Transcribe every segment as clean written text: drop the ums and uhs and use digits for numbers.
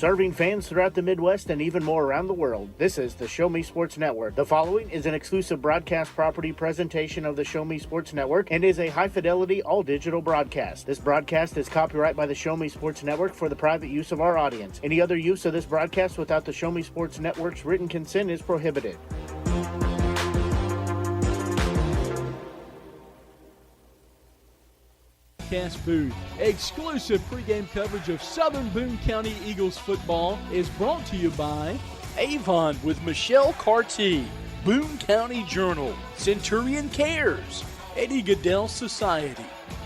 Serving fans throughout the Midwest and even more around the world, this is the Show Me Sports Network. The following is an exclusive broadcast property presentation of the Show Me Sports Network and is a high-fidelity, all-digital broadcast. This broadcast is copyright by the Show Me Sports Network for the private use of our audience. Any other use of this broadcast without the Show Me Sports Network's written consent is prohibited. Booth. Exclusive pregame coverage of Southern Boone County Eagles football is brought to you by Avon with Michelle Carty, Boone County Journal, Centurion Cares, Eddie Goodell Society,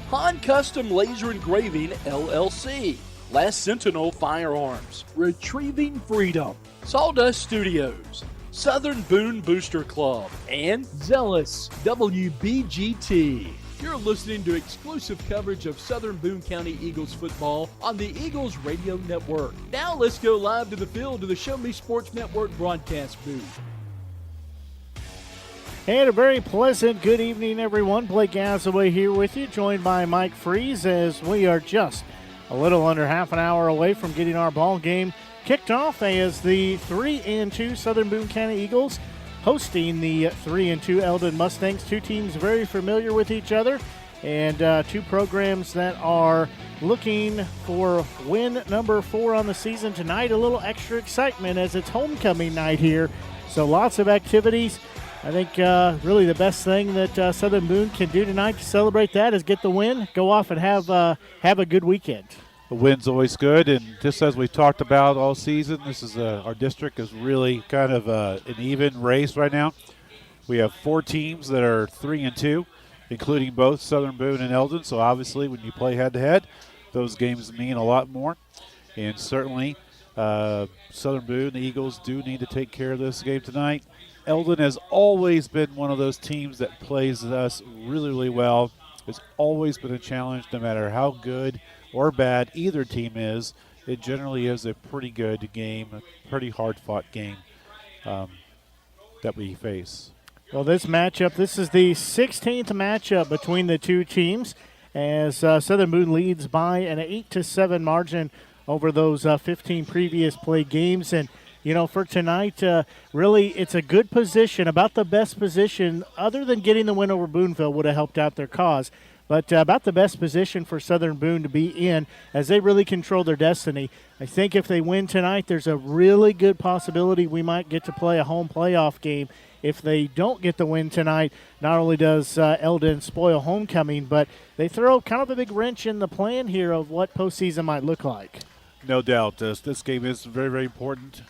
Han Custom Laser Engraving LLC, Last Sentinel Firearms, Retrieving Freedom, Sawdust Studios, Southern Boone Booster Club, and Zealous WBGT. You're listening to exclusive coverage of Southern Boone County Eagles football on the Eagles Radio Network. Now let's go live to the field to the Show Me Sports Network broadcast booth. And a very pleasant good evening, everyone. Blake Gazaway here with you, joined by Mike Freeze, as we are just a little under half an hour away from getting our ball game kicked off as the 3-2 Southern Boone County Eagles hosting the 3-2 Eldon Mustangs. Two teams very familiar with each other, and two programs that are looking for win number 4 on the season tonight. A little extra excitement as it's homecoming night here, so lots of activities. I think really the best thing that Southern Boone can do tonight to celebrate that is get the win, go off and have a good weekend. The win's always good, and just as we talked about all season, this is our district is really kind of an even race right now. We have 4 teams that are 3-2, including both Southern Boone and Eldon. So obviously, when you play head-to-head, those games mean a lot more. And certainly, Southern Boone, the Eagles, do need to take care of this game tonight. Eldon has always been one of those teams that plays us really, really well. It's always been a challenge, no matter how good or bad either team is. It generally is a pretty good game, a pretty hard-fought game that we face. Well, this is the 16th matchup between the two teams, as Southern Boone leads by an 8-7 margin over those 15 previous played games. And, you know, for tonight, really it's a good position, about the best position, other than getting the win over Booneville would have helped out their cause. But about the best position for Southern Boone to be in, as they really control their destiny. I think if they win tonight, there's a really good possibility we might get to play a home playoff game. If they don't get the win tonight, not only does Eldon spoil homecoming, but they throw kind of a big wrench in the plan here of what postseason might look like. No doubt. This game is very, very important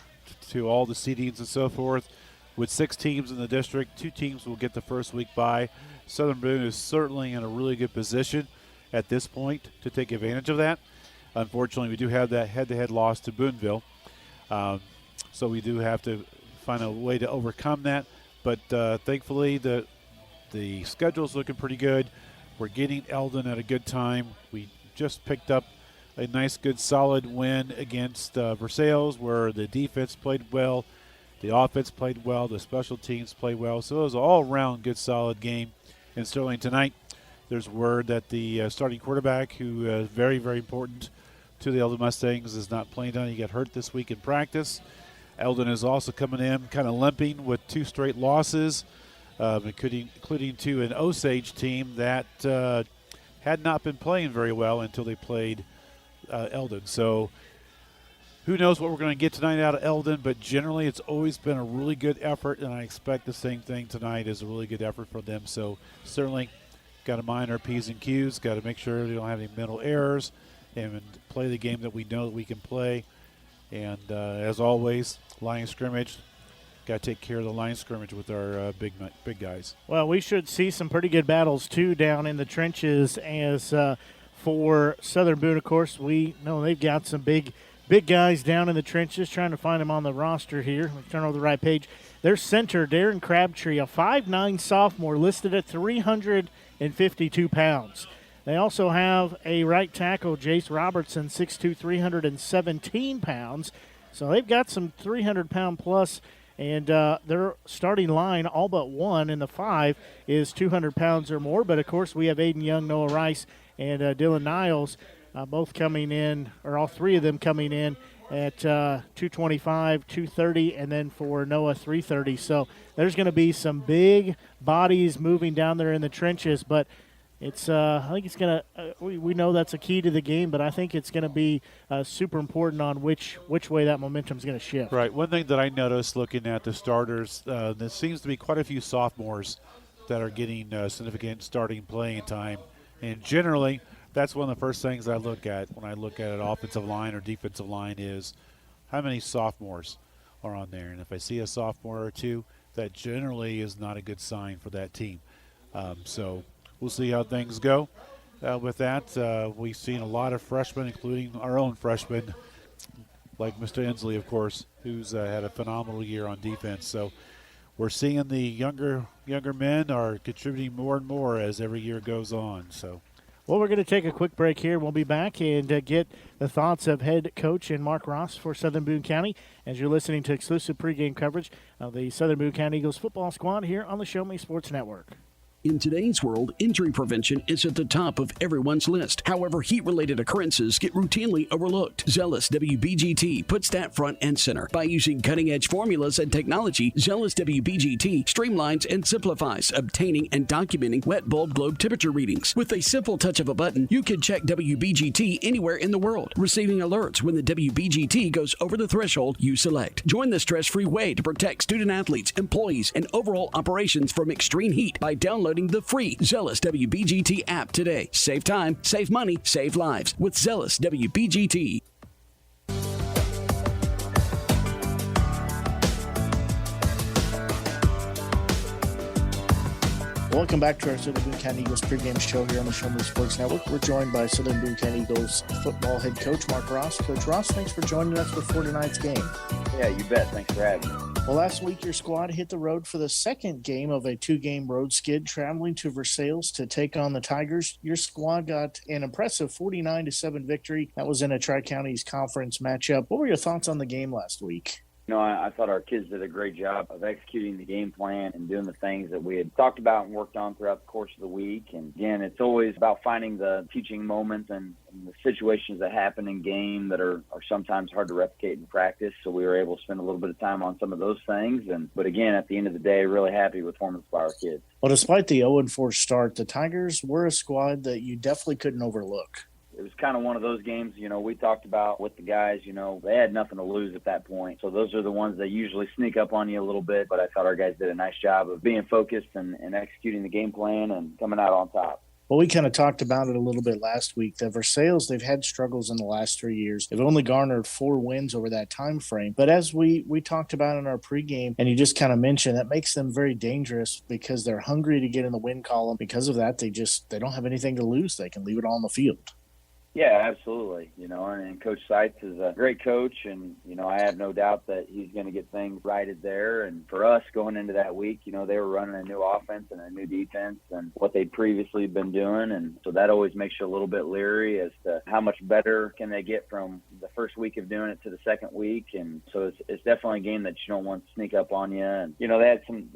to all the seedings and so forth. With 6 teams in the district, 2 teams will get the first week bye. Southern Boone is certainly in a really good position at this point to take advantage of that. Unfortunately, we do have that head-to-head loss to Booneville, so we do have to find a way to overcome that. But thankfully, the schedule's looking pretty good. We're getting Eldon at a good time. We just picked up a nice, good, solid win against Versailles, where the defense played well, the offense played well, the special teams played well. So it was an all-around good, solid game. And Sterling, tonight, there's word that the starting quarterback, who is very, very important to the Eldon Mustangs, is not playing tonight. He got hurt this week in practice. Eldon is also coming in kind of limping with 2 straight losses, including to an Osage team that had not been playing very well until they played Eldon. So who knows what we're going to get tonight out of Eldon, but generally it's always been a really good effort, and I expect the same thing tonight is a really good effort from them. So certainly got to mind our P's and Q's, got to make sure we don't have any mental errors, and play the game that we know that we can play. And as always, line of scrimmage, got to take care of the line of scrimmage with our big guys. Well, we should see some pretty good battles, too, down in the trenches. As for Southern Boone, of course, we know they've got some big guys down in the trenches, trying to find them on the roster here. Let me turn over the right page. Their center, Darren Crabtree, a 5'9 sophomore, listed at 352 pounds. They also have a right tackle, Jace Robertson, 6'2", 317 pounds. So they've got some 300-pound plus, and their starting line, all but one in the 5, is 200 pounds or more. But, of course, we have Aiden Young, Noah Rice, and Dylan Niles both coming in, or all 3 of them coming in at 225, 230, and then for Noah 330. So there's going to be some big bodies moving down there in the trenches, but it's I think it's going to we know that's a key to the game, but I think it's going to be super important on which way that momentum is going to shift. Right. One thing that I noticed looking at the starters, there seems to be quite a few sophomores that are getting significant starting playing time, and generally that's one of the first things I look at when I look at an offensive line or defensive line is how many sophomores are on there. And if I see a sophomore or two, that generally is not a good sign for that team. So we'll see how things go with that. We've seen a lot of freshmen, including our own freshman, like Mr. Inslee, of course, who's had a phenomenal year on defense. So we're seeing the younger men are contributing more and more as every year goes on. So. Well, we're going to take a quick break here. We'll be back and get the thoughts of head coach and Mark Ross for Southern Boone County as you're listening to exclusive pregame coverage of the Southern Boone County Eagles football squad here on the Show Me Sports Network. In today's world, injury prevention is at the top of everyone's list. However, heat-related occurrences get routinely overlooked. Zealous WBGT puts that front and center. By using cutting-edge formulas and technology, Zealous WBGT streamlines and simplifies obtaining and documenting wet bulb globe temperature readings. With a simple touch of a button, you can check WBGT anywhere in the world, receiving alerts when the WBGT goes over the threshold you select. Join the stress-free way to protect student-athletes, employees, and overall operations from extreme heat by downloading the free Zealous WBGT app today. Save time, save money, save lives with Zealous WBGT. Welcome back to our Southern Boone County Eagles pregame show here on the Show Me Sports Network. We're joined by Southern Boone County Eagles football head coach Mark Ross. Coach Ross, thanks for joining us before tonight's game. Yeah, you bet. Thanks for having me. Well, last week your squad hit the road for the second game of a two-game road skid, traveling to Versailles to take on the Tigers. Your squad got an impressive 49-7 victory. That was in a Tri-Counties conference matchup. What were your thoughts on the game last week? You know, I thought our kids did a great job of executing the game plan and doing the things that we had talked about and worked on throughout the course of the week. And again, it's always about finding the teaching moments and the situations that happen in game that are sometimes hard to replicate in practice. So we were able to spend a little bit of time on some of those things. But again, at the end of the day, really happy with performance by our kids. Well, despite the 0-4 start, the Tigers were a squad that you definitely couldn't overlook. It was kind of one of those games, you know, we talked about with the guys, you know, they had nothing to lose at that point. So those are the ones that usually sneak up on you a little bit. But I thought our guys did a nice job of being focused and executing the game plan and coming out on top. Well, we kind of talked about it a little bit last week. The Versailles, they've had struggles in the last 3 years. They've only garnered 4 wins over that time frame. But as we talked about in our pregame, and you just kind of mentioned, that makes them very dangerous because they're hungry to get in the win column. Because of that, they don't have anything to lose. They can leave it all on the field. Yeah, absolutely. You know, and Coach Seitz is a great coach, and, you know, I have no doubt that he's going to get things righted there. And for us going into that week, you know, they were running a new offense and a new defense and what they'd previously been doing. And so that always makes you a little bit leery as to how much better can they get from the first week of doing it to the second week. And so it's definitely a game that you don't want to sneak up on you. And, you know, they had some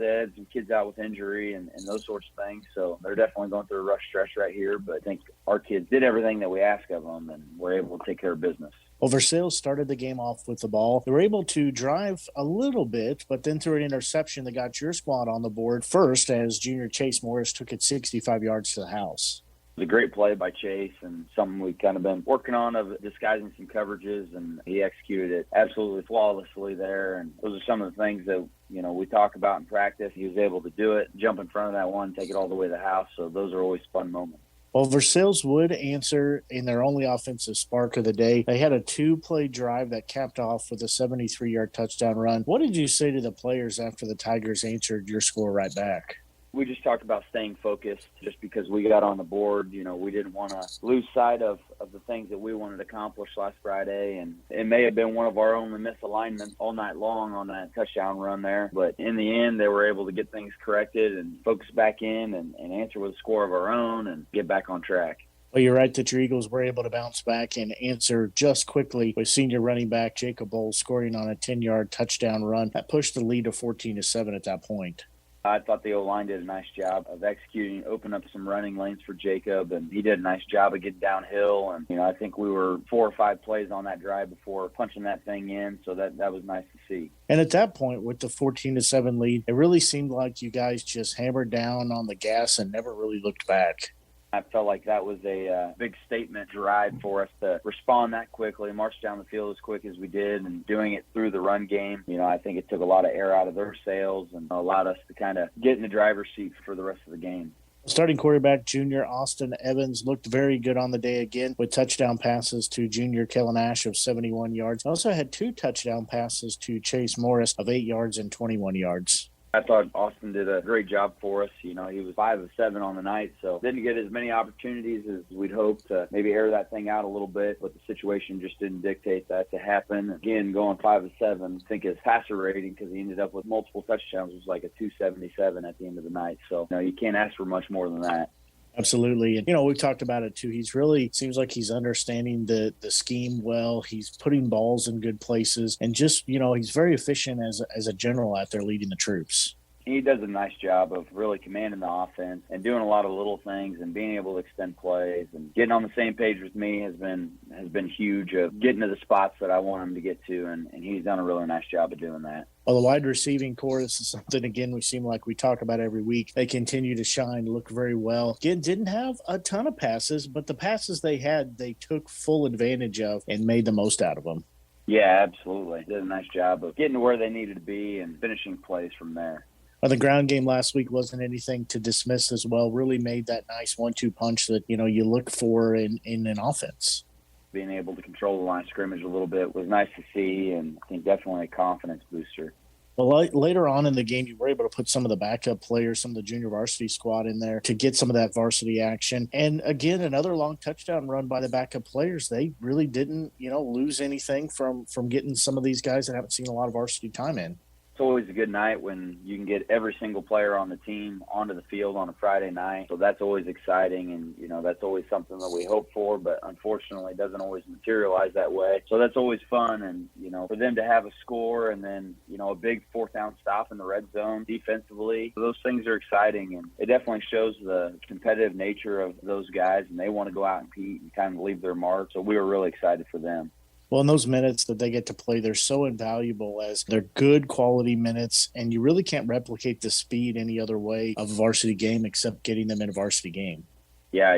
kids out with injury and those sorts of things. So they're definitely going through a rough stretch right here. But I think our kids did everything that we asked of them, and we're able to take care of business. Well, Versailles started the game off with the ball. They were able to drive a little bit, but then through an interception that got your squad on the board first as junior Chase Morris took it 65 yards to the house. It was a great play by Chase and something we've kind of been working on of disguising some coverages, and he executed it absolutely flawlessly there. And those are some of the things that, you know, we talk about in practice. He was able to do it, jump in front of that one, take it all the way to the house. So those are always fun moments. Well, Versailles would answer in their only offensive spark of the day. They had a 2-play drive that capped off with a 73-yard touchdown run. What did you say to the players after the Tigers answered your score right back? We just talked about staying focused just because we got on the board. You know, we didn't want to lose sight of the things that we wanted to accomplish last Friday. And it may have been one of our only misalignments all night long on that touchdown run there. But in the end, they were able to get things corrected and focus back in and answer with a score of our own and get back on track. Well, you're right that your Eagles were able to bounce back and answer just quickly with senior running back Jacob Bowles scoring on a 10-yard touchdown run. That pushed the lead to 14-7 at that point. I thought the O-line did a nice job of executing, open up some running lanes for Jacob, and he did a nice job of getting downhill. And, I think we were 4 or 5 plays on that drive before punching that thing in, so that was nice to see. And at that point, with the 14-7 lead, it really seemed like you guys just hammered down on the gas and never really looked back. I felt like that was a big statement drive for us to respond that quickly, march down the field as quick as we did, and doing it through the run game. I think it took a lot of air out of their sails and allowed us to kind of get in the driver's seat for the rest of the game. Starting quarterback junior Austin Evans looked very good on the day again with touchdown passes to junior Kellen Ash of 71 yards. Also had 2 touchdown passes to Chase Morris of 8 yards and 21 yards. I thought Austin did a great job for us. He was 5 of 7 on the night, so didn't get as many opportunities as we'd hoped to maybe air that thing out a little bit, but the situation just didn't dictate that to happen. Again, going 5 of 7, I think his passer rating, because he ended up with multiple touchdowns, was like a 277 at the end of the night. So, you can't ask for much more than that. Absolutely. And, we've talked about it, too. He's really seems like he's understanding the scheme well. He's putting balls in good places. And just, he's very efficient as a general out there leading the troops. He does a nice job of really commanding the offense and doing a lot of little things and being able to extend plays, and getting on the same page with me has been huge of getting to the spots that I want him to get to, and he's done a really nice job of doing that. Well, the wide receiving core, this is something, again, we seem like we talk about every week. They continue to shine, look very well. Again, didn't have a ton of passes, but the passes they had, they took full advantage of and made the most out of them. Yeah, absolutely. Did a nice job of getting to where they needed to be and finishing plays from there. The ground game last week wasn't anything to dismiss as well. Really made that nice 1-2 punch that, you look for in an offense. Being able to control the line of scrimmage a little bit was nice to see, and I think definitely a confidence booster. Well, later on in the game, you were able to put some of the backup players, some of the junior varsity squad in there to get some of that varsity action. And again, another long touchdown run by the backup players. They really didn't, lose anything from getting some of these guys that haven't seen a lot of varsity time in. It's always a good night when you can get every single player on the team onto the field on a Friday night. So that's always exciting, and, that's always something that we hope for, but unfortunately doesn't always materialize that way. So that's always fun, and, for them to have a score and then, a big 4th down stop in the red zone defensively, those things are exciting, and it definitely shows the competitive nature of those guys, and they want to go out and compete and kind of leave their mark. So we were really excited for them. Well, in those minutes that they get to play, they're so invaluable as they're good quality minutes, and you really can't replicate the speed any other way of a varsity game except getting them in a varsity game. Yeah,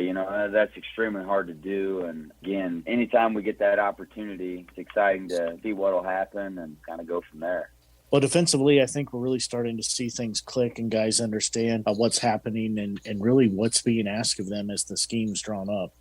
that's extremely hard to do. And, again, anytime we get that opportunity, it's exciting to see what will happen and kind of go from there. Well, defensively, I think we're really starting to see things click and guys understand what's happening and really what's being asked of them as the scheme's drawn up.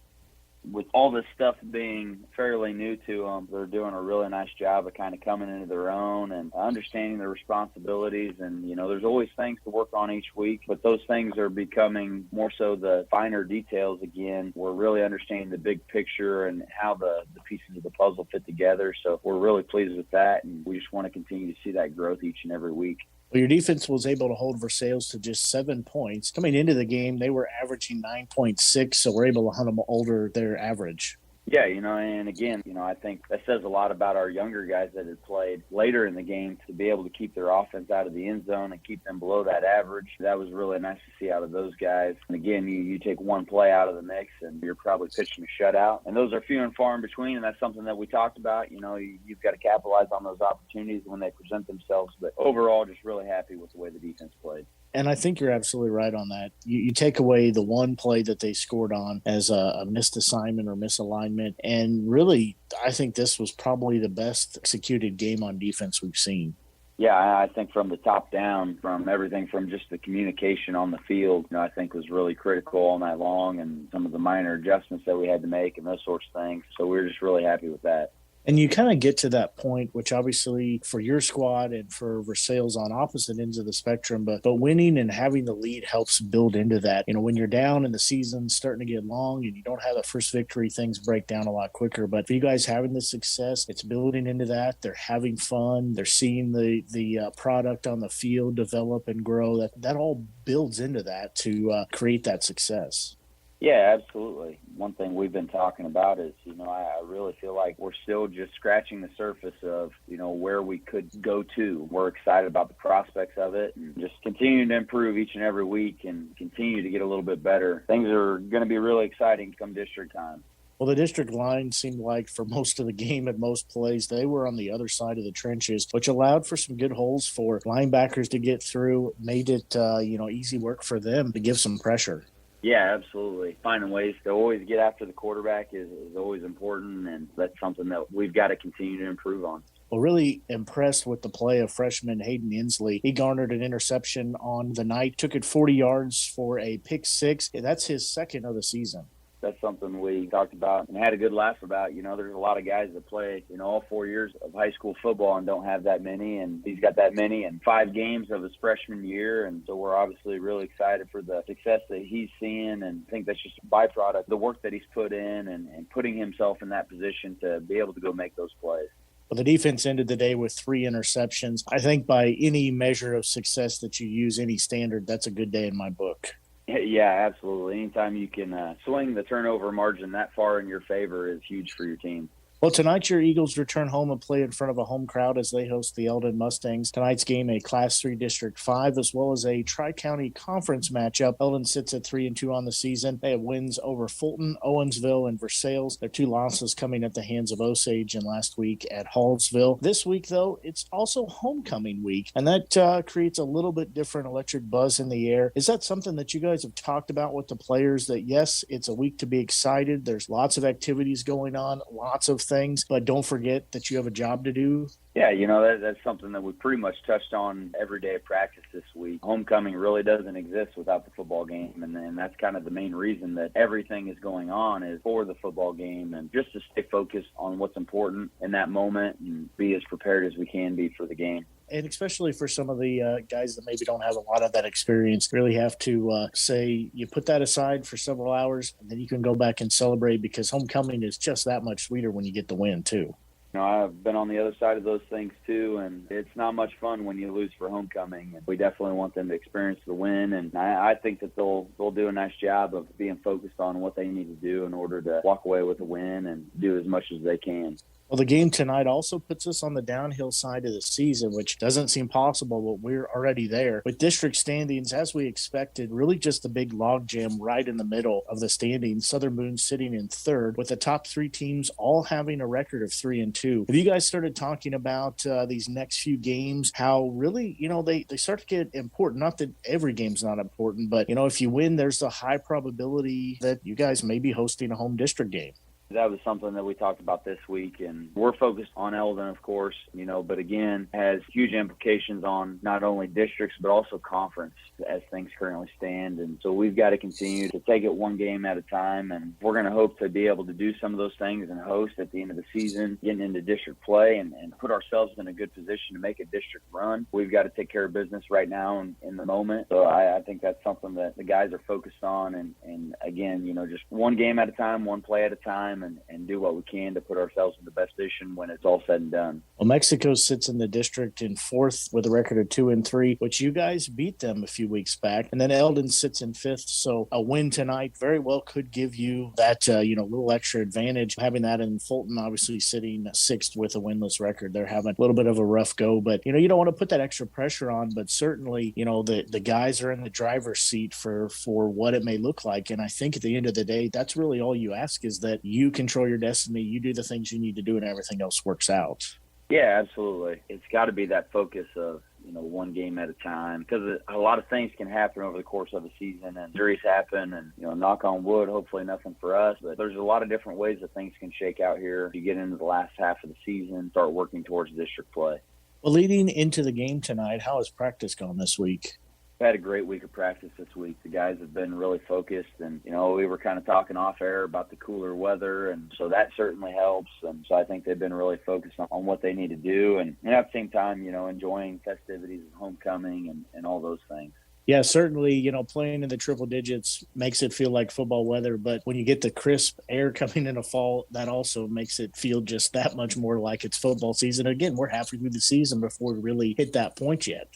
With all this stuff being fairly new to them, they're doing a really nice job of kind of coming into their own and understanding their responsibilities. And, there's always things to work on each week, but those things are becoming more so the finer details again. We're really understanding the big picture and how the pieces of the puzzle fit together. So we're really pleased with that, and we just want to continue to see that growth each and every week. Well, your defense was able to hold Versailles to just 7 points. Coming into the game, they were averaging 9.6, so we're able to hunt them over their average. Yeah, and again, I think that says a lot about our younger guys that had played later in the game to be able to keep their offense out of the end zone and keep them below that average. That was really nice to see out of those guys. And again, you take one play out of the mix and you're probably pitching a shutout. And those are few and far in between, and that's something that we talked about. You've got to capitalize on those opportunities when they present themselves. But overall, just really happy with the way the defense played. And I think you're absolutely right on that. You take away the one play that they scored on as a missed assignment or misalignment, and really, I think this was probably the best executed game on defense we've seen. Yeah, I think from the top down, from everything from just the communication on the field, I think was really critical all night long, and some of the minor adjustments that we had to make and those sorts of things. So we were just really happy with that. And you kind of get to that point, which obviously for your squad and for Versailles on opposite ends of the spectrum, but winning and having the lead helps build into that. When you're down and the season's starting to get long and you don't have the first victory, things break down a lot quicker. But for you guys having the success, it's building into that. They're having fun. They're seeing the product on the field develop and grow. That all builds into that to create that success. Yeah, absolutely. One thing we've been talking about is, I really feel like we're still just scratching the surface of, where we could go to. We're excited about the prospects of it and just continuing to improve each and every week and continue to get a little bit better. Things are going to be really exciting come district time. Well, the district line seemed like for most of the game at most plays, they were on the other side of the trenches, which allowed for some good holes for linebackers to get through, made it, easy work for them to give some pressure. Yeah, absolutely. Finding ways to always get after the quarterback is always important, and that's something that we've got to continue to improve on. Well, really impressed with the play of freshman Hayden Inslee. He garnered an interception on the night, took it 40 yards for a pick six. That's his second of the season. That's something we talked about and had a good laugh about. There's a lot of guys that play, all 4 years of high school football and don't have that many, and he's got that many in 5 games of his freshman year, and so we're obviously really excited for the success that he's seeing, and I think that's just a byproduct of the work that he's put in and putting himself in that position to be able to go make those plays. Well, the defense ended the day with 3 interceptions. I think by any measure of success that you use, any standard, that's a good day in my book. Yeah, absolutely. Anytime you can swing the turnover margin that far in your favor is huge for your team. Well, tonight your Eagles return home and play in front of a home crowd as they host the Eldon Mustangs. Tonight's game, a Class 3 District 5, as well as a Tri-County Conference matchup. Eldon sits at 3-2 on the season. They have wins over Fulton, Owensville, and Versailles. Their 2 losses coming at the hands of Osage and last week at Hallsville. This week, though, it's also homecoming week, and that creates a little bit different electric buzz in the air. Is that something that you guys have talked about with the players, that, yes, it's a week to be excited. There's lots of activities going on, lots of things, but don't forget that you have a job to do? Yeah, that's something that we pretty much touched on every day of practice this week. Homecoming really doesn't exist without the football game, and that's kind of the main reason that everything is going on is for the football game, and just to stay focused on what's important in that moment and be as prepared as we can be for the game. And especially for some of the guys that maybe don't have a lot of that experience, really have to say you put that aside for several hours, and then you can go back and celebrate, because homecoming is just that much sweeter when you get the win, too. I've been on the other side of those things, too, and it's not much fun when you lose for homecoming. And we definitely want them to experience the win, and I think that they'll do a nice job of being focused on what they need to do in order to walk away with a win and do as much as they can. Well, the game tonight also puts us on the downhill side of the season, which doesn't seem possible, but we're already there. With district standings, as we expected, really just the big logjam right in the middle of the standings. Southern Boone sitting in third, with the top 3 teams all having a record of 3-2. Have you guys started talking about these next few games, how really, they start to get important? Not that every game's not important, but, if you win, there's a high probability that you guys may be hosting a home district game. That was something that we talked about this week, and we're focused on Eldon, of course, but again, has huge implications on not only districts, but also conference as things currently stand. And so we've got to continue to take it one game at a time, and we're going to hope to be able to do some of those things and host at the end of the season, getting into district play and put ourselves in a good position to make a district run. We've got to take care of business right now in the moment. So I think that's something that the guys are focused on. And again, just one game at a time, one play at a time, and do what we can to put ourselves in the best position when it's all said and done. Well, Mexico sits in the district in 4th with a record of 2-3, which you guys beat them a few weeks back. And then Eldon sits in 5th. So a win tonight very well could give you that, little extra advantage. Having that in Fulton, obviously sitting 6th with a winless record. They're having a little bit of a rough go, but, you don't want to put that extra pressure on, but certainly, the guys are in the driver's seat for what it may look like. And I think at the end of the day, that's really all you ask, is that you control your destiny, you do the things you need to do, and everything else works out. Yeah, absolutely. It's got to be that focus of, one game at a time, because a lot of things can happen over the course of a season, and injuries happen, and, knock on wood, hopefully nothing for us, but there's a lot of different ways that things can shake out here. You get into the last half of the season, start working towards district play. Well, leading into the game tonight, how has practice gone this week? We had a great week of practice this week. The guys have been really focused, and, we were kind of talking off air about the cooler weather, and so that certainly helps. And so I think they've been really focused on what they need to do, and at the same time, enjoying festivities and homecoming and all those things. Yeah, certainly, playing in the triple digits makes it feel like football weather, but when you get the crisp air coming in the fall, that also makes it feel just that much more like it's football season. Again, we're halfway through the season before we really hit that point yet.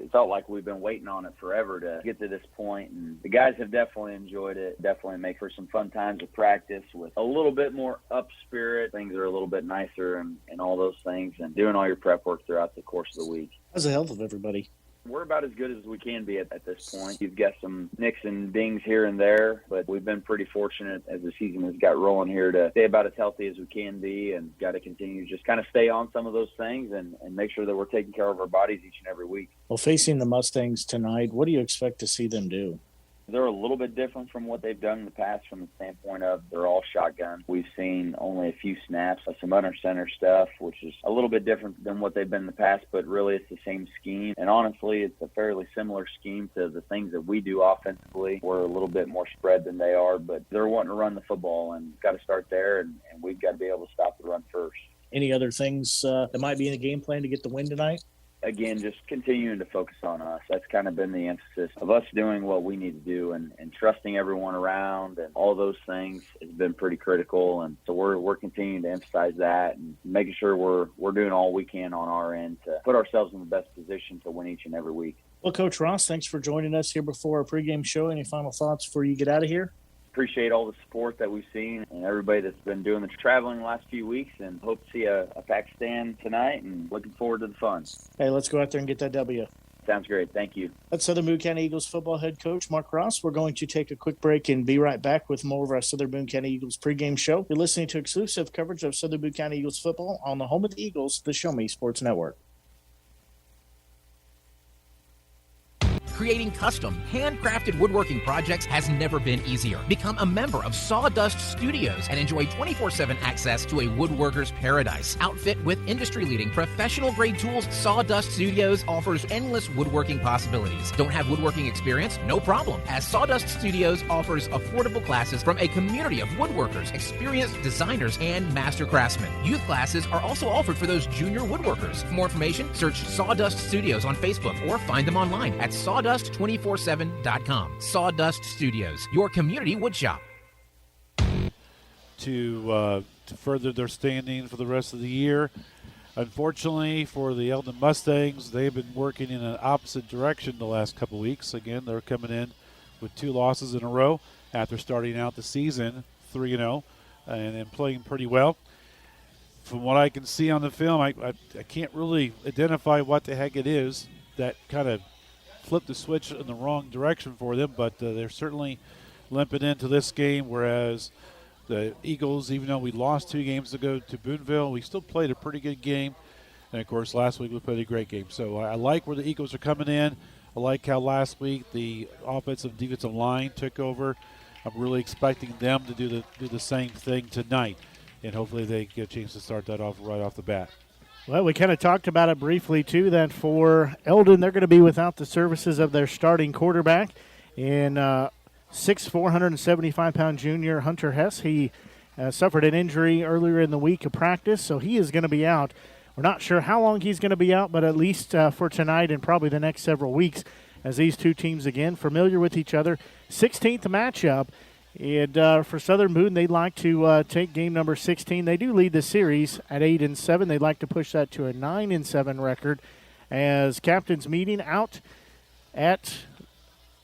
it felt like we've been waiting on it forever to get to this point. And the guys have definitely enjoyed it. Definitely make for some fun times of practice with a little bit more up spirit. Things are a little bit nicer and all those things, and doing all your prep work throughout the course of the week. How's the health of everybody? We're about as good as we can be at this point. You've got some nicks and dings here and there, but we've been pretty fortunate as the season has got rolling here to stay about as healthy as we can be, and got to continue to just kind of stay on some of those things and make sure that we're taking care of our bodies each and every week. Well, facing the Mustangs tonight, what do you expect to see them do? They're a little bit different from what they've done in the past from the standpoint of they're all shotgun. We've seen only a few snaps of some under center stuff, which is a little bit different than what they've been in the past, but really it's the same scheme. And honestly, it's a fairly similar scheme to the things that we do offensively. We're a little bit more spread than they are, but they're wanting to run the football, and got to start there, and we've got to be able to stop the run first. Any other things that might be in the game plan to get the win tonight? Again, just continuing to focus on us. That's kind of been the emphasis of us doing what we need to do, and trusting everyone around, and all those things has been pretty critical. And so we're continuing to emphasize that and making sure we're doing all we can on our end to put ourselves in the best position to win each and every week. Well, Coach Ross, thanks for joining us here before our pregame show. Any final thoughts before you get out of here? Appreciate all the support that we've seen and everybody that's been doing the traveling the last few weeks, and hope to see a packed stand tonight, and looking forward to the fun. Hey, let's go out there and get that W. Sounds great. Thank you. That's Southern Boone County Eagles football head coach Mark Ross. We're going to take a quick break and be right back with more of our Southern Boone County Eagles pregame show. You're listening to exclusive coverage of Southern Boone County Eagles football on the home of the Eagles, the Show Me Sports Network. Creating custom, handcrafted woodworking projects has never been easier. Become a member of Sawdust Studios and enjoy 24/7 access to a woodworker's paradise. Outfit with industry-leading professional-grade tools, Sawdust Studios offers endless woodworking possibilities. Don't have woodworking experience? No problem, as Sawdust Studios offers affordable classes from a community of woodworkers, experienced designers, and master craftsmen. Youth classes are also offered for those junior woodworkers. For more information, search Sawdust Studios on Facebook or find them online at sawdust247.com. Sawdust Studios, your community woodshop. To further their standing for the rest of the year. Unfortunately for the Eldon Mustangs, they've been working in an opposite direction the last couple weeks. Again, they're coming in with 2 losses in a row after starting out the season 3-0 and playing pretty well. From what I can see on the film, I can't really identify what the heck it is that kind of flipped the switch in the wrong direction for them, but they're certainly limping into this game, whereas the Eagles, even though we lost 2 games ago to Booneville, we still played a pretty good game. And, of course, last week we played a great game. So I like where the Eagles are coming in. I like how last week the offensive and defensive line took over. I'm really expecting them to do the same thing tonight, and hopefully they get a chance to start that off right off the bat. Well, we kind of talked about it briefly, too, that for Eldon, they're going to be without the services of their starting quarterback in 475-pound junior Hunter Hess. He suffered an injury earlier in the week of practice, so he is going to be out. We're not sure how long he's going to be out, but at least for tonight and probably the next several weeks, as these two teams, again, familiar with each other. 16th matchup. And for Southern Boone, they'd like to take game number 16. They do lead the series at 8-7. They'd like to push that to a 9-7 record as captains meeting out at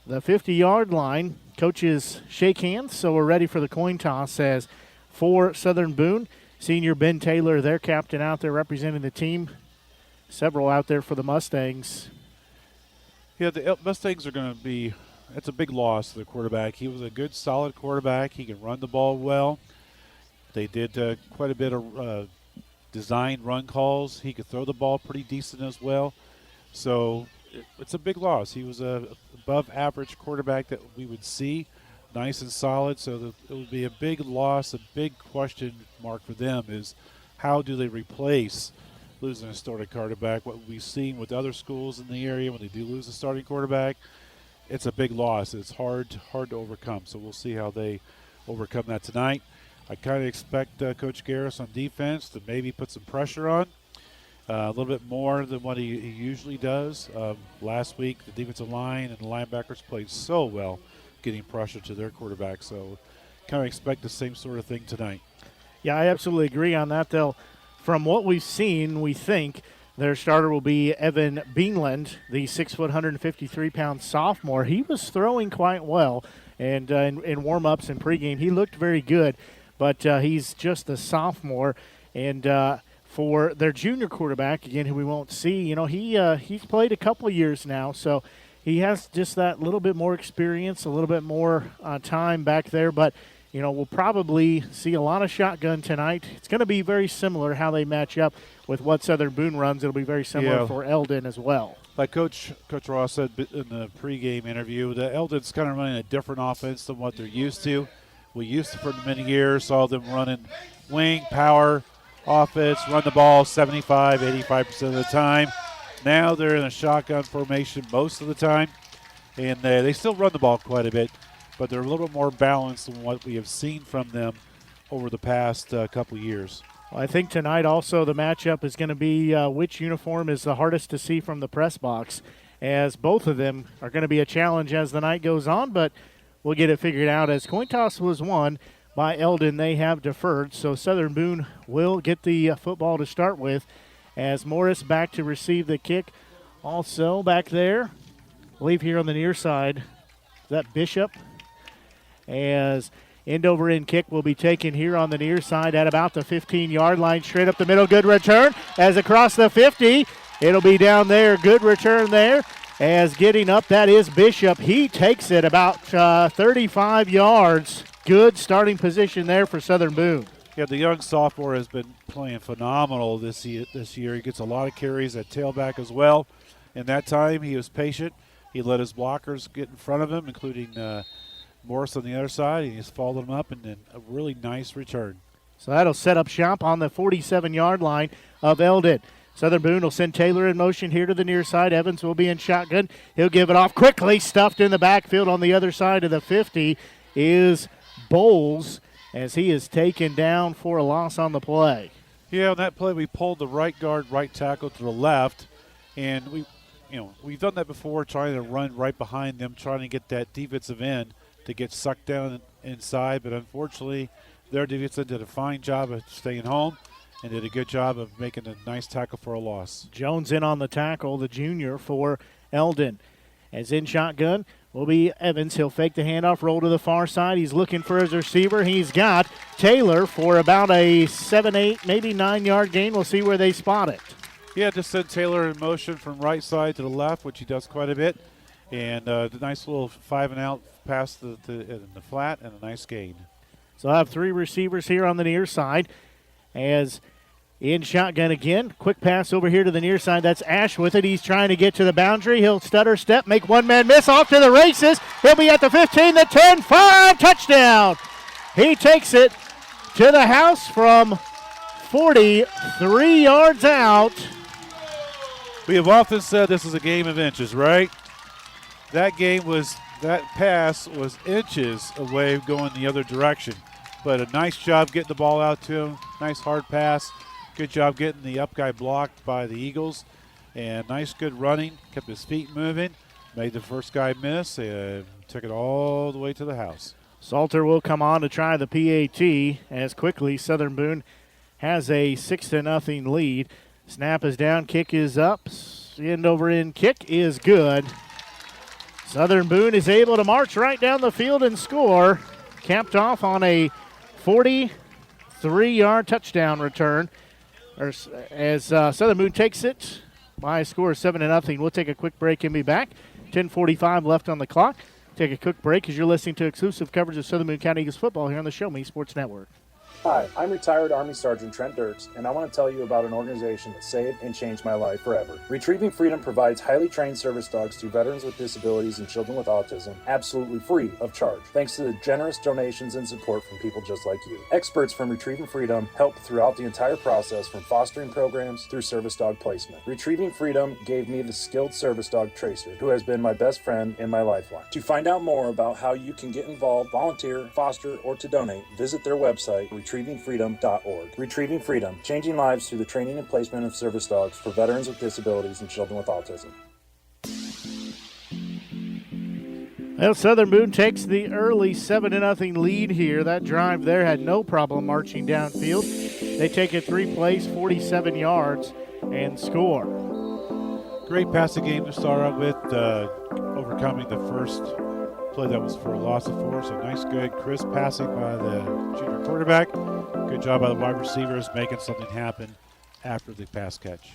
the 50-yard line. Coaches shake hands, so we're ready for the coin toss as for Southern Boone, senior Ben Taylor, their captain, out there representing the team. Several out there for the Mustangs. Yeah, the Mustangs are going to be – that's a big loss to the quarterback. He was a good, solid quarterback. He can run the ball well. They did quite a bit of designed run calls. He could throw the ball pretty decent as well. So it's a big loss. He was a above-average quarterback that we would see, nice and solid. So it would be a big loss. A big question mark for them is how do they replace losing a starting quarterback? What we've seen with other schools in the area when they do lose a starting quarterback, it's a big loss. It's hard to overcome. So we'll see how they overcome that tonight. I kind of expect Coach Garris on defense to maybe put some pressure on a little bit more than what he usually does. Last week, the defensive line and the linebackers played so well getting pressure to their quarterback. So kind of expect the same sort of thing tonight. Yeah, I absolutely agree on that, though. From what we've seen, we think Their starter will be Evan Beanland, the 6 foot, 153-pound sophomore. He was throwing quite well, and in warm-ups and pregame, he looked very good. But he's just a sophomore, and for their junior quarterback, again, who we won't see, he's played a couple of years now, so he has just that little bit more experience, a little bit more time back there. But we'll probably see a lot of shotgun tonight. It's going to be very similar how they match up with what Southern Boone runs. It'll be very similar for Eldon as well. Like Coach Ross said in the pregame interview, the Eldon's kind of running a different offense than what they're used to. We used to, for many years, saw them running wing, power, offense, run the ball 75, 85% of the time. Now they're in a shotgun formation most of the time, and they still run the ball quite a bit, but they're a little more balanced than what we have seen from them over the past couple of years. Well, I think tonight also the matchup is going to be which uniform is the hardest to see from the press box, as both of them are going to be a challenge as the night goes on, but we'll get it figured out. As coin toss was won by Eldon, they have deferred, so Southern Boone will get the football to start with, as Morris back to receive the kick. Also back there, I believe here on the near side, is that Bishop? As end over end kick will be taken here on the near side at about the 15-yard line, straight up the middle. Good return as across the 50. It'll be down there. Good return there. As getting up, that is Bishop. He takes it about 35 yards. Good starting position there for Southern Boone. Yeah, the young sophomore has been playing phenomenal this year. He gets a lot of carries at tailback as well. In that time, he was patient. He let his blockers get in front of him, including Morris on the other side. He just followed him up, and then a really nice return. So that'll set up shop on the 47-yard line of Eldon. Southern Boone will send Taylor in motion here to the near side. Evans will be in shotgun. He'll give it off quickly. Stuffed in the backfield on the other side of the 50 is Bowles, as he is taken down for a loss on the play. Yeah, on that play we pulled the right guard, right tackle to the left, and we've done that before, trying to run right behind them, trying to get that defensive end to get sucked down inside, but unfortunately their defensive did a fine job of staying home and did a good job of making a nice tackle for a loss. Jones in on the tackle, the junior for Eldon. As in shotgun will be Evans. He'll fake the handoff, roll to the far side. He's looking for his receiver. He's got Taylor for about a 7, 8, maybe 9-yard gain. We'll see where they spot it. Yeah, just send Taylor in motion from right side to the left, which he does quite a bit. And the nice little 5-and-out pass in the flat and a nice gain. So I have three receivers here on the near side. As in shotgun again. Quick pass over here to the near side. That's Ash with it. He's trying to get to the boundary. He'll stutter step, make one man miss, off to the races. He'll be at the 15, the 10, 5, touchdown. He takes it to the house from 43 yards out. We have often said this is a game of inches, right? That pass was inches away going the other direction. But a nice job getting the ball out to him. Nice hard pass. Good job getting the up guy blocked by the Eagles. And nice good running. Kept his feet moving. Made the first guy miss and took it all the way to the house. Salter will come on to try the PAT as quickly Southern Boone has a 6-0 lead. Snap is down, kick is up. End over end kick is good. Southern Boone is able to march right down the field and score. Capped off on a 43-yard touchdown return. As Southern Boone takes it by a score of 7-0. We'll take a quick break and be back. 10:45 left on the clock. Take a quick break as you're listening to exclusive coverage of Southern Boone County Eagles football here on the Show Me Sports Network. Hi, I'm retired Army Sergeant Trent Dirks, and I want to tell you about an organization that saved and changed my life forever. Retrieving Freedom provides highly trained service dogs to veterans with disabilities and children with autism, absolutely free of charge, thanks to the generous donations and support from people just like you. Experts from Retrieving Freedom help throughout the entire process, from fostering programs through service dog placement. Retrieving Freedom gave me the skilled service dog Tracer, who has been my best friend and my lifeline. To find out more about how you can get involved, volunteer, foster, or to donate, visit their website, retrievingfreedom.org. Retrieving Freedom, changing lives through the training and placement of service dogs for veterans with disabilities and children with autism. Well, Southern Boone takes the early 7-0 lead here. That drive there had no problem marching downfield. They take it 3 plays, 47 yards, and score. Great passing game to start out with, overcoming the first play that was for a loss of 4. So nice, good, crisp passing by the junior quarterback. Good job by the wide receivers making something happen after the pass catch.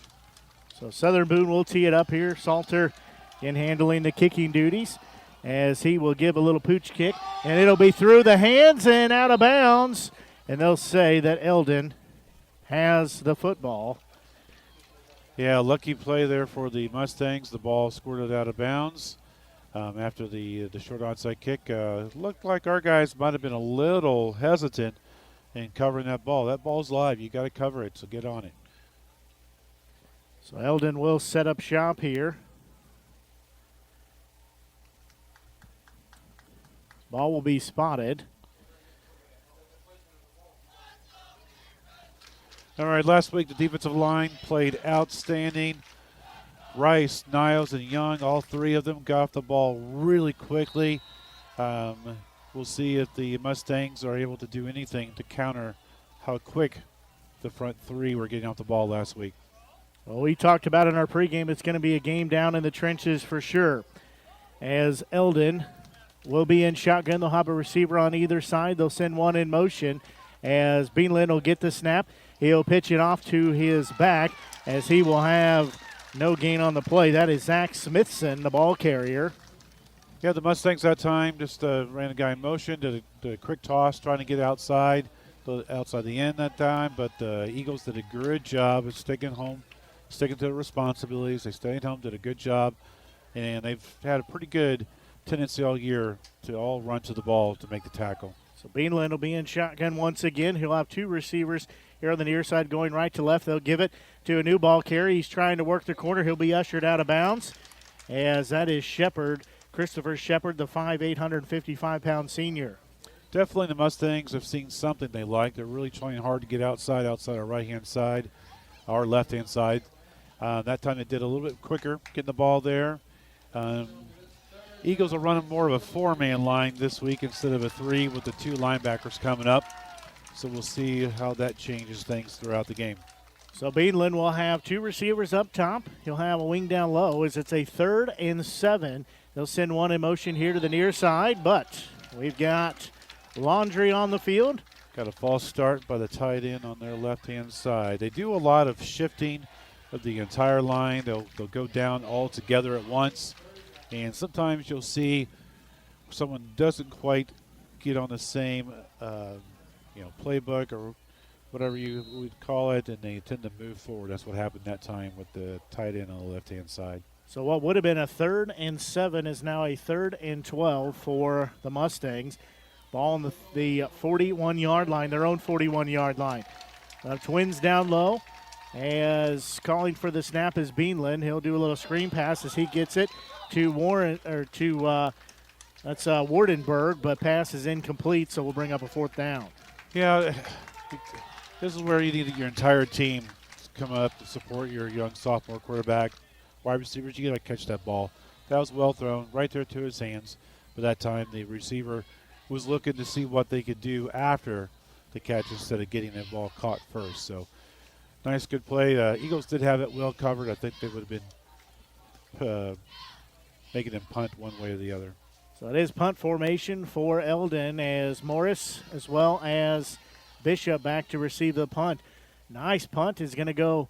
So Southern Boone will tee it up here. Salter in handling the kicking duties as he will give a little pooch kick, and it'll be through the hands and out of bounds. And they'll say that Eldon has the football. Yeah, lucky play there for the Mustangs. The ball squirted out of bounds after the short onside kick. Looked like our guys might have been a little hesitant in covering that ball. That ball's live. You got to cover it, so get on it. So Eldon will set up shop here. Ball will be spotted. All right, last week the defensive line played outstanding. Rice, Niles, and Young, all three of them got off the ball really quickly. We'll see if the Mustangs are able to do anything to counter how quick the front three were getting off the ball last week. Well, we talked about in our pregame it's going to be a game down in the trenches for sure. As Eldon will be in shotgun, they'll have a receiver on either side. They'll send one in motion as Beanland will get the snap. He'll pitch it off to his back as he will have no gain on the play. That is Zach Smithson, the ball carrier. Yeah, the Mustangs that time just ran a guy in motion, did a quick toss, trying to get outside the end that time. But the Eagles did a good job of sticking to the responsibilities. They stayed home, did a good job, and they've had a pretty good tendency all year to all run to the ball to make the tackle. So Beanland will be in shotgun once again. He'll have two receivers here on the near side going right to left. They'll give it to a new ball carrier. He's trying to work the corner. He'll be ushered out of bounds as that is Shepard, Christopher Shepard, the 5'8", 155-pound senior. Definitely the Mustangs have seen something they like. They're really trying hard to get outside our right-hand side, our left-hand side. That time they did a little bit quicker, getting the ball there. Eagles are running more of a 4-man line this week instead of a 3 with the 2 linebackers coming up. So we'll see how that changes things throughout the game. So Beanland will have 2 receivers up top. He'll have a wing down low as it's a 3rd and 7. They'll send one in motion here to the near side, but we've got Laundry on the field. Got a false start by the tight end on their left-hand side. They do a lot of shifting of the entire line. They'll go down all together at once. And sometimes you'll see someone doesn't quite get on the same playbook or whatever you would call it, and they tend to move forward. That's what happened that time with the tight end on the left-hand side. So what would have been a 3rd and 7 is now a 3rd and 12 for the Mustangs. Ball on the 41-yard line, their own 41-yard line. Twins down low. As calling for the snap is Beanland. He'll do a little screen pass as he gets it to Wardenberg, but pass is incomplete, so we'll bring up a 4th down. Yeah, this is where you need your entire team to come up to support your young sophomore quarterback. Wide receivers, you got to catch that ball. That was well thrown right there to his hands. But that time the receiver was looking to see what they could do after the catch instead of getting that ball caught first. So nice, good play. Eagles did have it well covered. I think they would have been making them punt one way or the other. So it is punt formation for Eldon as Morris as well as Bishop back to receive the punt. Nice punt is going to go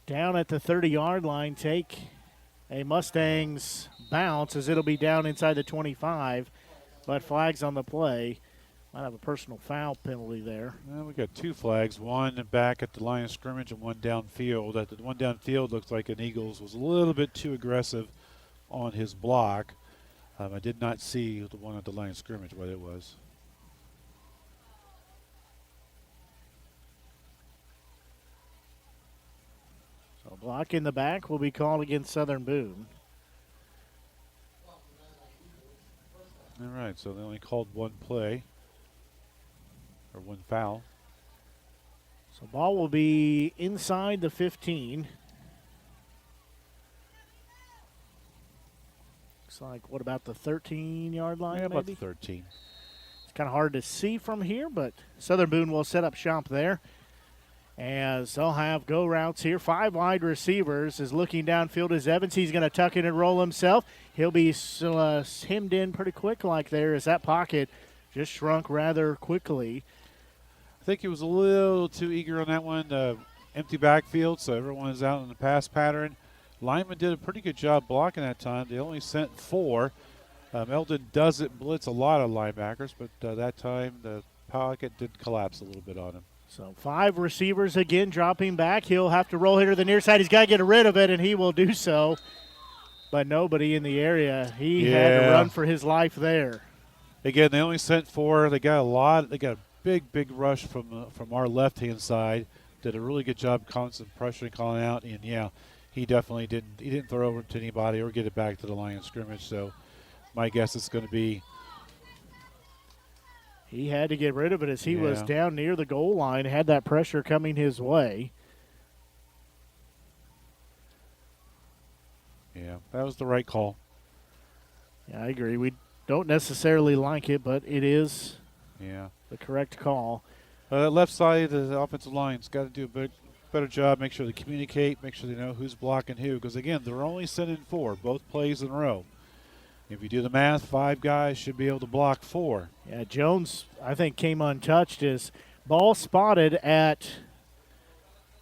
down at the 30-yard line, take a Mustangs bounce as it'll be down inside the 25, but flags on the play. Might have a personal foul penalty there. Well, we got 2 flags, one back at the line of scrimmage and one downfield. At the one downfield looks like an Eagles was a little bit too aggressive on his block. I did not see the one at the line of scrimmage, what it was. So block in the back will be called against Southern Boone. All right, so they only called one play, or one foul. So ball will be inside the 15. Looks like, what about the 13-yard line, Yeah, maybe? about the 13. It's kind of hard to see from here, but Southern Boone will set up shop there. as they'll have go routes here. 5 wide receivers is looking downfield as Evans. He's going to tuck in and roll himself. He'll be hemmed in pretty quick like there as that pocket just shrunk rather quickly. I think he was a little too eager on that one. Empty backfield, so everyone is out in the pass pattern. Lineman did a pretty good job blocking that time. They only sent 4. Eldon doesn't blitz a lot of linebackers, but that time the pocket did collapse a little bit on him. So 5 receivers again dropping back. He'll have to roll here to the near side. He's got to get rid of it, and he will do so. But nobody in the area. He had to run for his life there. Again, they only sent 4. They got a big rush from our left-hand side. Did a really good job constant pressuring, calling out, and he definitely didn't throw over to anybody or get it back to the line of scrimmage. So my guess is going to be he had to get rid of it as he was down near the goal line, had that pressure coming his way. Yeah, that was the right call. Yeah, I agree. We don't necessarily like it, but it is the correct call. Left side of the offensive line's got to do a better job, make sure they communicate, make sure they know who's blocking who. Because, again, they're only sending 4, both plays in a row. If you do the math, 5 guys should be able to block 4. Yeah, Jones, I think, came untouched. His ball spotted at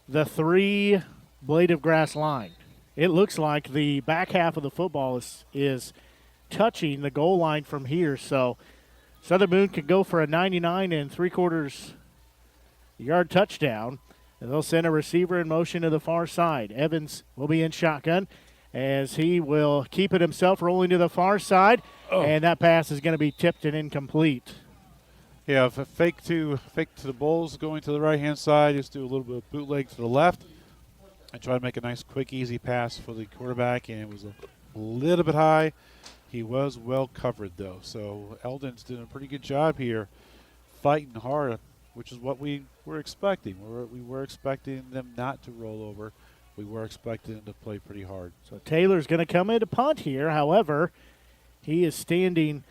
the 3 blade of grass line. It looks like the back half of the football is touching the goal line from here. So Southern Boone could go for a 99 3/4 yard touchdown. And they'll send a receiver in motion to the far side. Evans will be in shotgun as he will keep it himself, rolling to the far side. And that pass is going to be tipped and incomplete. Yeah, if a fake to the Bulls going to the right-hand side, just do a little bit of bootleg to the left and try to make a nice, quick, easy pass for the quarterback. And it was a little bit high. He was well covered, though. So Eldon's doing a pretty good job here, fighting hard, which is what we were expecting. We were expecting them not to roll over. We were expecting them to play pretty hard. So Taylor's going to come in to punt here. However, he is standing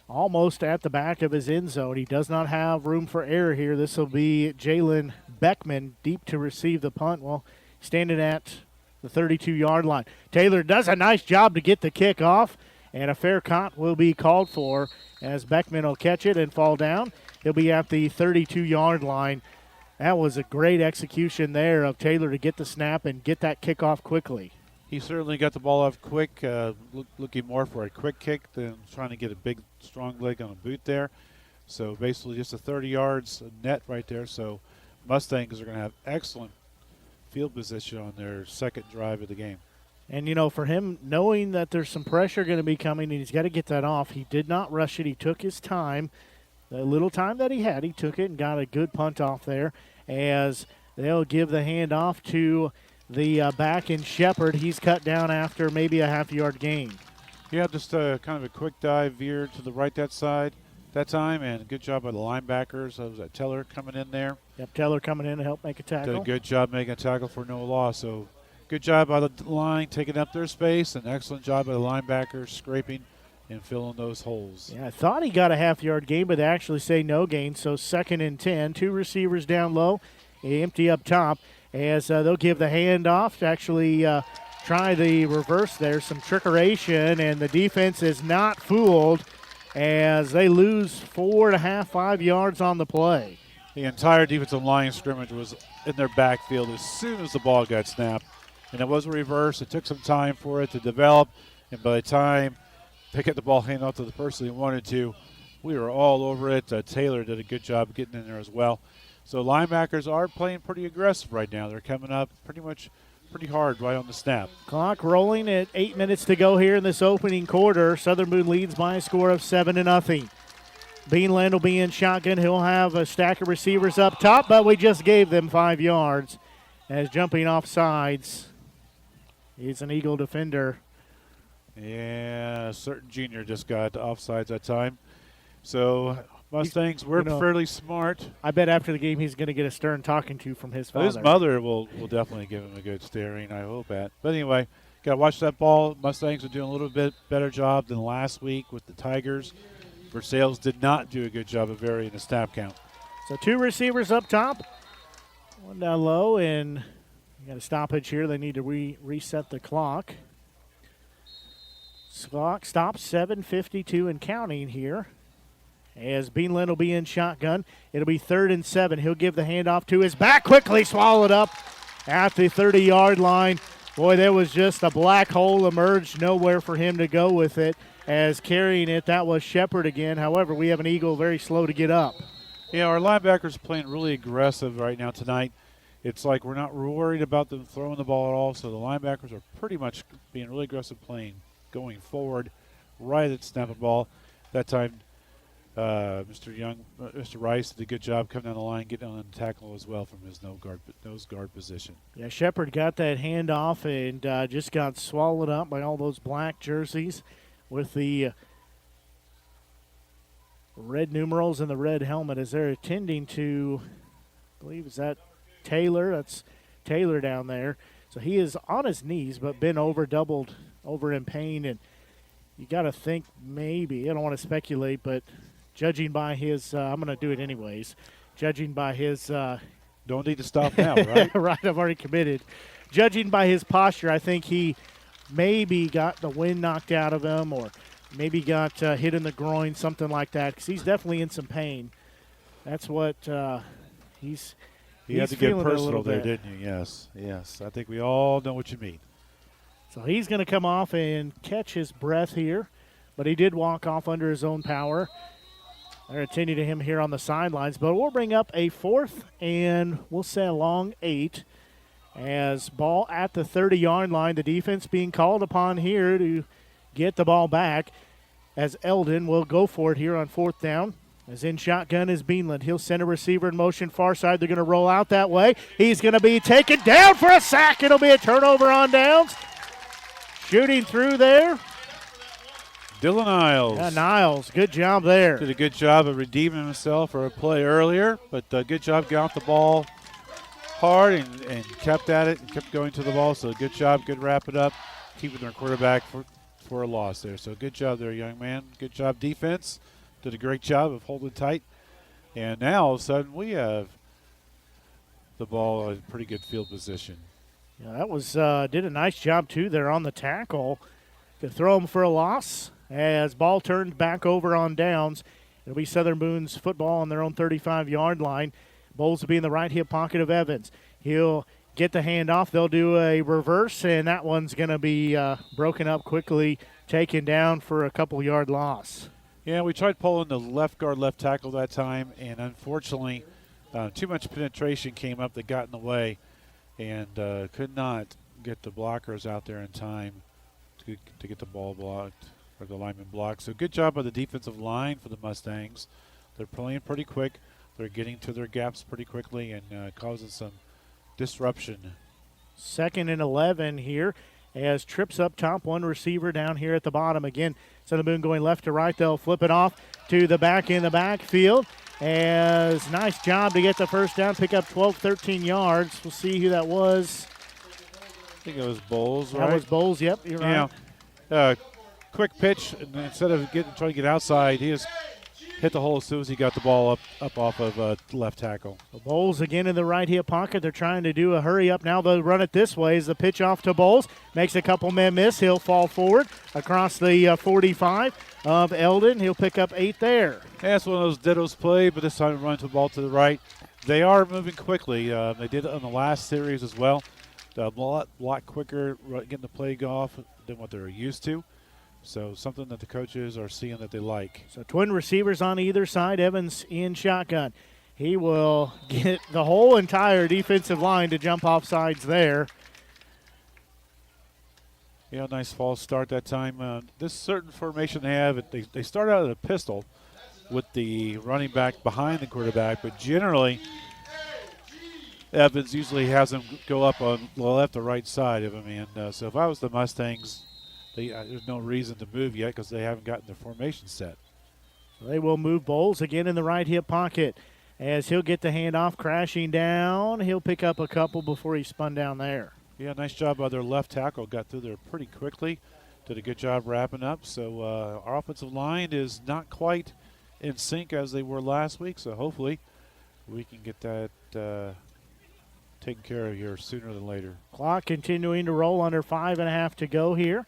almost at the back of his end zone. He does not have room for error here. This will be Jalen Beckman deep to receive the punt. Well, standing at the 32-yard line. Taylor does a nice job to get the kick off, and a fair count will be called for as Beckman will catch it and fall down. He'll be at the 32-yard line. That was a great execution there of Taylor to get the snap and get that kickoff quickly. He certainly got the ball off quick, looking more for a quick kick than trying to get a big, strong leg on a boot there. So basically just a 30 yards net right there. So Mustangs are going to have excellent field position on their second drive of the game. And, for him, knowing that there's some pressure going to be coming and he's got to get that off, he did not rush it. He took his time. The little time that he had, he took it and got a good punt off there as they'll give the handoff to the back in Shepard. He's cut down after maybe a half-yard gain. Yeah, just kind of a quick dive, veered to the right that side that time, and good job by the linebackers. That was Teller coming in there. Yep, Teller coming in to help make a tackle. Did a good job making a tackle for no loss. So good job by the line taking up their space, and excellent job by the linebackers scraping and filling those holes. Yeah, I thought he got a half-yard gain, but they actually say no gain. So 2nd and 10, 2 receivers down low, empty up top, as they'll give the handoff to actually try the reverse there, some trickeration, and the defense is not fooled as they lose 4.5, 5 yards on the play. The entire defensive line scrimmage was in their backfield as soon as the ball got snapped. And it was a reverse. It took some time for it to develop, and by the time they get the ball handed off to the person they wanted to, we were all over it. Taylor did a good job getting in there as well. So linebackers are playing pretty aggressive right now. They're coming up pretty hard right on the snap. Clock rolling at 8 minutes to go here in this opening quarter. Southern Boone leads by a score of 7-0. Beanland will be in shotgun. He'll have a stack of receivers up top, but we just gave them 5 yards as jumping off sides. He's an Eagle defender. Yeah, a certain junior just got offsides that time. So Mustangs were fairly smart. I bet after the game he's going to get a stern talking to from his father. His mother will definitely give him a good staring, I hope at. But anyway, got to watch that ball. Mustangs are doing a little bit better job than last week with the Tigers. Versailles did not do a good job of varying the snap count. So 2 receivers up top. One down low, and you got a stoppage here. They need to reset the clock. Clock stops 7:52 and counting here. As Beanland will be in shotgun, it'll be 3rd and 7. He'll give the handoff to his back, quickly swallowed up at the 30-yard line. Boy, there was just a black hole emerged, nowhere for him to go with it. As carrying it, that was Shepard again. However, we have an Eagle very slow to get up. Yeah, our linebackers are playing really aggressive right now tonight. It's like we're not worried about them throwing the ball at all, so the linebackers are pretty much being really aggressive playing, going forward, right at the snap of the ball. That time, Mr. Rice did a good job coming down the line, getting on the tackle as well from his nose guard position. Yeah, Shepard got that handoff and just got swallowed up by all those black jerseys with the red numerals and the red helmet as they're attending to, I believe, is that Taylor? That's Taylor down there. So he is on his knees but bent over, doubled over in pain, and you got to think maybe, I don't want to speculate, but judging by his, I'm going to do it anyways, judging by his. Don't need to stop now, right? Right, I've already committed. Judging by his posture, I think he maybe got the wind knocked out of him or maybe got hit in the groin, something like that, because he's definitely in some pain. That's what he's had to get personal there, didn't you? Yes. I think we all know what you mean. So he's going to come off and catch his breath here, but he did walk off under his own power. They're attending to him here on the sidelines, but we'll bring up a 4th and we'll say a long 8 as ball at the 30-yard line. The defense being called upon here to get the ball back as Eldon will go for it here on 4th down. As in shotgun is Beanland. He'll send a receiver in motion far side. They're going to roll out that way. He's going to be taken down for a sack. It'll be a turnover on downs. Shooting through there. Dylan Niles. Yeah, Niles, good job there. Did a good job of redeeming himself for a play earlier, but good job getting off the ball hard and kept at it and kept going to the ball. So good job, good wrap it up, keeping their quarterback for a loss there. So good job there, young man. Good job defense. Did a great job of holding tight. And now all of a sudden we have the ball in pretty good field position. Yeah, that was did a nice job too there on the tackle to throw him for a loss. As ball turned back over on downs, it'll be Southern Boone's football on their own 35-yard line. Bowles will be in the right hip pocket of Evans. He'll get the handoff. They'll do a reverse, and that one's going to be broken up quickly, taken down for a couple-yard loss. Yeah, we tried pulling the left guard, left tackle that time, and unfortunately too much penetration came up that got in the way and could not get the blockers out there in time to get the ball blocked. Or the lineman block. So good job by the defensive line for the Mustangs. They're playing pretty quick. They're getting to their gaps pretty quickly and causing some disruption. 2nd and 11 here as trips up top, one receiver down here at the bottom. Again, Southern Boone going left to right. They'll flip it off to the back in the backfield. As nice job to get the first down, pick up 12, 13 yards. We'll see who that was. I think it was Bowles, right? That was Bowles, yep, you're right. Quick pitch, and instead of trying to get outside, he just hit the hole as soon as he got the ball up off of left tackle. Bowles again in the right hip pocket. They're trying to do a hurry up now. They'll run it this way as the pitch off to Bowles. Makes a couple men miss. He'll fall forward across the 45 of Eldon. He'll pick up 8 there. Yeah, it's one of those dittos play, but this time run to the ball to the right. They are moving quickly. They did it on the last series as well. A lot quicker getting the play off than what they're used to. So something that the coaches are seeing that they like. So twin receivers on either side. Evans in shotgun. He will get the whole entire defensive line to jump off sides there. Yeah, nice false start that time. This certain formation they have, they start out at a pistol with the running back behind the quarterback, but generally Evans usually has them go up on the left or right side of him. And so if I was the Mustangs, there's no reason to move yet because they haven't gotten their formation set. So they will move Bowles again in the right hip pocket as he'll get the handoff crashing down. He'll pick up a couple before he spun down there. Yeah, nice job by their left tackle. Got through there pretty quickly. Did a good job wrapping up. So our offensive line is not quite in sync as they were last week. So hopefully we can get that taken care of here sooner than later. Clock continuing to roll, under 5.5 to go here.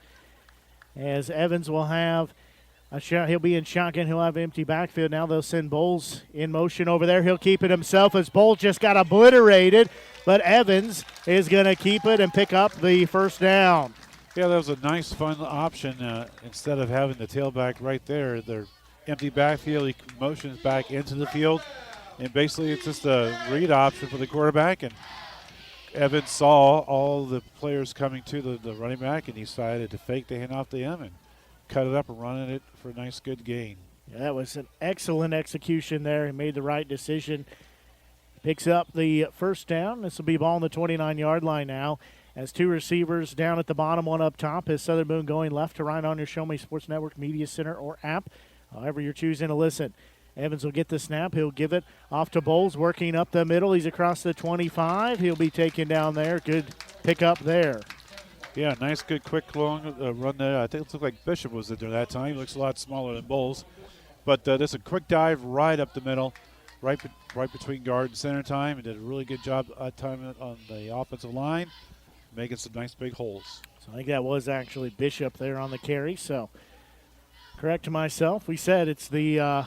As Evans will have a shot, he'll be in shotgun. He'll have empty backfield. Now they'll send Bowles in motion over there. He'll keep it himself as Bowles just got obliterated, but Evans is going to keep it and pick up the first down. Yeah, that was a nice, fun option. Instead of having the tailback right there, their empty backfield, he motions back into the field, and basically it's just a read option for the quarterback. And Evans saw all the players coming to the running back, and he decided to fake the handoff to him and cut it up and running it for a nice, good gain. Yeah, that was an excellent execution there. He made the right decision. Picks up the first down. This will be ball on the 29-yard line now. As two receivers down at the bottom, one up top. Is Southern Boone going left to right on your Show Me Sports Network Media Center or app, however you're choosing to listen. Evans will get the snap. He'll give it off to Bowles, working up the middle. He's across the 25. He'll be taken down there. Good pick up there. Yeah, nice, good, quick, long run there. I think it looked like Bishop was in there that time. He looks a lot smaller than Bowles. But this a quick dive right up the middle, right between guard and center time. He did a really good job that time on the offensive line, making some nice big holes. So I think that was actually Bishop there on the carry. So correct myself. We said it's the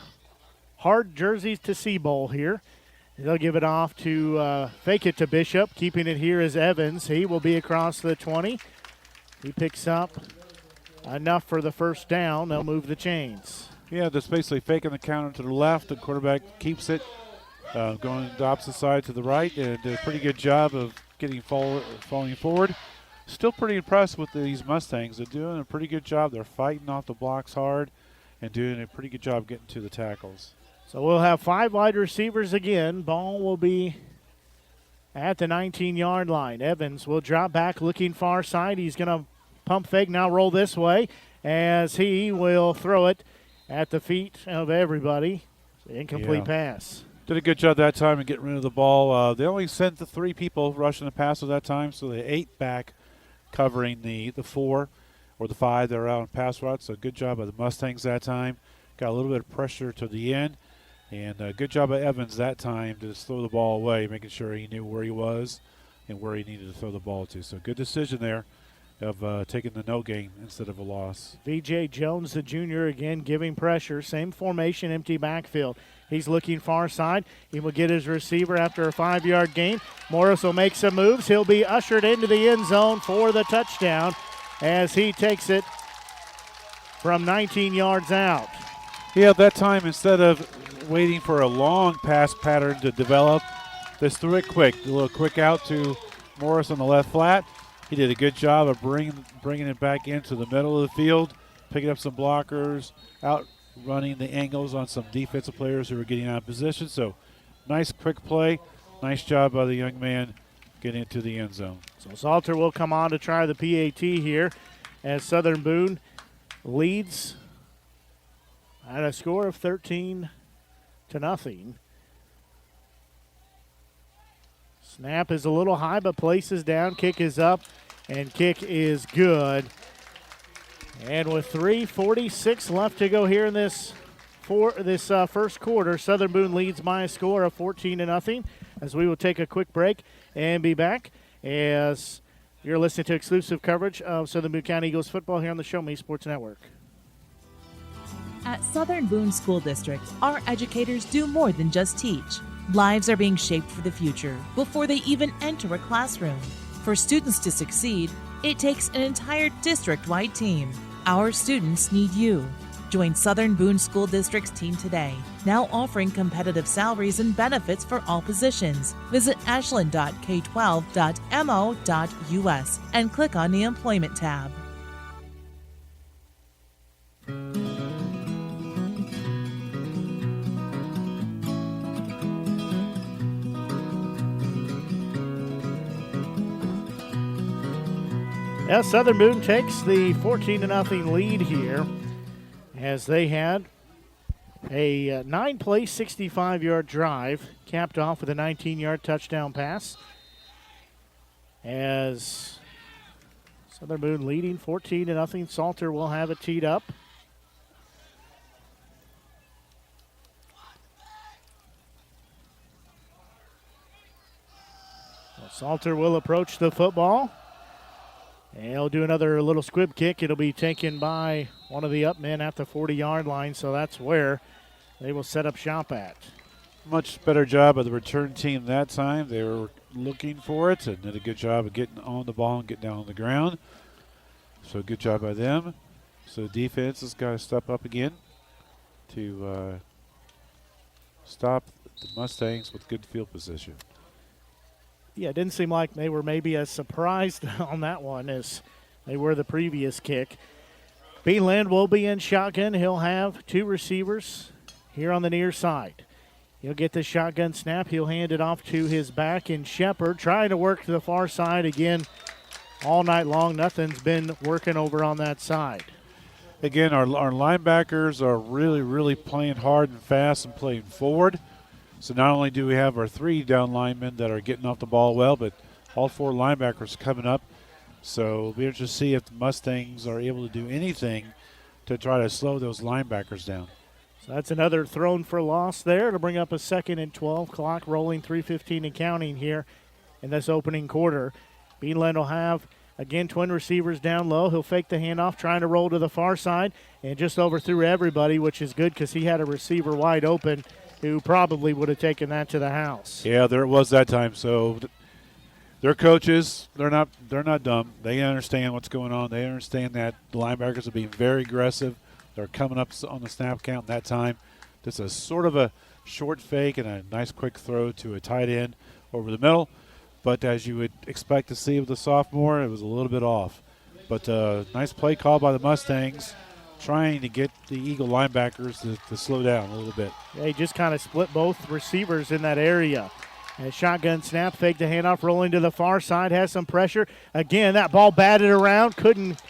hard jerseys to see bowl here. They'll give it off to fake it to Bishop. Keeping it here is Evans. He will be across the 20. He picks up enough for the first down. They'll move the chains. Yeah, just basically faking the counter to the left. The quarterback keeps it, going the opposite side to the right, and did a pretty good job of getting falling forward. Still pretty impressed with these Mustangs. They're doing a pretty good job. They're fighting off the blocks hard and doing a pretty good job getting to the tackles. So we'll have 5 wide receivers again. Ball will be at the 19-yard line. Evans will drop back looking far side. He's going to pump fake, now roll this way as he will throw it at the feet of everybody. Incomplete pass. Did a good job that time in getting rid of the ball. They only sent the 3 people rushing the passer that time, so they 8 back covering the 4 or the 5 that are out on pass routes. So good job by the Mustangs that time. Got a little bit of pressure to the end. And good job by Evans that time to just throw the ball away, making sure he knew where he was and where he needed to throw the ball to. So good decision there of taking the no gain instead of a loss. V.J. Jones, the junior, again giving pressure. Same formation, empty backfield. He's looking far side. He will get his receiver after a 5-yard gain. Morris will make some moves. He'll be ushered into the end zone for the touchdown as he takes it from 19 yards out. Yeah, that time instead of waiting for a long pass pattern to develop, just threw it quick. A little quick out to Morris on the left flat. He did a good job of bringing it back into the middle of the field, picking up some blockers, out running the angles on some defensive players who were getting out of position. So nice quick play. Nice job by the young man getting into the end zone. So Salter will come on to try the PAT here as Southern Boone leads at a score of 13-0. Snap is a little high, but places down. Kick is up, and kick is good. And with 3:46 left to go here in this first quarter, Southern Boone leads by a score of 14-0. As we will take a quick break and be back as you're listening to exclusive coverage of Southern Boone County Eagles football here on the Show Me Sports Network. At Southern Boone School District, our educators do more than just teach. Lives are being shaped for the future before they even enter a classroom. For students to succeed, it takes an entire district-wide team. Our students need you. Join Southern Boone School District's team today, now offering competitive salaries and benefits for all positions. Visit ashland.k12.mo.us and click on the Employment tab. Yeah, Southern Boone takes the 14-0 lead here as they had a 9-play, 65-yard drive capped off with a 19-yard touchdown pass. As Southern Boone leading 14-0, Salter will have it teed up. Salter will approach the football. And he'll do another little squib kick. It'll be taken by one of the up men at the 40-yard line, so that's where they will set up shop at. Much better job of the return team that time. They were looking for it and did a good job of getting on the ball and getting down on the ground. So good job by them. So defense has got to step up again to stop the Mustangs with good field position. Yeah, it didn't seem like they were maybe as surprised on that one as they were the previous kick. Beanland will be in shotgun. He'll have two receivers here on the near side. He'll get the shotgun snap. He'll hand it off to his back in Shepard, trying to work to the far side again all night long. Nothing's been working over on that side. Again, our linebackers are really playing hard and fast and playing forward. So not only do we have our 3 down linemen that are getting off the ball well, but all 4 linebackers coming up. So we'll be interested to see if the Mustangs are able to do anything to try to slow those linebackers down. So that's another thrown for loss there to bring up a 2nd and 12. Clock rolling, 3:15 and counting here in this opening quarter. Beanland will have, again, twin receivers down low. He'll fake the handoff, trying to roll to the far side, and just overthrew everybody, which is good because he had a receiver wide open who probably would have taken that to the house. Yeah, there it was that time. So their coaches, they're not dumb. They understand what's going on. They understand that the linebackers are being very aggressive. They're coming up on the snap count that time. This is sort of a short fake and a nice quick throw to a tight end over the middle. But as you would expect to see with the sophomore, it was a little bit off. But nice play call by the Mustangs, trying to get the Eagle linebackers to slow down a little bit. Yeah, he just kind of split both receivers in that area. And shotgun snap, fake the handoff, rolling to the far side, has some pressure. Again, that ball batted around, couldn't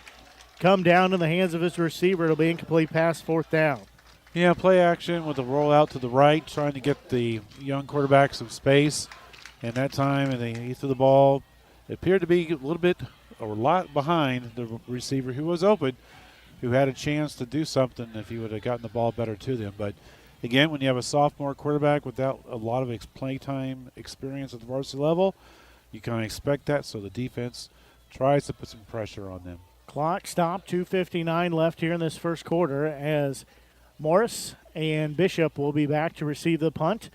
come down in the hands of his receiver. It'll be incomplete pass, 4th down. Yeah, play action with a rollout to the right, trying to get the young quarterback some space. And that time, he threw the ball. It appeared to be a lot behind the receiver who was open, who had a chance to do something if he would have gotten the ball better to them. But, again, when you have a sophomore quarterback without a lot of playtime experience at the varsity level, you kind of expect that, so the defense tries to put some pressure on them. Clock stopped, 2:59 left here in this first quarter as Morris and Bishop will be back to receive the punt.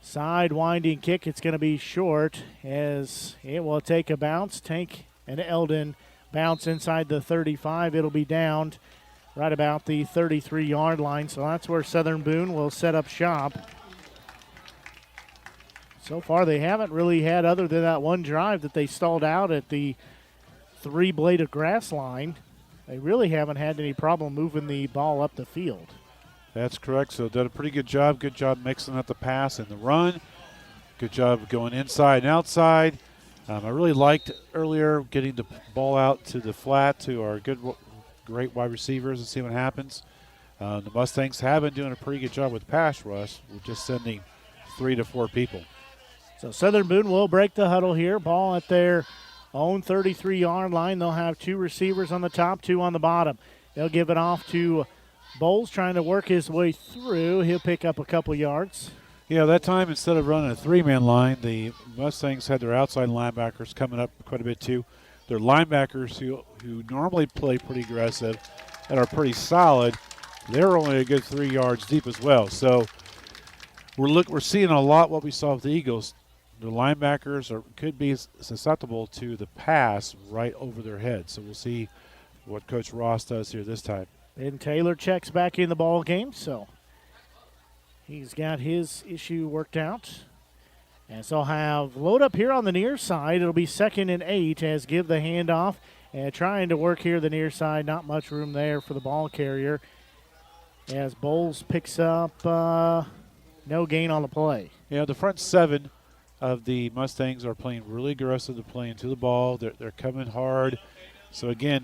Side winding kick, it's going to be short as it will take a bounce. Tank and Eldon bounce inside the 35. It'll be downed right about the 33-yard line, so that's where Southern Boone will set up shop. So far they haven't really had, other than that one drive that they stalled out at the 3-blade of grass line, they really haven't had any problem moving the ball up the field. That's correct. So did a pretty good job. Good job mixing up the pass and the run. Good job going inside and outside. I really liked earlier getting the ball out to the flat to our great wide receivers and see what happens. The Mustangs have been doing a pretty good job with pass rush. We're just sending 3 to 4 people. So Southern Boone will break the huddle here. Ball at their own 33-yard line. They'll have 2 receivers on the top, 2 on the bottom. They'll give it off to Bowles, trying to work his way through. He'll pick up a couple yards. Yeah, that time instead of running a 3-man line, the Mustangs had their outside linebackers coming up quite a bit too. Their linebackers who normally play pretty aggressive and are pretty solid, they're only a good 3 yards deep as well. So we're seeing a lot what we saw with the Eagles. The linebackers could be susceptible to the pass right over their heads. So we'll see what Coach Ross does here this time. Ben Taylor checks back in the ball game, so he's got his issue worked out. And so have load up here on the near side. It'll be 2nd and 8 as give the handoff. And trying to work here the near side. Not much room there for the ball carrier. As Bowles picks up no gain on the play. Yeah, the front 7 of the Mustangs are playing really aggressive. They're playing to the ball. They're coming hard. So, again,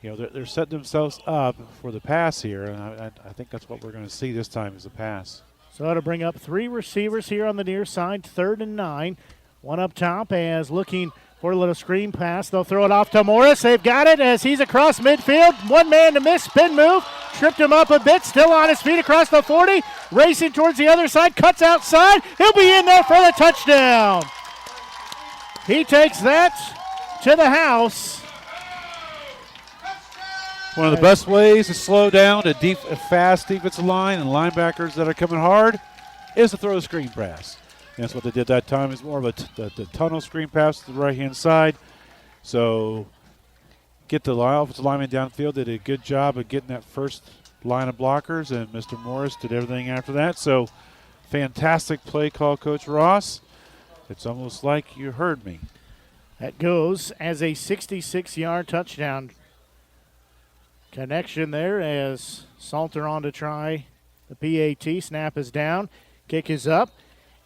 they're setting themselves up for the pass here, and I think that's what we're going to see this time is a pass. So that'll bring up 3 receivers here on the near side, 3rd and 9. One up top as looking for a little screen pass. They'll throw it off to Morris. They've got it as he's across midfield. One man to miss, spin move. Tripped him up a bit, still on his feet across the 40. Racing towards the other side, cuts outside. He'll be in there for the touchdown. He takes that to the house. One of the best ways to slow down a fast defensive line and linebackers that are coming hard is to throw a screen pass. And that's what they did that time. It's more of the tunnel screen pass to the right-hand side. So get the offensive lineman downfield. They did a good job of getting that first line of blockers, and Mr. Morris did everything after that. So fantastic play call, Coach Ross. It's almost like you heard me. That goes as a 66-yard touchdown. Connection there as Salter on to try the PAT. Snap is down. Kick is up.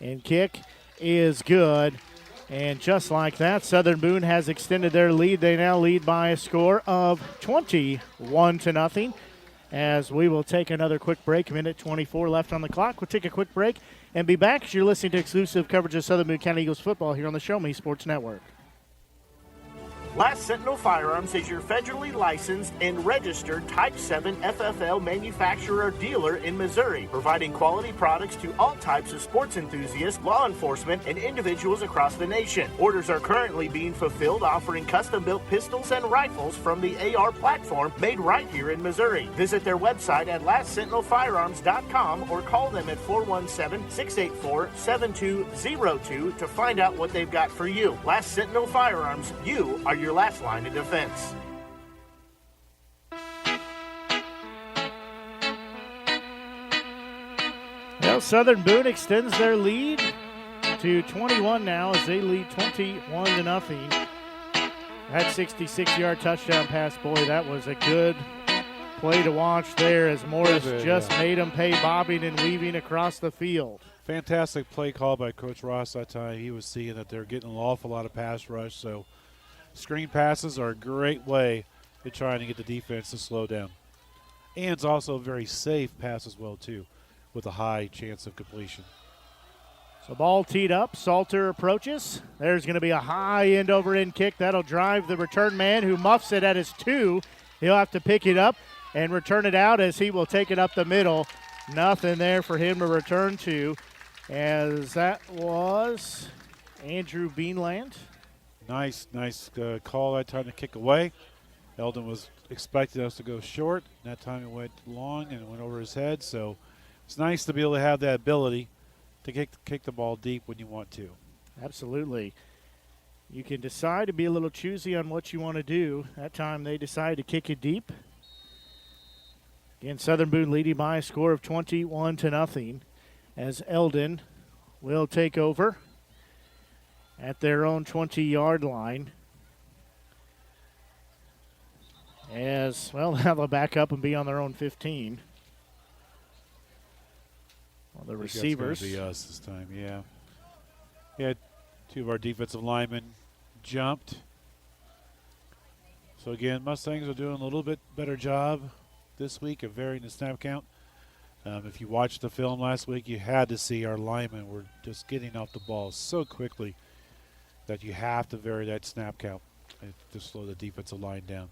And kick is good. And just like that, Southern Boone has extended their lead. They now lead by a score of 21-0. As we will take another quick break. Minute 24 left on the clock. We'll take a quick break and be back as you're listening to exclusive coverage of Southern Boone County Eagles football here on the Show Me Sports Network. Last Sentinel Firearms is your federally licensed and registered Type 7 FFL manufacturer dealer in Missouri, providing quality products to all types of sports enthusiasts, law enforcement, and individuals across the nation. Orders are currently being fulfilled, offering custom-built pistols and rifles from the AR platform made right here in Missouri. Visit their website at lastsentinelfirearms.com or call them at 417-684-7202 to find out what they've got for you. Last Sentinel Firearms, you are your last line of defense. Well, Southern Boone extends their lead to 21 now as they lead 21-0. That 66-yard touchdown pass, boy, that was a good play to watch there as Morris made him pay bobbing and weaving across the field. Fantastic play call by Coach Ross that time. He was seeing that they're getting an awful lot of pass rush, so screen passes are a great way to trying to get the defense to slow down. And it's also a very safe pass as well, too, with a high chance of completion. So ball teed up. Salter approaches. There's going to be a high end-over-end kick. That'll drive the return man who muffs it at his 2. He'll have to pick it up and return it out as he will take it up the middle. Nothing there for him to return to, as that was Andrew Beanland. Nice call that time to kick away. Eldon was expecting us to go short. That time it went long and it went over his head. So it's nice to be able to have that ability to kick the ball deep when you want to. Absolutely. You can decide to be a little choosy on what you want to do. That time they decided to kick it deep. Again, Southern Boone leading by a score of 21-0 as Eldon will take over at their own 20-yard line. As, well, now they'll back up and be on their own 15. Well, the receivers. It's gonna be us this time, yeah. Yeah, 2 of our defensive linemen jumped. So, again, Mustangs are doing a little bit better job this week of varying the snap count. If you watched the film last week, you had to see our linemen were just getting off the ball so quickly that you have to vary that snap count to slow the defensive line down.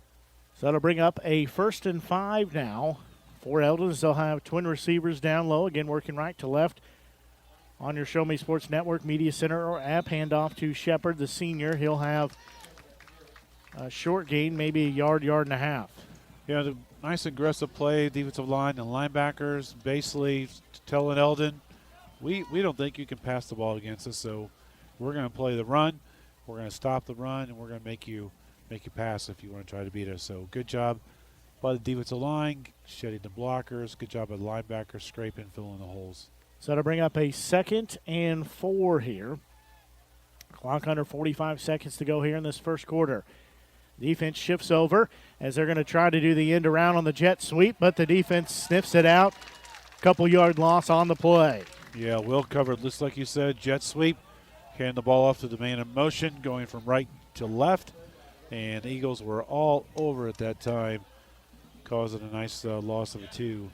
So that'll bring up a 1st and 5 now for Eldon. They'll have twin receivers down low, again working right to left on your Show Me Sports Network Media Center or app. Handoff to Shepard, the senior. He'll have a short gain, maybe a yard and a half. Yeah, the nice aggressive play, defensive line and linebackers basically telling Eldon, we don't think you can pass the ball against us, so we're going to play the run, we're going to stop the run, and we're going to make you pass if you want to try to beat us. So good job by the defensive line, shedding the blockers. Good job by the linebackers, scraping, filling the holes. So to bring up a 2nd and 4 here. Clock under 45 seconds to go here in this first quarter. Defense shifts over as they're going to try to do the end around on the jet sweep, but the defense sniffs it out. Couple yard loss on the play. Yeah, well covered. Just like you said, jet sweep. Hand the ball off to the man in motion, going from right to left. And Eagles were all over at that time, causing a nice loss of a 2.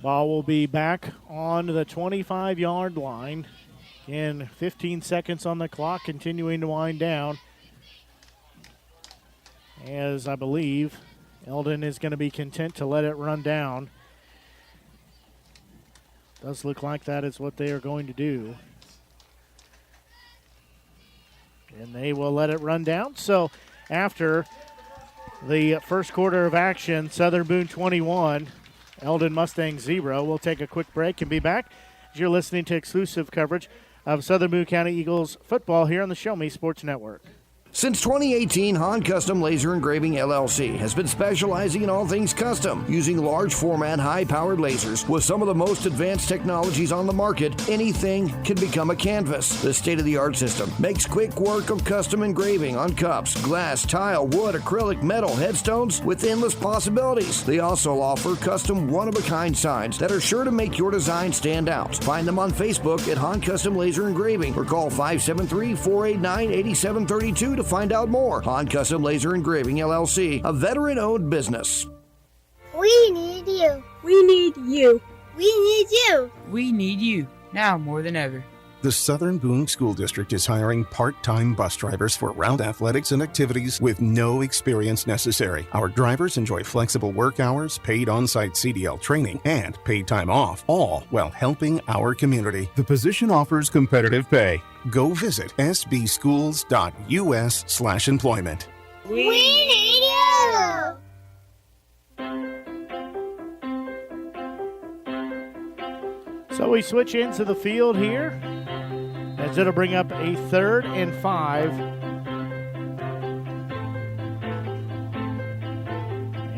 Ball will be back on the 25-yard line. Again, 15 seconds on the clock, continuing to wind down. As I believe Eldon is going to be content to let it run down. Does look like that is what they are going to do. And they will let it run down. So after the first quarter of action, Southern Boone 21, Eldon Mustangs 0. We'll take a quick break and be back as you're listening to exclusive coverage of Southern Boone County Eagles football here on the Show Me Sports Network. Since 2018, Han Custom Laser Engraving LLC has been specializing in all things custom, using large format, high-powered lasers. With some of the most advanced technologies on the market, anything can become a canvas. This state-of-the-art system makes quick work of custom engraving on cups, glass, tile, wood, acrylic, metal, headstones with endless possibilities. They also offer custom one-of-a-kind signs that are sure to make your design stand out. Find them on Facebook at Han Custom Laser Engraving or call 573-489-8732 to find out more. Han Custom Laser Engraving LLC, a veteran-owned business. We need you. We need you. We need you. We need you, now more than ever. The Southern Boone School District is hiring part-time bus drivers for route athletics and activities with no experience necessary. Our drivers enjoy flexible work hours, paid on-site CDL training, and paid time off, all while helping our community. The position offers competitive pay. Go visit sbschools.us/employment. We need you. So we switch into the field here as it'll bring up a 3rd and 5.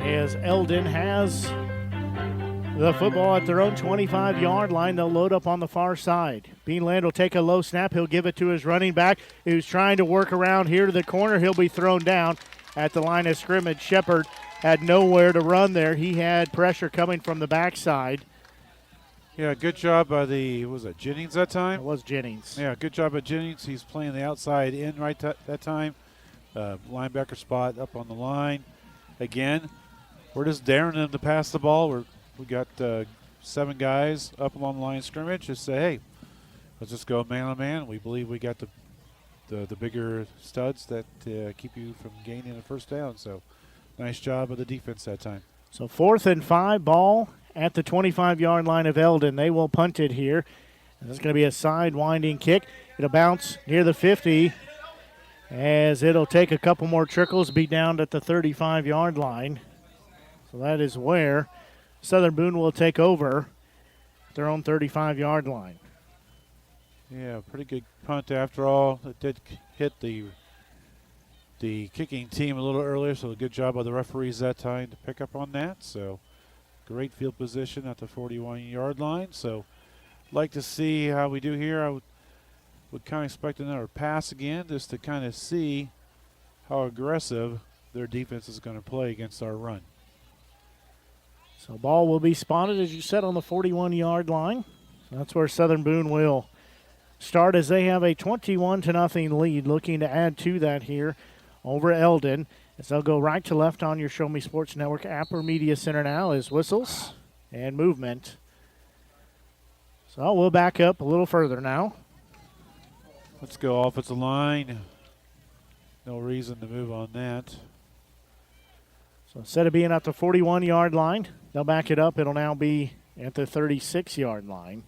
As Eldon has the football at their own 25-yard line, they'll load up on the far side. Beanland will take a low snap. He'll give it to his running back, who's trying to work around here to the corner. He'll be thrown down at the line of scrimmage. Shepard had nowhere to run there. He had pressure coming from the backside. Yeah, good job by was it Jennings that time? It was Jennings. Yeah, good job by Jennings. He's playing the outside in right that time. Linebacker spot up on the line. Again, we're just daring them to pass the ball. We got 7 guys up along the line of scrimmage. Just say, hey, let's just go man on man. We believe we got the bigger studs that keep you from gaining a first down. So nice job of the defense that time. So 4th and 5, ball at the 25-yard line of Eldon. They will punt it here. And this is going to be a side-winding kick. It'll bounce near the 50 as it'll take a couple more trickles, be down at the 35-yard line. So that is where Southern Boone will take over their own 35-yard line. Yeah, pretty good punt after all. It did hit the kicking team a little earlier, so a good job by the referees that time to pick up on that. So great field position at the 41-yard line. So like to see how we do here. I would kind of expect another pass again just to kind of see how aggressive their defense is going to play against our run. So ball will be spotted, as you said, on the 41-yard line. So that's where Southern Boone will start as they have a 21-0 lead, looking to add to that here over Eldon. As they'll go right to left on your Show Me Sports Network app or media center now as whistles and movement. So we'll back up a little further now. Let's go offensive line. No reason to move on that. So instead of being at the 41-yard line, they'll back it up. It'll now be at the 36-yard line.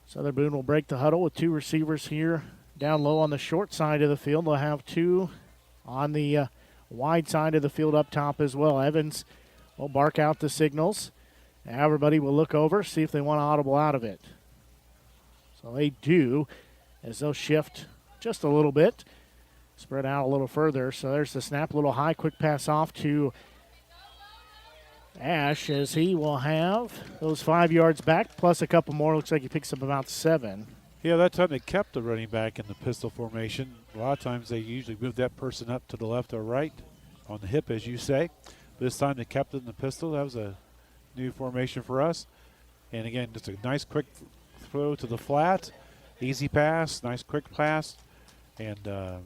Southern Boone will break the huddle with 2 receivers here down low on the short side of the field. They'll have 2 on the wide side of the field up top as well. Evans will bark out the signals. Now everybody will look over, see if they want to audible out of it. So they do, as they'll shift just a little bit, spread out a little further. So there's the snap, a little high, quick pass off to Ash as he will have those 5 yards back, plus a couple more. Looks like he picks up about 7. Yeah, that time they kept the running back in the pistol formation. A lot of times they usually move that person up to the left or right on the hip, as you say. But this time they kept it in the pistol. That was a new formation for us. And again, just a nice quick throw to the flat. Easy pass, nice quick pass. And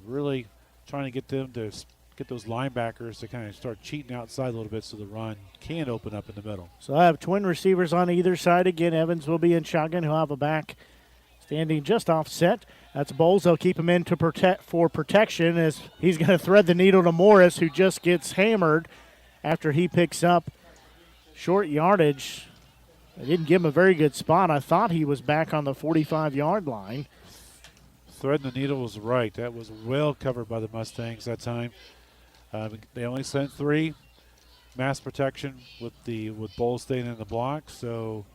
really trying to get them to get those linebackers to kind of start cheating outside a little bit so the run can open up in the middle. So I have twin receivers on either side. Again, Evans will be in shotgun. He'll have a back standing just offset. That's Bowles. They'll keep him in to for protection as he's going to thread the needle to Morris, who just gets hammered after he picks up short yardage. They didn't give him a very good spot. I thought he was back on the 45-yard line. threading the needle was right. That was well covered by the Mustangs that time. They only sent 3. Mass protection with Bull staying in the block, so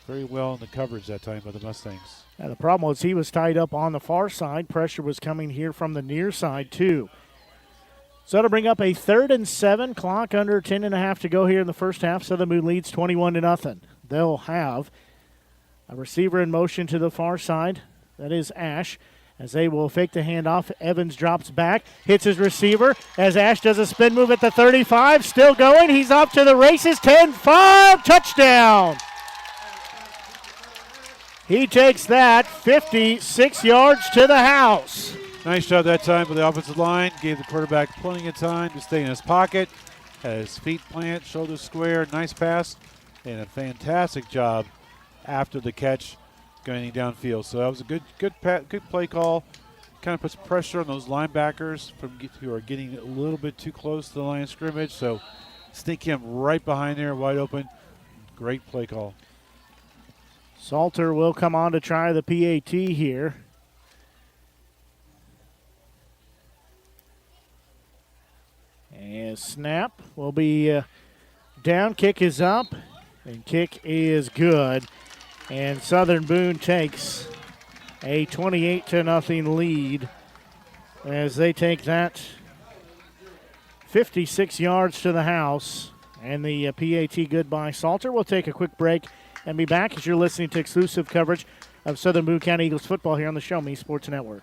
very well in the coverage that time by the Mustangs. Yeah, the problem was he was tied up on the far side. Pressure was coming here from the near side, too. So to bring up a 3rd and 7, clock under 10.5 to go here in the first half. Southern Boone leads 21-0. They'll have a receiver in motion to the far side. That is Ash. As they will fake the handoff, Evans drops back, hits his receiver, as Ash does a spin move at the 35, still going, he's off to the races, 10-5, touchdown! He takes that 56 yards to the house. Nice job that time by the offensive line, gave the quarterback plenty of time to stay in his pocket, had his feet plant, shoulders square, nice pass, and a fantastic job after the catch going downfield. So that was a good play call. Kind of puts pressure on those linebackers who are getting a little bit too close to the line of scrimmage. So sneak him right behind there, wide open. Great play call. Salter will come on to try the PAT here. And snap will be down. Kick is up, and kick is good. And Southern Boone takes a 28-0 lead as they take that 56 yards to the house. And the PAT good by Salter. We'll take a quick break and be back as you're listening to exclusive coverage of Southern Boone County Eagles football here on the Show Me Sports Network.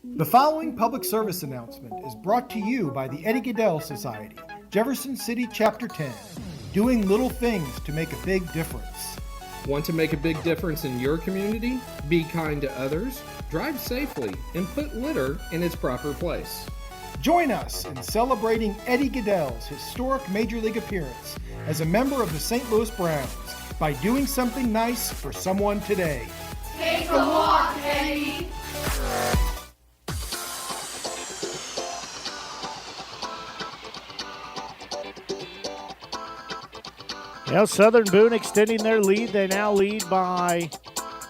The following public service announcement is brought to you by the Eddie Goodell Society, Jefferson City Chapter 10, doing little things to make a big difference. Want to make a big difference in your community? Be kind to others, drive safely, and put litter in its proper place. Join us in celebrating Eddie Goodell's historic Major League appearance as a member of the St. Louis Browns by doing something nice for someone today. Take a walk, Eddie! Well, Southern Boone extending their lead. They now lead by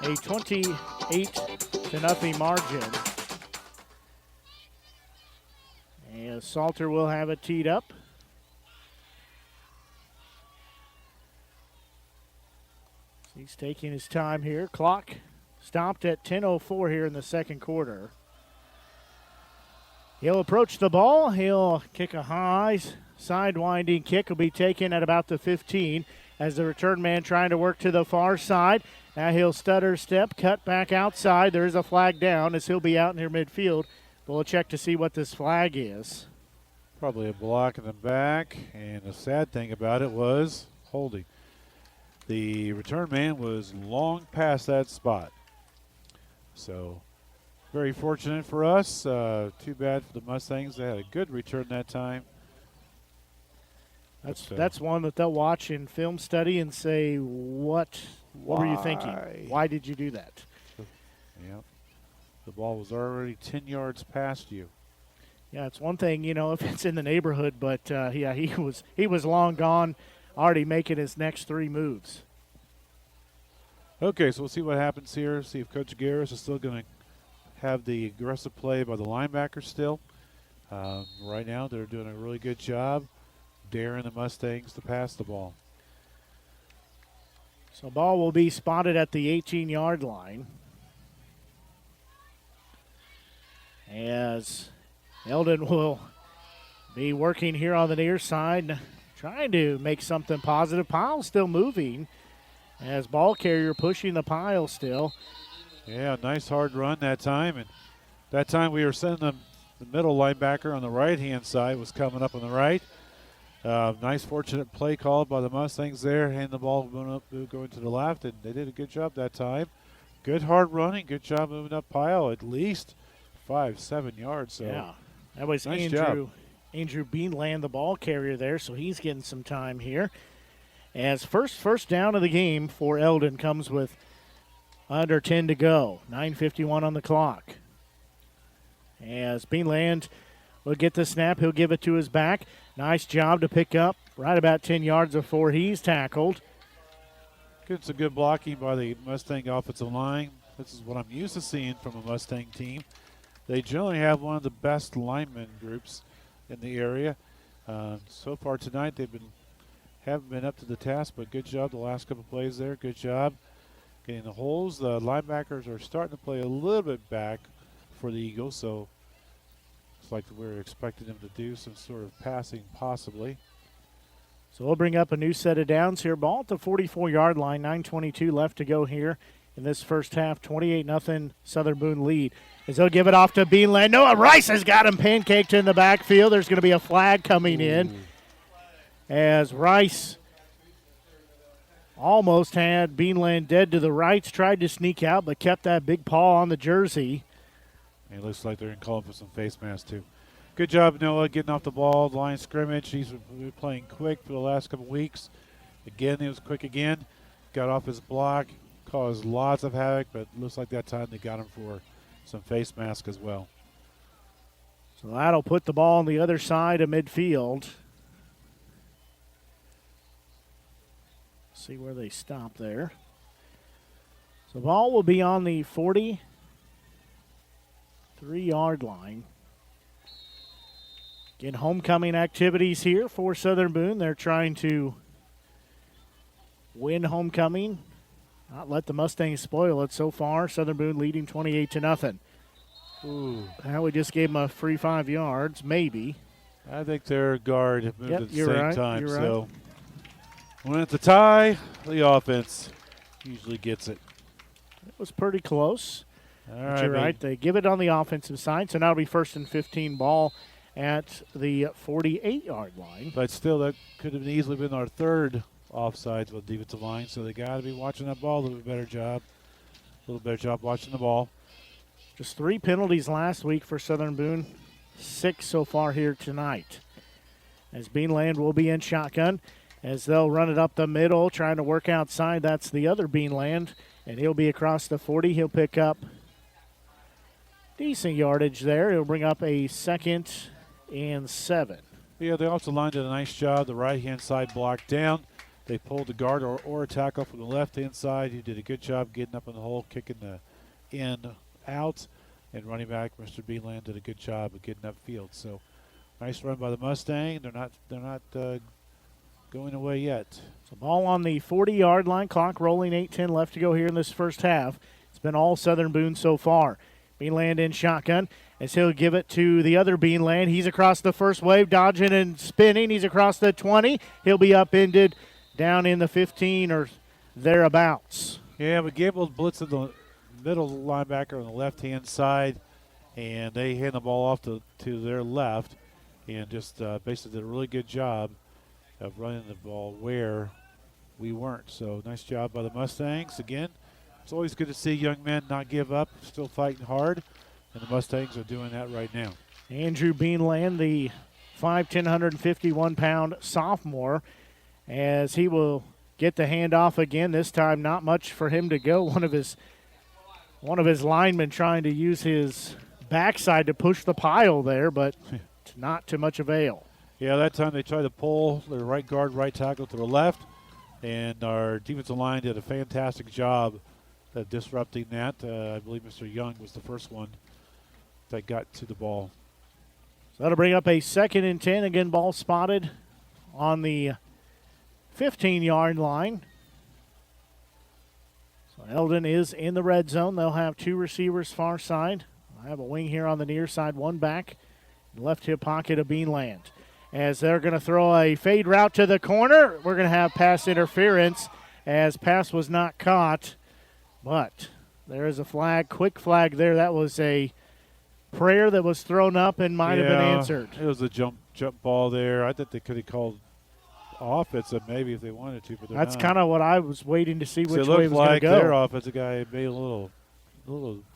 a 28-0 margin. And Salter will have it teed up. He's taking his time here. Clock stopped at 10:04 here in the second quarter. He'll approach the ball. He'll kick a high sidewinding kick. Will be taken at about the 15 as the return man trying to work to the far side. Now he'll stutter step, cut back outside. There is a flag down as he'll be out near midfield. We'll check to see what this flag is. Probably a block in the back, and the sad thing about it was holding. The return man was long past that spot. So very fortunate for us. Too bad for the Mustangs. They had a good return that time. That's one that they'll watch in film study and say, what were you thinking? Why did you do that? Yep. The ball was already 10 yards past you. Yeah, it's one thing, if it's in the neighborhood, but he was long gone, already making his next 3 moves. Okay, so we'll see what happens here. See if Coach Garris is still going to have the aggressive play by the linebackers still. Right now, they're doing a really good job daring the Mustangs to pass the ball. So ball will be spotted at the 18-yard line. As Eldon will be working here on the near side, trying to make something positive. Pile still moving as ball carrier pushing the pile still. Yeah, nice hard run that time. And that time we were sending the middle linebacker on the right-hand side was coming up on the right. Nice fortunate play called by the Mustangs there. Hand the ball going to the left, and they did a good job that time. Good hard running. Good job moving up pile at least 5-7 yards. So yeah, that was nice Andrew Beanland, the ball carrier there, so he's getting some time here. As first down of the game for Eldon comes with under 10 to go. 9:51 on the clock. As Beanland will get the snap, he'll give it to his back. Nice job to pick up right about 10 yards before he's tackled. It's a good blocking by the Mustang offensive line. This is what I'm used to seeing from a Mustang team. They generally have one of the best lineman groups in the area. So far tonight, haven't been up to the task, but good job the last couple plays there. Good job getting the holes. The linebackers are starting to play a little bit back for the Eagles, so it's like we're expecting them to do some sort of passing possibly. So we'll bring up a new set of downs here. Ball at the 44-yard line, 9:22 left to go here in this first half. 28-0 Southern Boone lead. As they'll give it off to Beanland. Noah Rice has got him pancaked in the backfield. There's going to be a flag coming in as Rice almost had Beanland dead to the right. Tried to sneak out, but kept that big paw on the jersey. It looks like they're going to call him for some face masks, too. Good job, Noah, getting off the ball, the line of scrimmage. He's been playing quick for the last couple weeks. Again, he was quick again. Got off his block, caused lots of havoc, but looks like that time they got him for some face mask as well. So that'll put the ball on the other side of midfield. See where they stop there. So the ball will be on the 43-yard line. Again, homecoming activities here for Southern Boone. They're trying to win homecoming, not let the Mustangs spoil it so far. Southern Boone leading 28-0. Ooh. Now we just gave them a free 5 yards, maybe. I think their guard moved at the same time. You're So right. when it's a tie, the offense usually gets it. It was pretty close. All But right, you're right. They give it on the offensive side, so now it'll be 1st and 15 ball at the 48-yard line. But still, that could have easily been our third offsides with defensive line, so they got to be watching that ball a little bit better job. A little better job watching the ball. Just 3 penalties last week for Southern Boone, 6 so far here tonight. As Beanland will be in shotgun, as they'll run it up the middle, trying to work outside. That's the other Beanland, and he'll be across the 40. He'll pick up decent yardage there. He'll bring up a 2nd and 7. Yeah, the offensive line did a nice job. The right-hand side blocked down. They pulled the guard or a tackle from the left-hand side. He did a good job getting up in the hole, kicking the end out. And running back, Mr. Beanland, did a good job of getting upfield. So nice run by the Mustang. They're not going away yet. So ball on the 40-yard line. Clock rolling, 8:10 left to go here in this first half. It's been all Southern Boone so far. Beanland in shotgun as he'll give it to the other Beanland. He's across the first wave, dodging and spinning. He's across the 20. He'll be upended down in the 15 or thereabouts. Yeah, but Gable blitzed the middle linebacker on the left-hand side, and they hand the ball off to their left and just basically did a really good job of running the ball where we weren't. So nice job by the Mustangs. Again, it's always good to see young men not give up, still fighting hard, and the Mustangs are doing that right now. Andrew Beanland, the 5'10", 151-pound sophomore, as he will get the handoff again. This time not much for him to go. One of his linemen trying to use his backside to push the pile there, but not to much avail. Yeah, that time they tried to pull their right guard, right tackle to the left, and our defensive line did a fantastic job of disrupting that. I believe Mr. Young was the first one that got to the ball. So that'll bring up a 2nd and 10. Again, ball spotted on the 15-yard line. So Eldon is in the red zone. They'll have 2 receivers far side. I have a wing here on the near side, 1 back. Left hip pocket of Beanland. As they're going to throw a fade route to the corner, we're going to have pass interference as pass was not caught. But there is a flag, quick flag there. That was a prayer that was thrown up and might have been answered. It was a jump ball there. I thought they could have called offensive maybe if they wanted to, but that's kind of what I was waiting to see which way way it was going to go. Their offensive guy made a little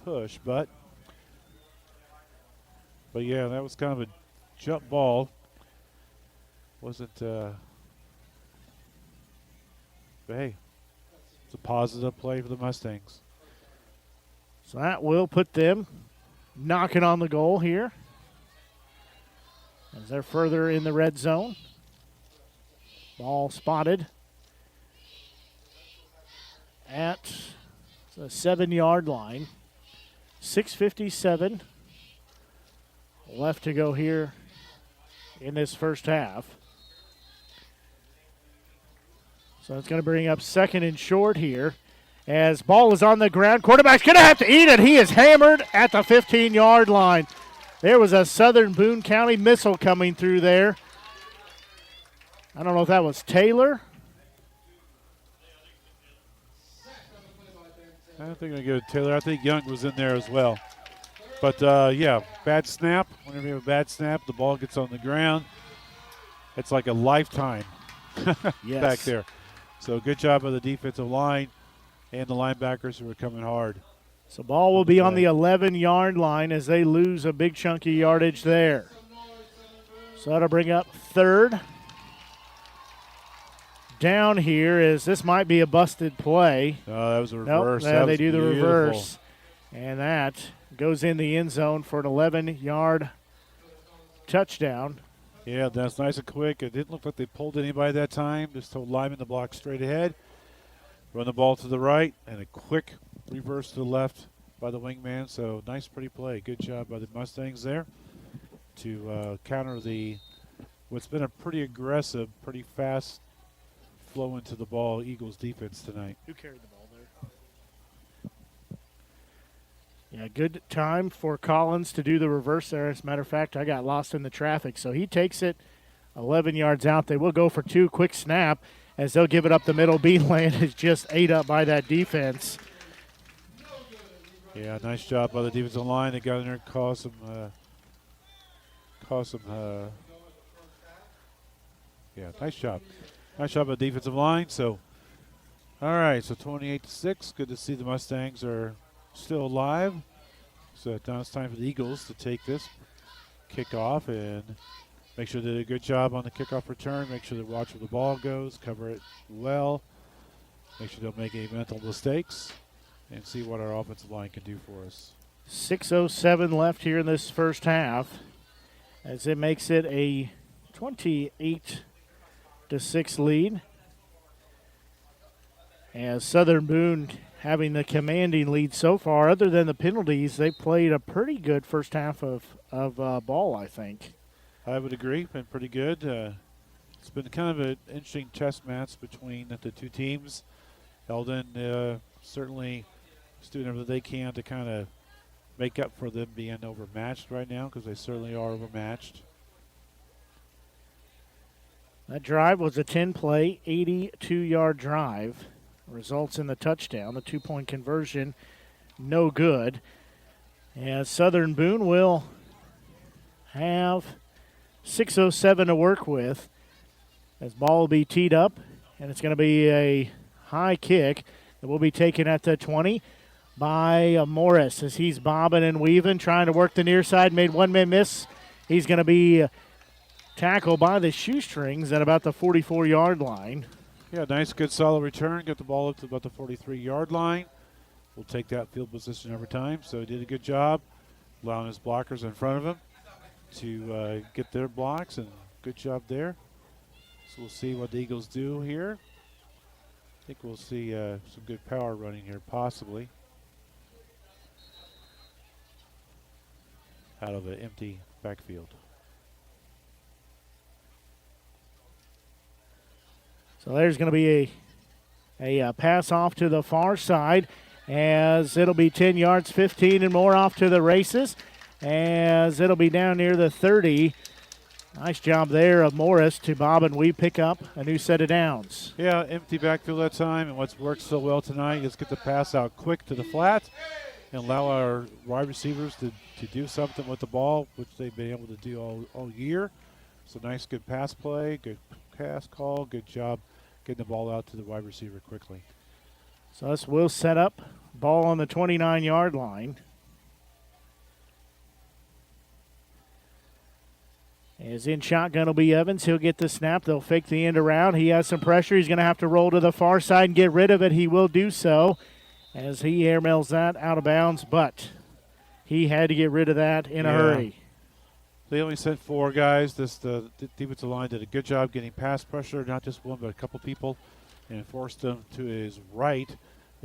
push, but yeah, that was kind of a jump ball. Wasn't but hey, it's a positive play for the Mustangs. So that will put them knocking on the goal here as they're further in the red zone. Ball spotted at It's a 7-yard line. 6:57 left to go here in this first half. So it's going to bring up 2nd and short here. As ball is on the ground, quarterback's going to have to eat it. He is hammered at the 15-yard line. There was a Southern Boone County missile coming through there. I don't know if that was Taylor. I don't think I'm going to give it to Taylor. I think Young was in there as well. But, yeah, bad snap. Whenever you have a bad snap, the ball gets on the ground. It's like a lifetime back there. So good job by the defensive line and the linebackers who are coming hard. So ball will be on the 11-yard line as they lose a big chunky yardage there. So that'll bring up 3rd. Down here is this might be a busted play. That was a reverse. Nope, they do the reverse. And that goes in the end zone for an 11-yard touchdown. Yeah, that's nice and quick. It didn't look like they pulled anybody that time. Just told Lyman to block straight ahead. Run the ball to the right, and a quick reverse to the left by the wingman. So nice, pretty play. Good job by the Mustangs there to counter what's been a pretty aggressive, pretty fast flow into the ball Eagles defense tonight. Who carried the ball there? Yeah, good time for Collins to do the reverse there. As a matter of fact, I got lost in the traffic. So he takes it 11 yards out. They will go for 2. Quick snap as they'll give it up the middle. Beanland is just ate up by that defense. Yeah, nice job by the defensive line. They got in there and caused some nice job. Nice job by the defensive line. So, all right, so 28-6. Good to see the Mustangs are still alive. So now it's time for the Eagles to take this kickoff and make sure they did a good job on the kickoff return. Make sure they watch where the ball goes, cover it well. Make sure they don't make any mental mistakes, and see what our offensive line can do for us. 6:07 left here in this first half as it makes it a 28-6 lead. As Southern Boone having the commanding lead so far. Other than the penalties, they played a pretty good first half of ball, I think. I would agree. Been pretty good. It's been kind of an interesting chess match between the two teams. Eldon certainly is doing everything they can to kind of make up for them being overmatched right now, because they certainly are overmatched. That drive was a 10-play, 82-yard drive. Results in the touchdown. The 2-point conversion, no good. And Southern Boone will have 6:07 to work with. As ball will be teed up, and it's going to be a high kick that will be taken at the 20 by Morris as he's bobbing and weaving, trying to work the near side. Made one man miss. He's going to be tackled by the shoestrings at about the 44-yard line. Yeah, nice, good, solid return. Got the ball up to about the 43-yard line. We'll take that field position every time. So he did a good job allowing his blockers in front of him to get their blocks, and good job there. So we'll see what the Eagles do here. I think we'll see some good power running here, possibly, out of an empty backfield. So there's going to be a pass off to the far side as it'll be 10 yards, 15 and more off to the races as it'll be down near the 30. Nice job there of Morris to bob and weave, pick up a new set of downs. Yeah, empty backfield that time, and what's worked so well tonight is get the pass out quick to the flat and allow our wide receivers to do something with the ball, which they've been able to do all year. So nice, good pass play, good pass call, good job getting the ball out to the wide receiver quickly. So this will set up. Ball on the 29-yard line. As in shotgun will be Evans. He'll get the snap. They'll fake the end around. He has some pressure. He's going to have to roll to the far side and get rid of it. He will do so as he airmails that out of bounds, but he had to get rid of that in a hurry. They only sent 4 guys. The defensive line did a good job getting pass pressure, not just one, but a couple people, and forced them to his right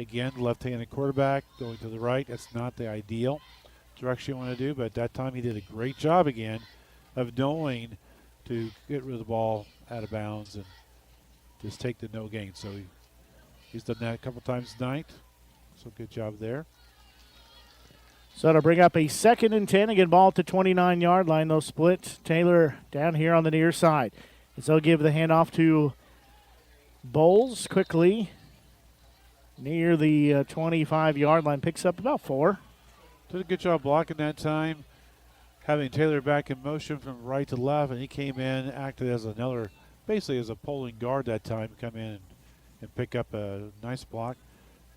Again, left-handed quarterback going to the right. That's not the ideal direction you want to do, but at that time he did a great job again of knowing to get rid of the ball out of bounds and just take the no gain. So he's done that a couple times tonight. So good job there. So to bring up a 2nd and 10, again, ball at the 29-yard line. They'll split Taylor down here on the near side. And so they'll give the handoff to Bowles quickly near the 25-yard line. Picks up about 4. Did a good job blocking that time, having Taylor back in motion from right to left, and he came in, acted as another, basically as a pulling guard that time, come in and pick up a nice block.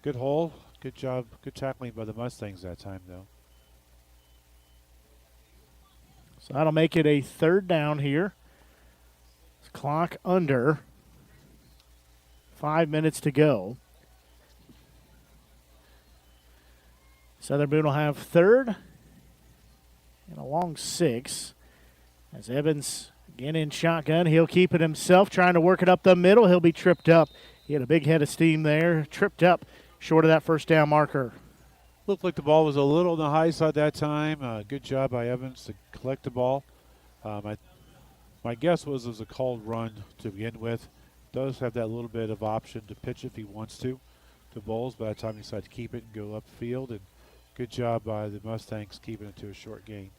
Good hole. Good job. Good tackling by the Mustangs that time, though. So that'll make it a 3rd down here. Clock under. 5 minutes to go. Southern Boone will have 3rd and a long 6. As Evans again in shotgun, he'll keep it himself, trying to work it up the middle. He'll be tripped up. He had a big head of steam there. Tripped up short of that 1st down marker. Looked like the ball was a little on the high side that time. Good job by Evans to collect the ball. My guess was it was a called run to begin with. Does have that little bit of option to pitch if he wants to Bowles. By the time he decided to keep it and go upfield. And good job by the Mustangs keeping it to a short gain.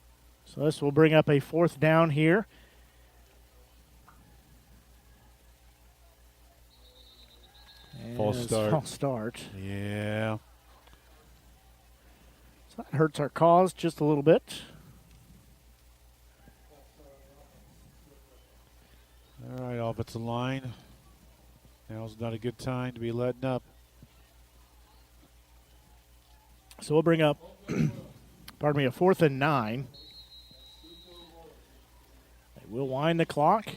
So this will bring up a 4th down here. False start. False start. Yeah. So that hurts our cause just a little bit. All right, offensive line. Now's not a good time to be letting up. So we'll bring up, pardon me, a 4th and 9. They will wind the clock.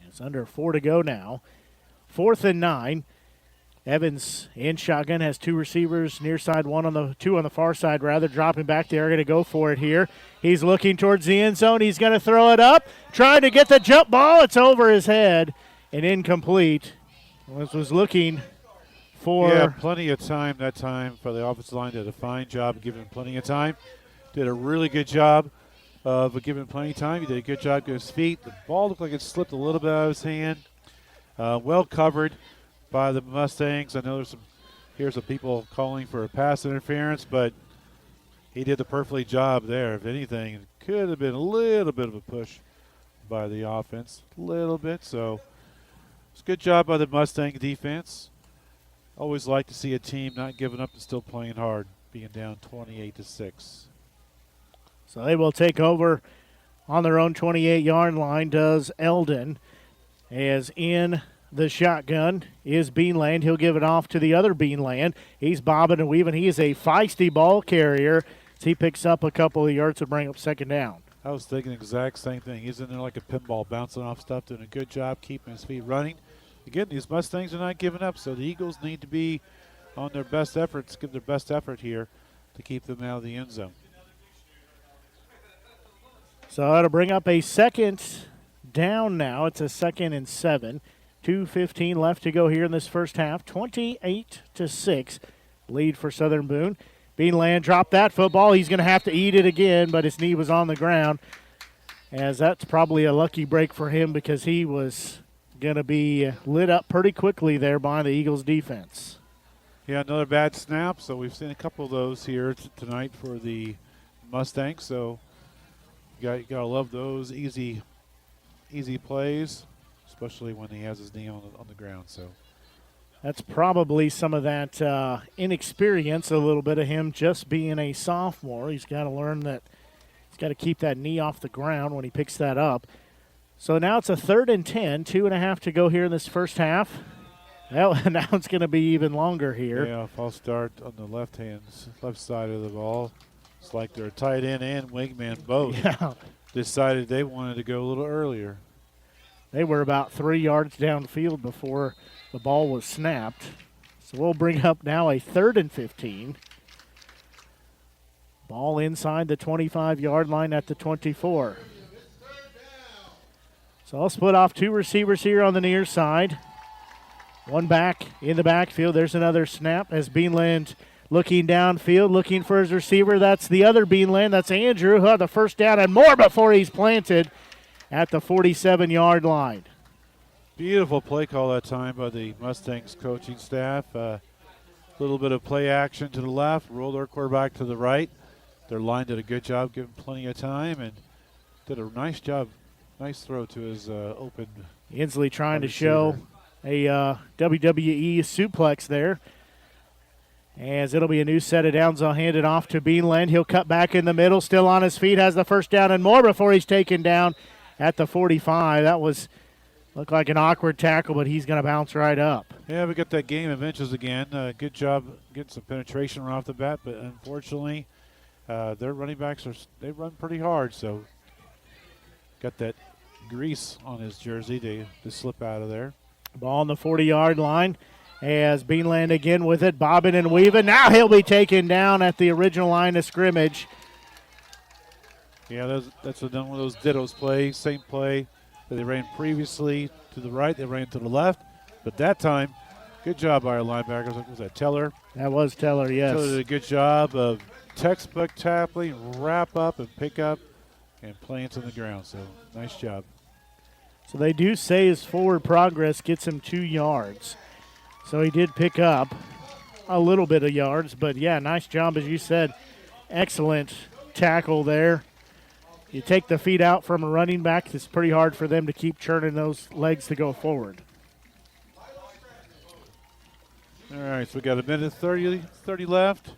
It's under 4 to go now. 4th and 9. Evans in shotgun has 2 receivers near side, 2 on the far side rather, dropping back. They're going to go for it here. He's looking towards the end zone. He's going to throw it up, trying to get the jump ball. It's over his head and incomplete. Was looking for... Yeah, plenty of time that time for the offensive line. Did a fine job giving him plenty of time. Did a really good job of giving him plenty of time. He did a good job with his feet. The ball looked like it slipped a little bit out of his hand. Well covered by the Mustangs. I know here's some people calling for a pass interference, but he did the perfect job there. If anything, it could have been a little bit of a push by the offense, a little bit. So it's a good job by the Mustang defense. Always like to see a team not giving up and still playing hard, being down 28-6. So they will take over on their own 28-yard line, does Eldon, as in the shotgun is Beanland. He'll give it off to the other Beanland. He's bobbing and weaving. He is a feisty ball carrier. So he picks up a couple of yards to bring up 2nd down. I was thinking the exact same thing. He's in there like a pinball, bouncing off stuff, doing a good job keeping his feet running. Again, these Mustangs are not giving up, so the Eagles need to be on their best efforts, give their best effort here to keep them out of the end zone. So that'll bring up a 2nd down now. It's a 2nd and 7. 2:15 left to go here in this first half. 28-6 lead for Southern Boone. Beanland dropped that football. He's going to have to eat it again, but his knee was on the ground. As that's probably a lucky break for him because he was going to be lit up pretty quickly there by the Eagles defense. Yeah, another bad snap. So we've seen a couple of those here tonight for the Mustangs. So you got to love those easy plays, especially when he has his knee on the ground. So that's probably some of that inexperience, a little bit of him just being a sophomore. He's got to learn that he's got to keep that knee off the ground when he picks that up. So now it's a 3rd and 10, 2.5 to go here in this first half. Well, now it's going to be even longer here. Yeah, false start on the left side of the ball. It's like their tight end and wingman both decided they wanted to go a little earlier. They were about 3 yards downfield before the ball was snapped. So we'll bring up now a 3rd and 15. Ball inside the 25-yard line at the 24. So I'll split off 2 receivers here on the near side. One back in the backfield. There's another snap as Beanland looking downfield, looking for his receiver. That's the other Beanland. That's Andrew, who had the first down and more before he's planted at the 47-yard line. Beautiful play call that time by the Mustangs coaching staff. A little bit of play action to the left, roll their quarterback to the right. Their line did a good job, giving plenty of time, and did a nice job. Nice throw to his open. Inslee trying to show a WWE suplex there. As it'll be a new set of downs, I'll hand it off to Beanland. He'll cut back in the middle, still on his feet, has the first down and more before he's taken down at the 45. That looked like an awkward tackle, but he's going to bounce right up. Yeah, we got that game of inches again. Good job getting some penetration right off the bat, but unfortunately, their running backs they run pretty hard, so got that grease on his jersey to slip out of there. Ball on the 40-yard line as Beanland again with it, bobbing and weaving. Now he'll be taken down at the original line of scrimmage. Yeah, that's one of those dittos plays, same play that they ran previously to the right, they ran to the left, but that time, good job by our linebackers. Was that Teller? That was Teller, yes. Teller did a good job of textbook tackling, wrap up and pick up, and plants on the ground, so nice job. So they do say his forward progress gets him 2 yards. So he did pick up a little bit of yards, but yeah, nice job, as you said. Excellent tackle there. You take the feet out from a running back, it's pretty hard for them to keep churning those legs to go forward. All right, so we got a minute 30 left.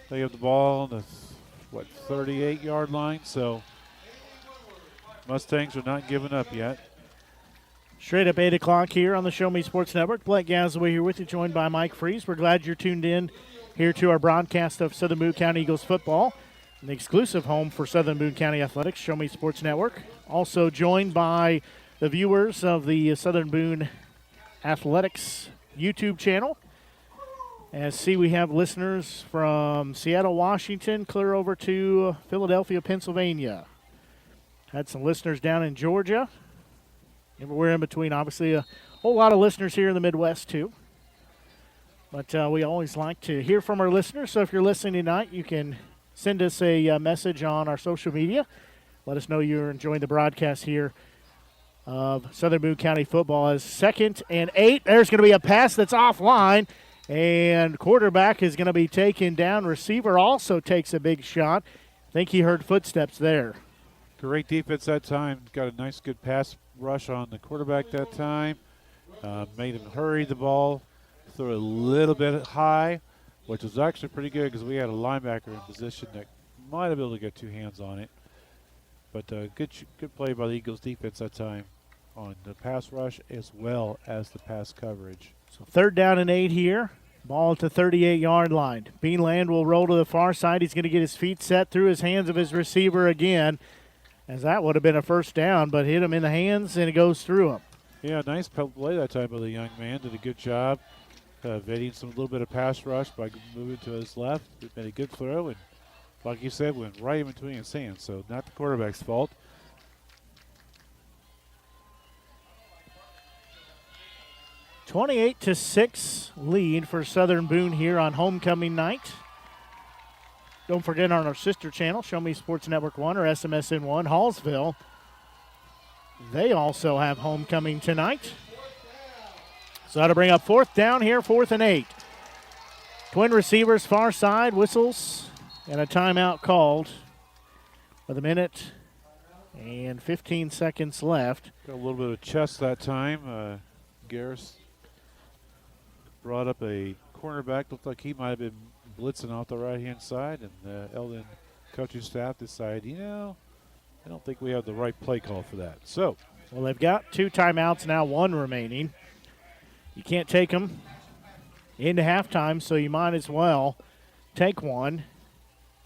They have the ball on the, 38-yard line, so Mustangs are not giving up yet. Straight up 8 o'clock here on the Show Me Sports Network. Blake Gasaway here with you, joined by Mike Freeze. We're glad you're tuned in here to our broadcast of Southern Boone County Eagles football, the exclusive home for Southern Boone County Athletics, Show Me Sports Network. Also joined by the viewers of the Southern Boone Athletics YouTube channel. As we have listeners from Seattle, Washington, clear over to Philadelphia, Pennsylvania. Had some listeners down in Georgia. Everywhere in between, obviously a whole lot of listeners here in the Midwest too. But we always like to hear from our listeners, so if you're listening tonight, you can send us a message on our social media. Let us know you're enjoying the broadcast here of Southern Boone County football. As 2nd and 8, there's going to be a pass that's offline, and quarterback is going to be taken down. Receiver also takes a big shot. I think he heard footsteps there. Great defense that time. Got a nice, good pass rush on the quarterback that time. Made him hurry the ball, threw a little bit high, which was actually pretty good because we had a linebacker in position that might have been able to get 2 hands on it. But good play by the Eagles defense that time on the pass rush as well as the pass coverage. So 3rd down and 8 here. Ball at the 38-yard line. Beanland will roll to the far side. He's going to get his feet set through his hands of his receiver again, as that would have been a first down, but hit him in the hands, and it goes through him. Yeah, nice play that time by the young man. Did a good job evading a little bit of pass rush by moving to his left. He made a good throw, and like you said, went right in between his hands, so not the quarterback's fault. (28-6) lead for Southern Boone here on homecoming night. Don't forget, on our sister channel, Show Me Sports Network 1 or SMSN1, Hallsville, they also have homecoming tonight. So that'll bring up 4th down here, 4th and 8. Twin receivers, far side, whistles, and a timeout called with 1 minute and 15 seconds left. Got a little bit of chest that time. Garris brought up a cornerback. Looked like he might have been blitzing off the right-hand side, and Eldon coaching staff decided, I don't think we have the right play call for that. So, well, they've got 2 timeouts now, 1 remaining. You can't take them into halftime, so you might as well take one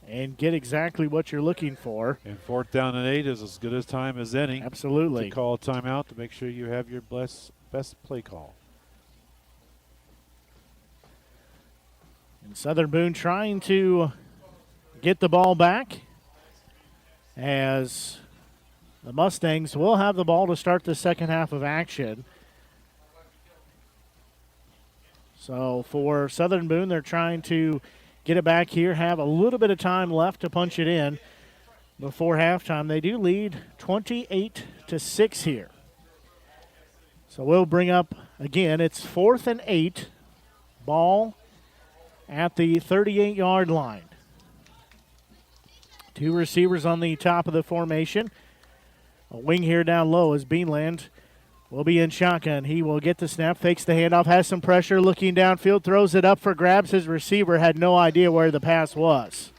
and get exactly what you're looking for. And 4th down and 8 is as good a time as any. Absolutely. To call a timeout to make sure you have your best play call. And Southern Boone trying to get the ball back, as the Mustangs will have the ball to start the second half of action. So for Southern Boone, they're trying to get it back here, have a little bit of time left to punch it in before halftime. They do lead 28-6 here. So we'll bring up, again, it's 4th and 8. Ball at the 38-yard line. Two receivers on the top of the formation. A wing here down low as Beanland will be in shotgun. He will get the snap, fakes the handoff, has some pressure, looking downfield, throws it up for grabs. His receiver had no idea where the pass was.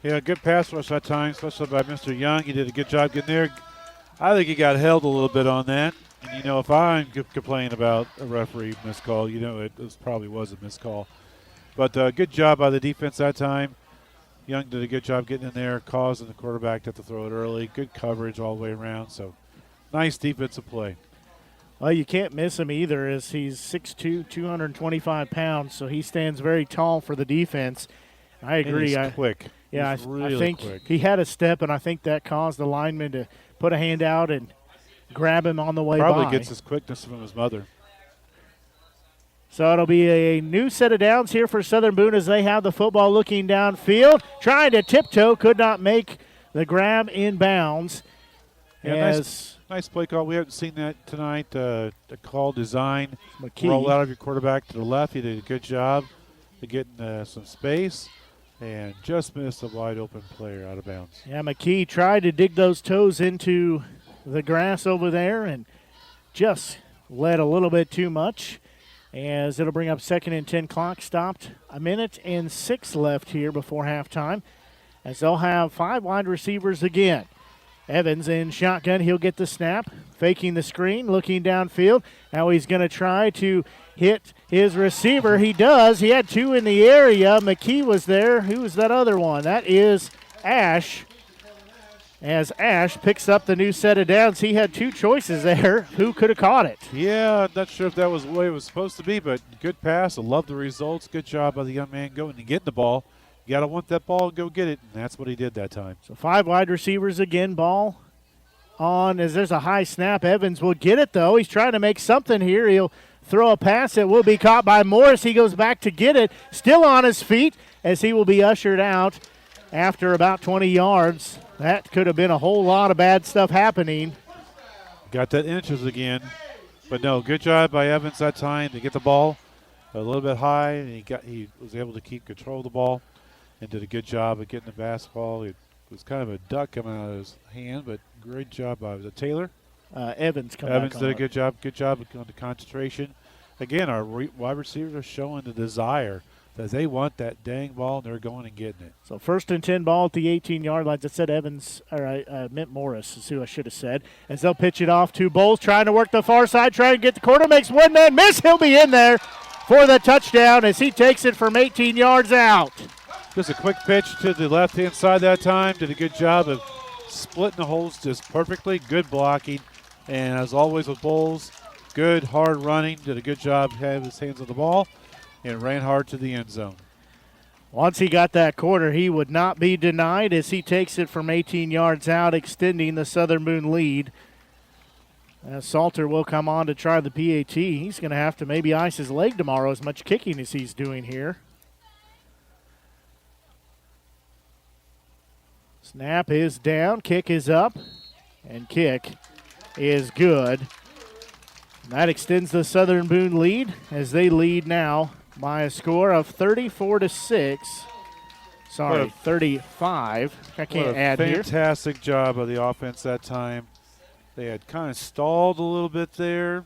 Yeah, good pass rush that time, especially by Mr. Young. He did a good job getting there. I think he got held a little bit on that. And, if I'm complaining about a referee miscall, it probably was a miscall. But good job by the defense that time. Young did a good job getting in there, causing the quarterback to have to throw it early. Good coverage all the way around. So, nice defensive play. Well, you can't miss him either, as he's 6'2", 225 pounds, so he stands very tall for the defense. I agree. And he's quick. Yeah, he's really I think quick. He had a step, and I think that caused the lineman to put a hand out and grab him on the way Probably by. gets his quickness from his mother. So it'll be a new set of downs here for Southern Boone as they have the football looking downfield, trying to tiptoe, could not make the grab in bounds. Yeah, nice play call. We haven't seen that tonight. The call design, McKee. Roll out of your quarterback to the left. He did a good job of getting some space and just missed a wide open player out of bounds. Yeah, McKee tried to dig those toes into the grass over there and just led a little bit too much. As it'll bring up 2nd and 10. Clock stopped. 1:06 left here before halftime. As they'll have 5 wide receivers again. Evans in shotgun. He'll get the snap. Faking the screen. Looking downfield. Now he's going to try to hit his receiver. He does. He had 2 in the area. McKee was there. Who was that other one? That is Ash. As Ash picks up the new set of downs, he had 2 choices there. Who could have caught it? Yeah, I'm not sure if that was the way it was supposed to be, but good pass. I love the results. Good job by the young man going and getting the ball. You got to want that ball and go get it, and that's what he did that time. So 5 wide receivers again. Ball on as there's a high snap. Evans will get it, though. He's trying to make something here. He'll throw a pass. It will be caught by Morris. He goes back to get it. Still on his feet as he will be ushered out after about 20 yards. That could have been a whole lot of bad stuff happening. Got that inches again. But, no, good job by Evans that time to get the ball a little bit high. And he was able to keep control of the ball and did a good job of getting the basketball. It was kind of a duck coming out of his hand, but great job by Taylor. Evans did a good job. Good job on the concentration. Again, our wide receivers are showing the desire that they want that dang ball, and they're going and getting it. So 1st and 10 ball at the 18-yard line. I said Evans, or I meant Morris is who I should have said. As they'll pitch it off to Bowles, trying to work the far side, trying to get the corner, makes one man miss. He'll be in there for the touchdown as he takes it from 18 yards out. Just a quick pitch to the left-hand side that time. Did a good job of splitting the holes just perfectly. Good blocking. And as always with Bowles, good hard running. Did a good job having his hands on the ball and ran hard to the end zone. Once he got that corner, he would not be denied as he takes it from 18 yards out, extending the Southern Boone lead. Salter will come on to try the PAT. He's going to have to maybe ice his leg tomorrow, as much kicking as he's doing here. Snap is down, kick is up, and kick is good. And that extends the Southern Boone lead as they lead now by a score of 34-6. Sorry, 35. I can't add here. Fantastic job of the offense that time. They had kind of stalled a little bit there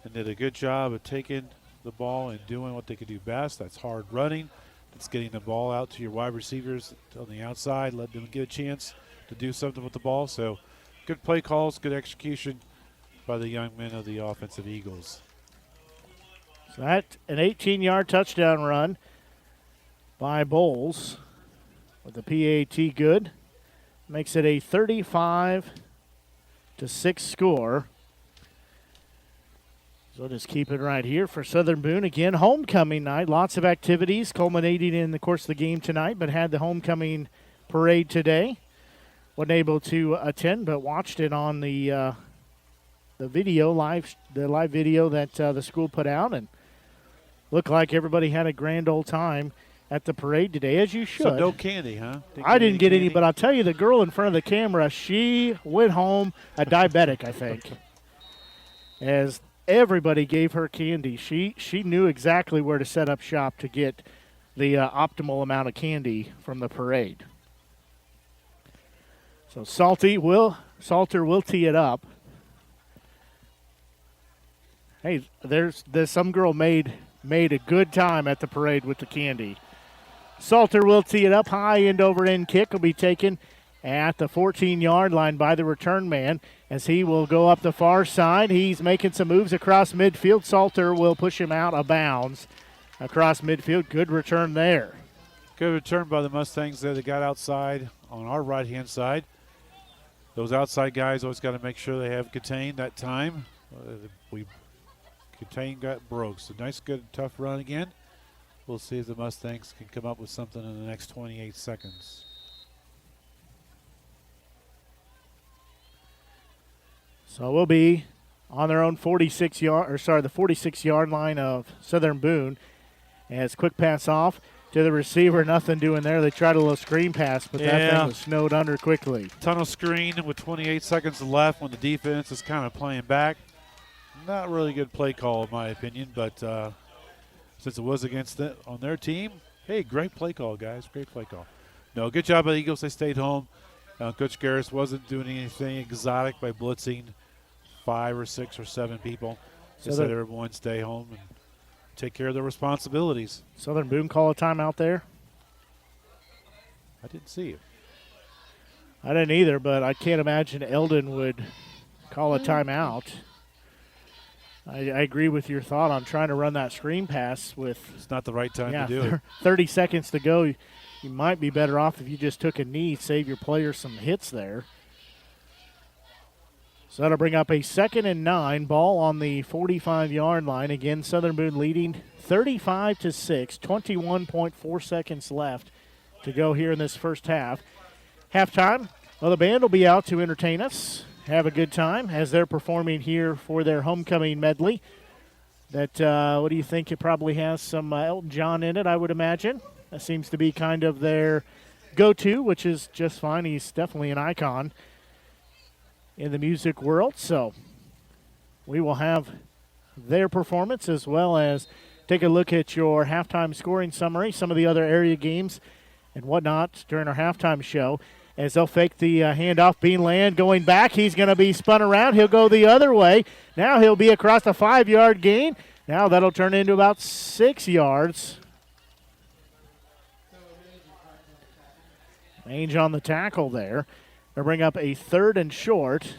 and did a good job of taking the ball and doing what they could do best. That's hard running. It's getting the ball out to your wide receivers on the outside, let them get a chance to do something with the ball. So good play calls, good execution by the young men of the offensive Eagles. So that an 18-yard touchdown run by Bowles with the PAT good. Makes it a 35-6 score. So just keep it right here for Southern Boone. Again, homecoming night. Lots of activities culminating in the course of the game tonight, but had the homecoming parade today. Wasn't able to attend, but watched it on the video, the live video that the school put out. And looked like everybody had a grand old time at the parade today, as you should. So no candy, huh? I didn't get any, but I'll tell you, the girl in front of the camera, she went home a diabetic, I think. As everybody gave her candy. She knew exactly where to set up shop to get the optimal amount of candy from the parade. So Salter will tee it up. Hey, there's some girl made a good time at the parade with the candy. Salter will tee it up high, end over end kick will be taken at the 14-yard line by the return man as he will go up the far side. He's making some moves across midfield. Salter will push him out of bounds across midfield. Good return there. Good return by the Mustangs there. They got outside on our right-hand side. Those outside guys always got to make sure they have contained that time. Contain got broke. So nice, good, tough run again. We'll see if the Mustangs can come up with something in the next 28 seconds. So we'll be on their own the 46-yard line of Southern Boone. As quick pass off to the receiver, nothing doing there. They tried a little screen pass, but that thing was snowed under quickly. Tunnel screen with 28 seconds left when the defense is kind of playing back. Not really good play call in my opinion, but since it was against it on their team, hey, great play call, guys. Great play call. No, good job by the Eagles. They stayed home. Coach Garris wasn't doing anything exotic by blitzing 5 or 6 or 7 people. They said everyone stay home and take care of their responsibilities. Southern Boone call a timeout there? I didn't see it. I didn't either, but I can't imagine Eldon would call a timeout. I agree with your thought on trying to run that screen pass with. It's not the right time to do it. 30 seconds to go. You might be better off if you just took a knee, save your player some hits there. So that'll bring up a 2nd and 9, ball on the 45-yard line. Again, Southern Boone leading 35-6, 21.4 seconds left to go here in this first half. Halftime, well, the band will be out to entertain us. Have a good time as they're performing here for their homecoming medley. That, what do you think? It probably has some Elton John in it, I would imagine. That seems to be kind of their go-to, which is just fine. He's definitely an icon in the music world. So we will have their performance as well as take a look at your halftime scoring summary, some of the other area games and whatnot during our halftime show. As they'll fake the handoff, Beanland going back. He's going to be spun around. He'll go the other way. Now he'll be across a 5-yard gain. Now that'll turn into about 6 yards. Mange on the tackle there. They'll bring up a 3rd and short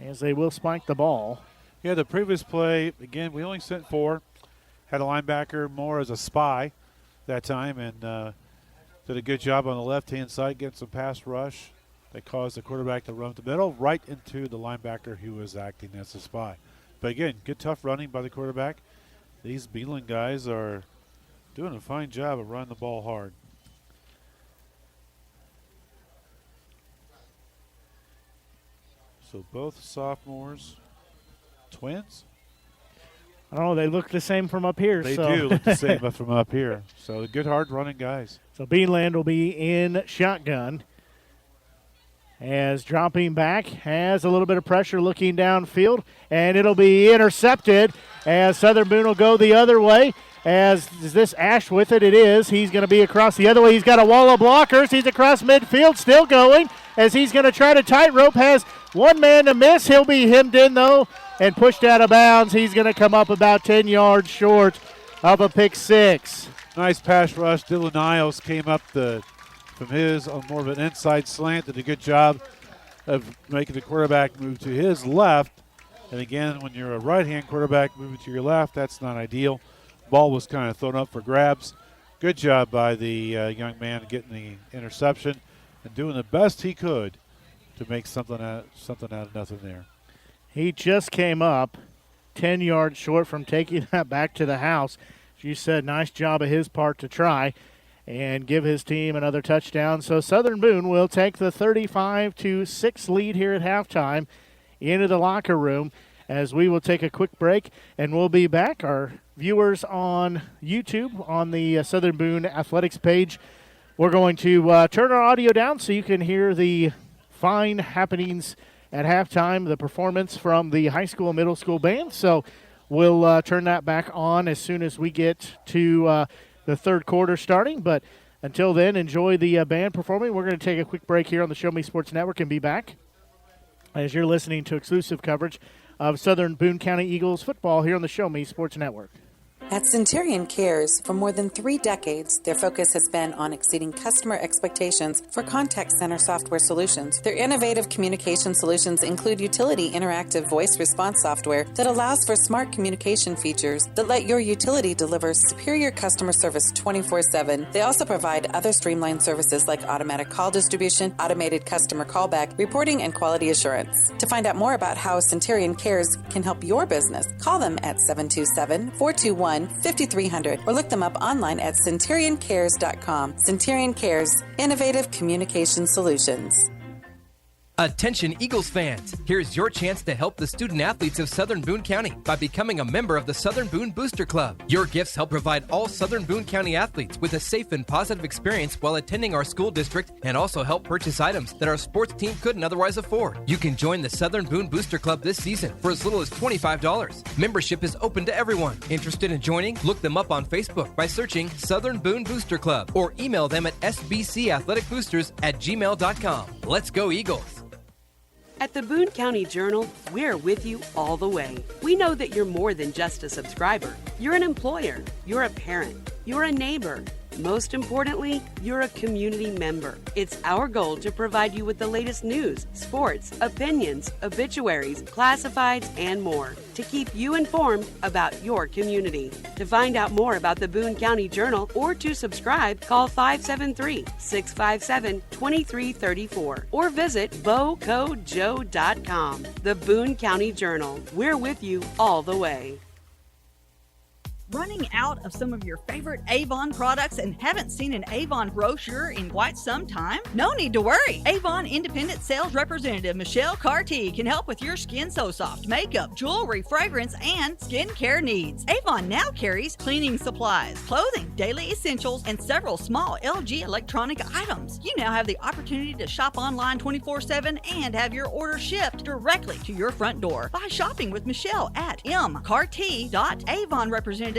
as they will spike the ball. Yeah, the previous play, again, we only sent 4. Had a linebacker more as a spy that time and did a good job on the left-hand side, getting some pass rush. They caused the quarterback to run up the middle right into the linebacker who was acting as a spy. But again, good tough running by the quarterback. These Beeland guys are doing a fine job of running the ball hard. So both sophomores, twins? I don't know. They look the same from up here. They do look the same from up here. So good, hard-running guys. So Beanland will be in shotgun. As dropping back, has a little bit of pressure looking downfield, and it'll be intercepted as Southern Boone will go the other way. As is this Ash with it? It is. He's going to be across the other way. He's got a wall of blockers. He's across midfield, still going as he's going to try to tightrope. Has one man to miss. He'll be hemmed in, though, and pushed out of bounds. He's going to come up about 10 yards short of a pick 6. Nice pass rush. Dylan Niles came up from his on more of an inside slant. Did a good job of making the quarterback move to his left. And again, when you're a right-hand quarterback moving to your left, that's not ideal. Ball was kind of thrown up for grabs. Good job by the young man getting the interception and doing the best he could to make something out of nothing there. He just came up 10 yards short from taking that back to the house. As you said, nice job of his part to try and give his team another touchdown. So Southern Boone will take the 35-6 lead here at halftime into the locker room as we will take a quick break, and we'll be back. Our viewers on YouTube on the Southern Boone Athletics page, we're going to turn our audio down so you can hear the fine happenings at halftime, the performance from the high school and middle school band. So we'll turn that back on as soon as we get to the third quarter starting. But until then, enjoy the band performing. We're going to take a quick break here on the Show Me Sports Network and be back as you're listening to exclusive coverage of Southern Boone County Eagles football here on the Show Me Sports Network. At Centurion Cares, for more than 3 decades, their focus has been on exceeding customer expectations for contact center software solutions. Their innovative communication solutions include utility interactive voice response software that allows for smart communication features that let your utility deliver superior customer service 24/7. They also provide other streamlined services like automatic call distribution, automated customer callback, reporting, and quality assurance. To find out more about how Centurion Cares can help your business, call them at 727-421-5300 or look them up online at centurioncares.com. Centurion Cares, innovative communication solutions. Attention Eagles fans, here's your chance to help the student athletes of Southern Boone County by becoming a member of the Southern Boone Booster Club. Your gifts help provide all Southern Boone County athletes with a safe and positive experience while attending our school district, and also help purchase items that our sports team couldn't otherwise afford. You can join the Southern Boone Booster Club this season for as little as $25. Membership is open to everyone. Interested in joining? Look them up on Facebook by searching Southern Boone Booster Club or email them at sbcathleticboosters@gmail.com. Let's go Eagles! At the Boone County Journal, we're with you all the way. We know that you're more than just a subscriber. You're an employer, you're a parent, you're a neighbor. Most importantly, you're a community member. It's our goal to provide you with the latest news, sports, opinions, obituaries, classifieds, and more to keep you informed about your community. To find out more about the Boone County Journal or to subscribe, call 573-657-2334 or visit bocojoe.com. The Boone County Journal. We're with you all the way. Running out of some of your favorite Avon products and haven't seen an Avon brochure in quite some time? No need to worry. Avon Independent Sales Representative Michelle Carty can help with your Skin So Soft makeup, jewelry, fragrance, and skincare needs. Avon now carries cleaning supplies, clothing, daily essentials, and several small LG electronic items. You now have the opportunity to shop online 24/7 and have your order shipped directly to your front door by shopping with Michelle at mcarty.avonrepresentative.com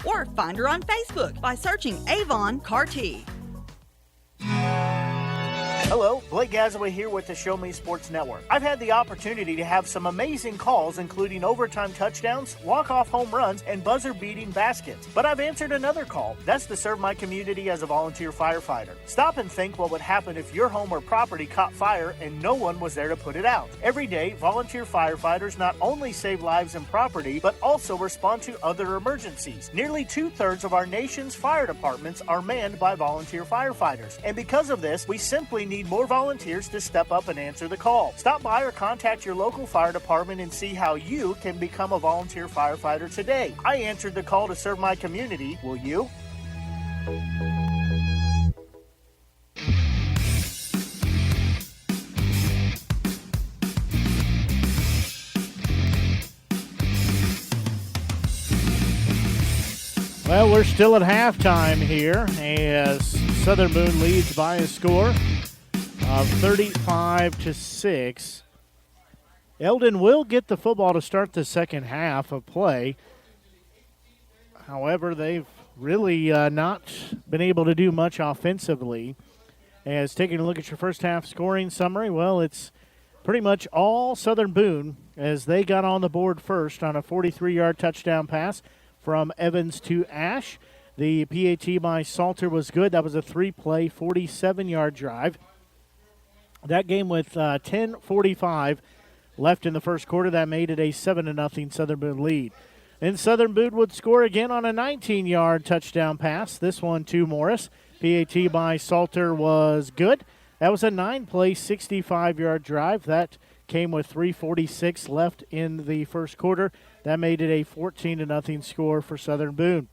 or find her on Facebook by searching Avon Carty. Hello, Blake Gazaway here with the Show Me Sports Network. I've had the opportunity to have some amazing calls, including overtime touchdowns, walk-off home runs, and buzzer-beating baskets. But I've answered another call. That's to serve my community as a volunteer firefighter. Stop and think what would happen if your home or property caught fire and no one was there to put it out. Every day, volunteer firefighters not only save lives and property, but also respond to other emergencies. Nearly 2/3 of our nation's fire departments are manned by volunteer firefighters. And because of this, we simply need more volunteers to step up and answer the call. Stop by or contact your local fire department and see how you can become a volunteer firefighter today. I answered the call to serve my community. Will you? Well, we're still at halftime here as Southern Boone leads by a score of 35-6. Eldon will get the football to start the second half of play. However, they've really not been able to do much offensively. As taking a look at your first half scoring summary, well, it's pretty much all Southern Boone as they got on the board first on a 43-yard touchdown pass from Evans to Ash. The PAT by Salter was good. That was a 3-play, 47-yard drive. That game with 10:45 left in the first quarter, that made it a 7-0 Southern Boone lead. Then Southern Boone would score again on a 19-yard touchdown pass, this one to Morris. PAT by Salter was good. That was a 9-play, 65-yard drive. That came with 3:46 left in the first quarter. That made it a 14-0 score for Southern Boone.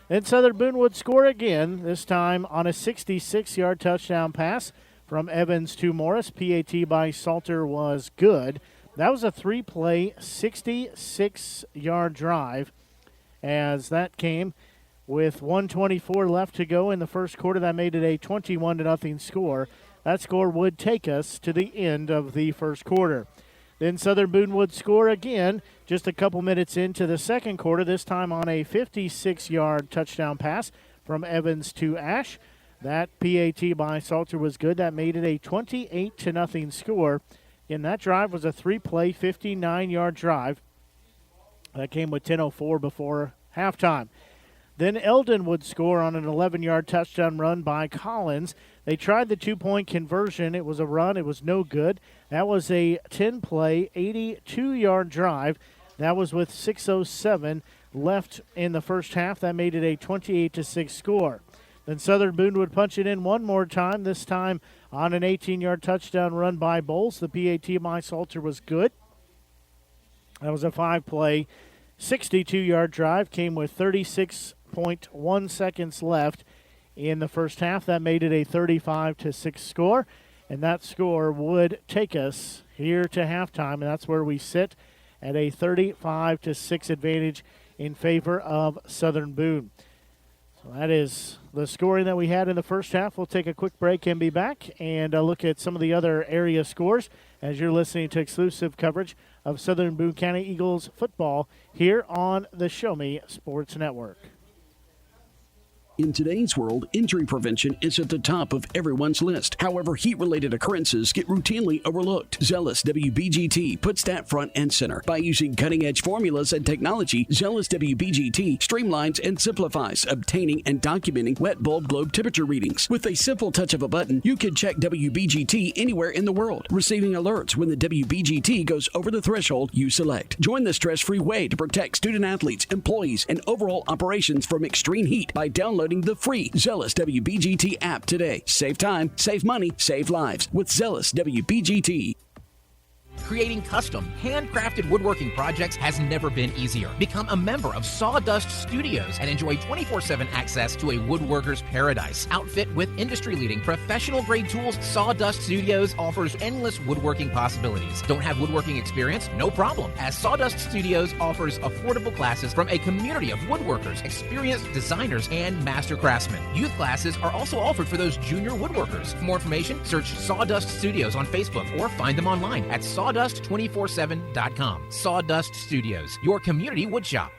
Then Southern Boone would score again, this time on a 66-yard touchdown pass from Evans to Morris. PAT by Salter was good. That was a 3-play, 66-yard drive. as that came with 1:24 left to go in the first quarter. That made it a 21-0 score. That score would take us to the end of the first quarter. Then Southern Boone would score again just a couple minutes into the second quarter, this time on a 56-yard touchdown pass from Evans to Ash. That PAT by Salter was good. That made it a 28-0 score. And that drive was a 3-play, 59-yard drive. That came with 10:04 before halftime. Then Eldon would score on an 11-yard touchdown run by Collins. They tried the two-point conversion. It was a run. It was no good. That was a 10-play, 82-yard drive. That was with 6:07 left in the first half. That made it a 28-6 score. Then Southern Boone would punch it in one more time, this time on an 18-yard touchdown run by Bowles. The PAT by Salter was good. That was a 5-play, 62-yard drive. Came with 36.1 seconds left in the first half. That made it a 35-6 score. And that score would take us here to halftime. And that's where we sit at a 35-6 advantage in favor of Southern Boone. So that is the scoring that we had in the first half. We'll take a quick break and be back and look at some of the other area scores as you're listening to exclusive coverage of Southern Boone County Eagles football here on the Show Me Sports Network. In today's world, injury prevention is at the top of everyone's list. However, heat-related occurrences get routinely overlooked. Zealous WBGT puts that front and center. By using cutting-edge formulas and technology, Zealous WBGT streamlines and simplifies obtaining and documenting wet bulb globe temperature readings. With a simple touch of a button, you can check WBGT anywhere in the world, receiving alerts when the WBGT goes over the threshold you select. Join the stress-free way to protect student-athletes, employees, and overall operations from extreme heat by downloading the free Zealous WBGT app today. Save time, save money, save lives with Zealous WBGT. Creating custom, handcrafted woodworking projects has never been easier. Become a member of Sawdust Studios and enjoy 24/7 access to a woodworker's paradise. Outfit with industry-leading professional-grade tools, Sawdust Studios offers endless woodworking possibilities. Don't have woodworking experience? No problem, as Sawdust Studios offers affordable classes from a community of woodworkers, experienced designers, and master craftsmen. Youth classes are also offered for those junior woodworkers. For more information, search Sawdust Studios on Facebook or find them online at sawdust247.com. Sawdust Studios, your community woodshop.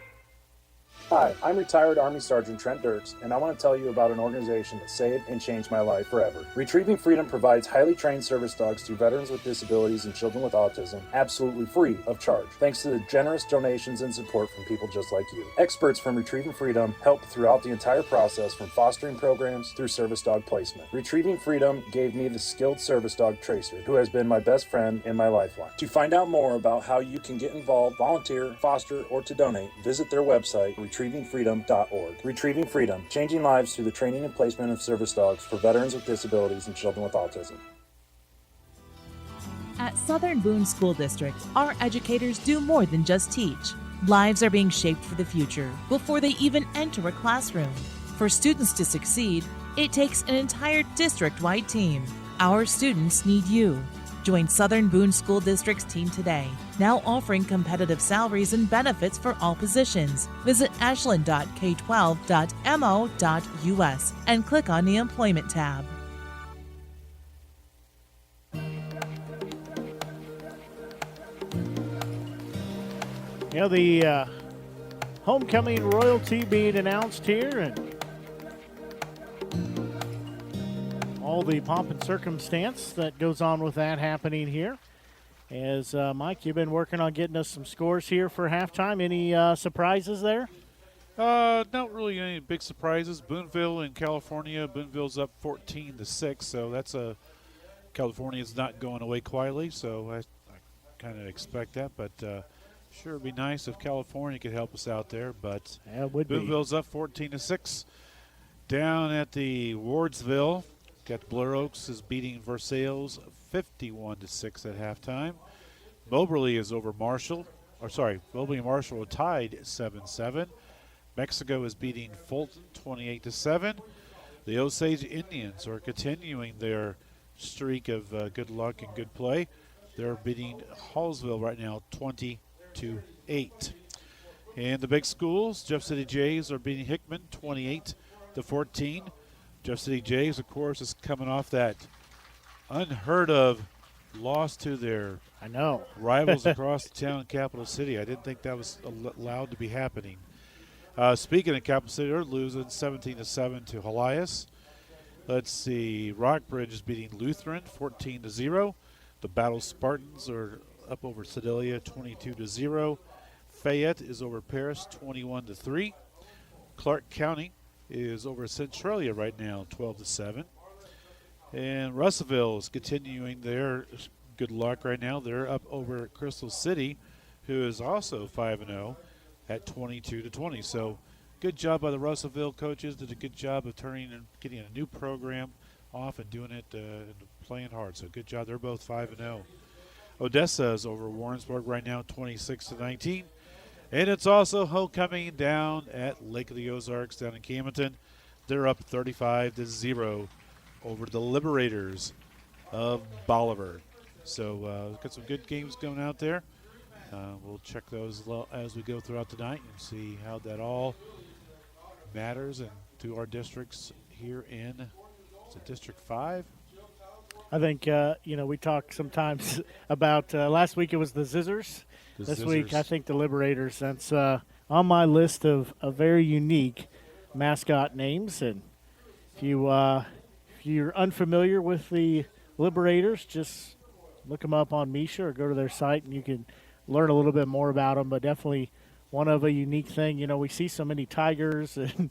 Hi, I'm retired Army Sergeant Trent Dirks, and I want to tell you about an organization that saved and changed my life forever. Retrieving Freedom provides highly trained service dogs to veterans with disabilities and children with autism, absolutely free of charge, thanks to the generous donations and support from people just like you. Experts from Retrieving Freedom help throughout the entire process, from fostering programs through service dog placement. Retrieving Freedom gave me the skilled service dog Tracer, who has been my best friend and my lifeline. To find out more about how you can get involved, volunteer, foster, or to donate, visit their website, retrievingfreedom.org. Retrieving Freedom, changing lives through the training and placement of service dogs for veterans with disabilities and children with autism. At Southern Boone School District, our educators do more than just teach. Lives are being shaped for the future before they even enter a classroom. For students to succeed, it takes an entire district-wide team. Our students need you. Join Southern Boone School District's team today, now offering competitive salaries and benefits for all positions. Visit ashland.k12.mo.us and click on the Employment tab. You know, the homecoming royalty being announced here, and all the pomp and circumstance that goes on with that happening here. As Mike, you've been working on getting us some scores here for halftime. Any surprises there? Not really any big surprises. Booneville in California. Booneville's up 14-6, so that's California's not going away quietly, so I kind of expect that, but sure it'd be nice if California could help us out there, but yeah, it would Booneville's up 14-6. Down at the Wardsville, got Blair Oaks is beating Versailles 51-6 at halftime. Moberly is over Marshall. Moberly and Marshall are tied 7-7. Mexico is beating Fulton 28-7. The Osage Indians are continuing their streak of good luck and good play. They're beating Hallsville right now 20-8. And the big schools, Jeff City Jays are beating Hickman 28-14. Jeff City Jays, of course, is coming off that unheard of loss to their rivals across the town, Capital City. I didn't think that was allowed to be happening. Speaking of Capital City, they're losing 17-7 to Helias. Let's see, Rockbridge is beating Lutheran 14-0. The Battle Spartans are up over Sedalia 22-0. Fayette is over Paris 21-3. Clark County is over Centralia right now 12-7. And Russellville is continuing their good luck right now. They're up over Crystal City, who is also 5-0 at 22-20. So good job by the Russellville coaches. Did a good job of turning and getting a new program off and doing it and playing hard. So good job. They're both 5-0. Odessa is over Warrensburg right now 26-19. And it's also homecoming down at Lake of the Ozarks down in Camden. They're up 35-0 over the Liberators of Bolivar. So got some good games going out there. We'll check those as we go throughout the night and see how that all matters and to our districts here in District 5. I think, we talk sometimes about last week it was the Zizzers. This week I think the Liberators. That's on my list of very unique mascot names. And if you're unfamiliar with the Liberators, just look them up on Misha or go to their site and you can learn a little bit more about them. But definitely one of a unique thing. We see so many tigers and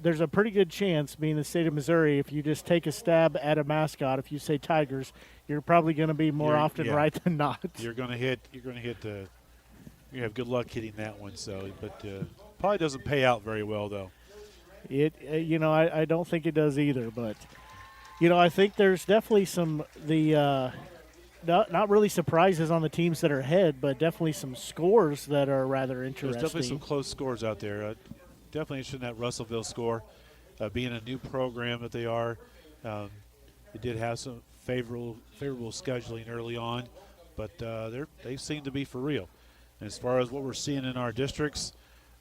there's a pretty good chance, being the state of Missouri, if you just take a stab at a mascot, if you say Tigers, you're probably going to be more often right than not. You have good luck hitting that one. So, but probably doesn't pay out very well though. I don't think it does either. But I think there's definitely not really surprises on the teams that are ahead, but definitely some scores that are rather interesting. There's definitely some close scores out there. Definitely interested in that Russellville score. Being a new program that they are, they did have some favorable scheduling early on, but they seem to be for real. And as far as what we're seeing in our districts,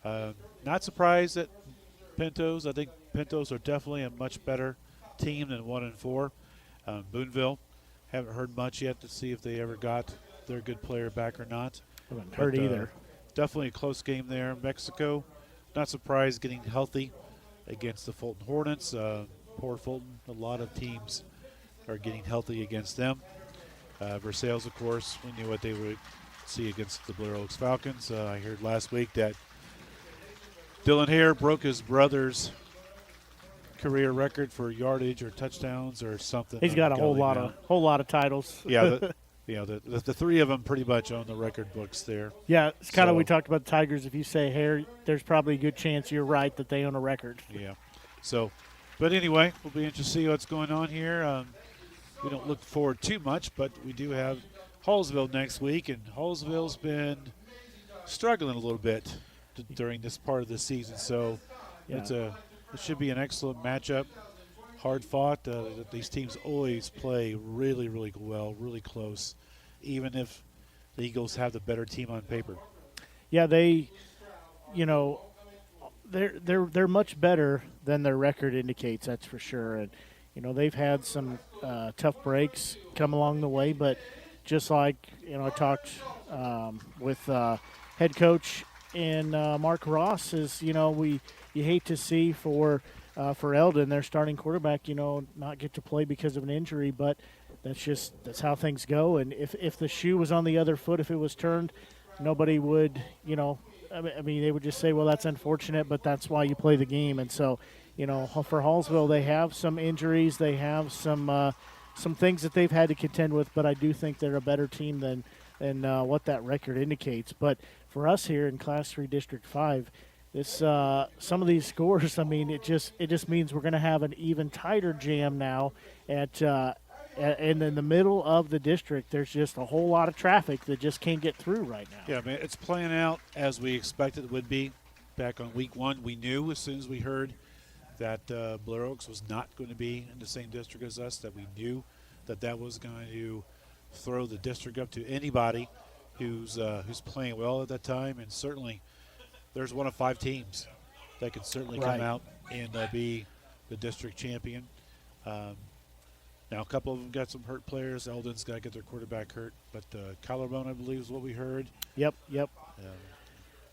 not surprised at Pintos. I think Pintos are definitely a much better team than 1 and 4. Booneville, haven't heard much yet to see if they ever got their good player back or not. Haven't heard either. Definitely a close game there. Mexico, not surprised getting healthy against the Fulton Hornets. Poor Fulton, a lot of teams are getting healthy against them. Versailles, of course, we knew what they would see against the Blair Oaks Falcons. I heard last week that Dylan Hare broke his brother's career record for yardage or touchdowns or something. He's got a whole lot of titles. Yeah, the three of them pretty much own the record books there. Yeah, it's kind of we talked about the Tigers. If you say Hare, there's probably a good chance you're right that they own a record. Yeah. So, but anyway, we'll be interested to see what's going on here. We don't look forward too much, but we do have Hallsville next week, and Hallsville's been struggling a little bit during this part of the season. So it should be an excellent matchup. Hard fought. These teams always play really, really well, really close, even if the Eagles have the better team on paper. Yeah, they're much better than their record indicates. That's for sure. And they've had some tough breaks come along the way, but just like I talked with head coach and Mark Ross is you hate to see for Eldon, their starting quarterback, not get to play because of an injury, but that's how things go. And if the shoe was on the other foot, if it was turned, nobody would, they would just say, well, that's unfortunate, but that's why you play the game. And so, for Hallsville, they have some injuries, they have some things that they've had to contend with, but I do think they're a better team than what that record indicates. But for us here in Class 3 District 5, this some of these scores, it just means we're going to have an even tighter jam now and in the middle of the district. There's just a whole lot of traffic that just can't get through right now. Yeah, it's playing out as we expected it would be. Back on week 1, we knew as soon as we heard that Blair Oaks was not going to be in the same district as us, that we knew that was going to throw the district up to anybody who's playing well at that time, and certainly there's one of 5 teams that could certainly come Right. out and be the district champion. Now, a couple of them got some hurt players. Eldon's got to get their quarterback hurt, but collarbone, I believe, is what we heard. Yep.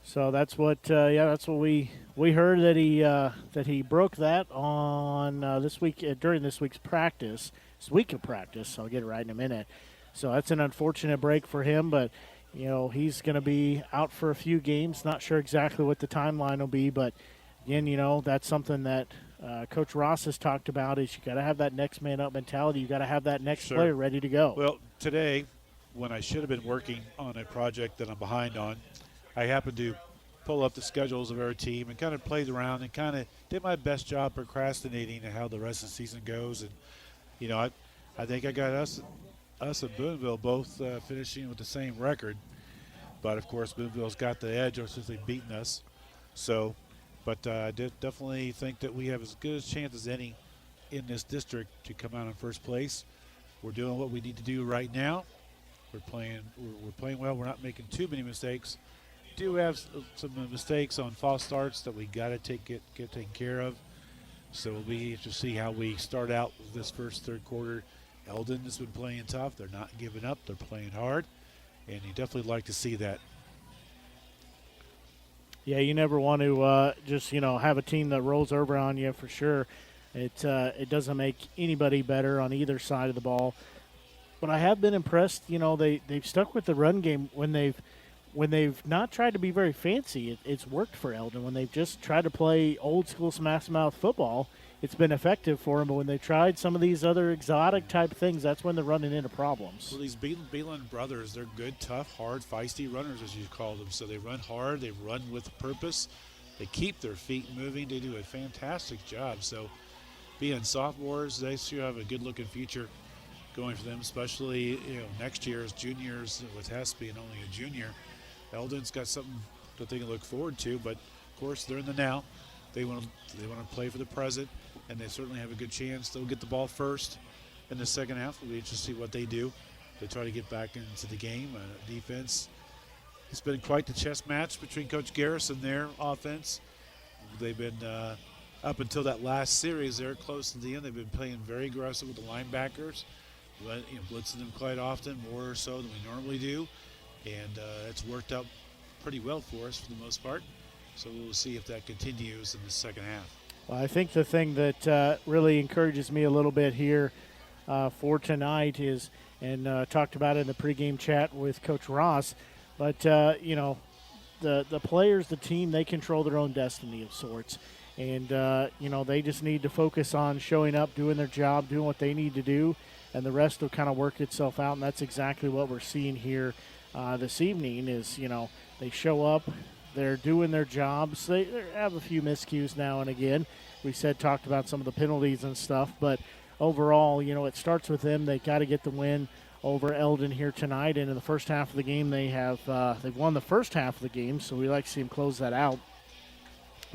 So that's what, that's what we heard, that he broke that on this week during this week's practice. This week of practice. I'll get it right in a minute. So that's an unfortunate break for him, but he's going to be out for a few games. Not sure exactly what the timeline will be, but again, that's something that Coach Ross has talked about. Is you got to have that next man up mentality. You got to have that next Sure. player ready to go. Well, today, when I should have been working on a project that I'm behind on, I happened to pull up the schedules of our team and kind of played around and kind of did my best job procrastinating and how the rest of the season goes. And I think I got us and Booneville both finishing with the same record, but of course Booneville's got the edge since they've beaten us. So. But I definitely think that we have as good a chance as any in this district to come out in first place. We're doing what we need to do right now. We're playing well. We're not making too many mistakes. Do have some mistakes on false starts that we got to get taken care of. So we'll be interested to see how we start out with this first third quarter. Eldon has been playing tough. They're not giving up. They're playing hard, and you definitely like to see that. Yeah, you never want to just have a team that rolls over on you for sure. It doesn't make anybody better on either side of the ball. But I have been impressed. They've stuck with the run game when they've not tried to be very fancy. It's worked for Eldon. When they've just tried to play old school smash mouth football, it's been effective for them. But when they tried some of these other exotic type things, that's when they're running into problems. Well, these Beeland brothers, they're good, tough, hard, feisty runners, as you call them. So they run hard, they run with purpose, they keep their feet moving, they do a fantastic job. So being sophomores, they sure have a good-looking future going for them, especially next year as juniors, with Hess being only a junior. Eldon's got something that they can look forward to, but of course they're in the now. They want to play for the present, and they certainly have a good chance. They'll get the ball first in the second half. We'll be interested to see what they do. They try to get back into the game. Defense, it's been quite the chess match between Coach Garris and their offense. They've been, up until that last series there, close to the end, they've been playing very aggressive with the linebackers, blitzing them quite often, more so than we normally do. And it's worked out pretty well for us for the most part. So we'll see if that continues in the second half. Well, I think the thing that really encourages me a little bit here for tonight is, and talked about it in the pregame chat with Coach Ross, but, the players, the team, they control their own destiny of sorts. And, they just need to focus on showing up, doing their job, doing what they need to do, and the rest will kind of work itself out. And that's exactly what we're seeing here this evening is, they show up. They're doing their jobs. They have a few miscues now and again. We talked about some of the penalties and stuff, but overall, it starts with them. They got to get the win over Eldon here tonight. And in the first half of the game, they've won the first half of the game, so we like to see them close that out.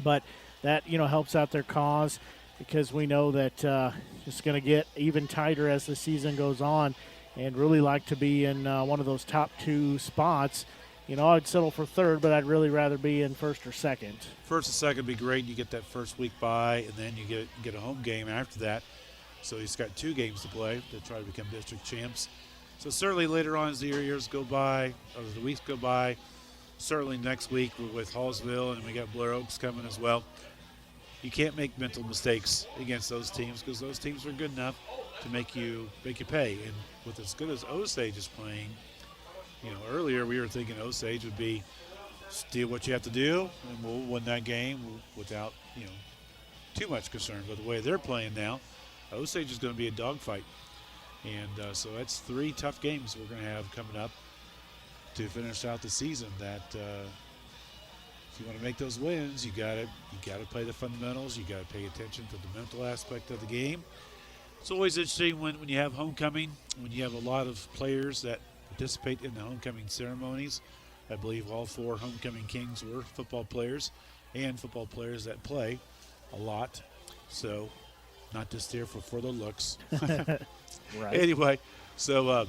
But that helps out their cause because we know that it's going to get even tighter as the season goes on, and really like to be in one of those top 2 spots. I'd settle for third, but I'd really rather be in first or second. First and second would be great. You get that first week bye, and then you get a home game after that. So he's got 2 games to play to try to become district champs. So certainly later on as the years go by, or the weeks go by, certainly next week with Hallsville, and we got Blair Oaks coming as well. You can't make mental mistakes against those teams because those teams are good enough to make you pay. And with as good as Osage is playing, earlier we were thinking Osage would be do what you have to do, and we'll win that game without, too much concern. But the way they're playing now, Osage is going to be a dogfight. And so that's 3 tough games we're going to have coming up to finish out the season that if you want to make those wins, you got to play the fundamentals. You got to pay attention to the mental aspect of the game. It's always interesting when you have homecoming, when you have a lot of players that participate in the homecoming ceremonies. I believe all 4 homecoming kings were football players and football players that play a lot. So not just there for their looks. Right. Anyway, so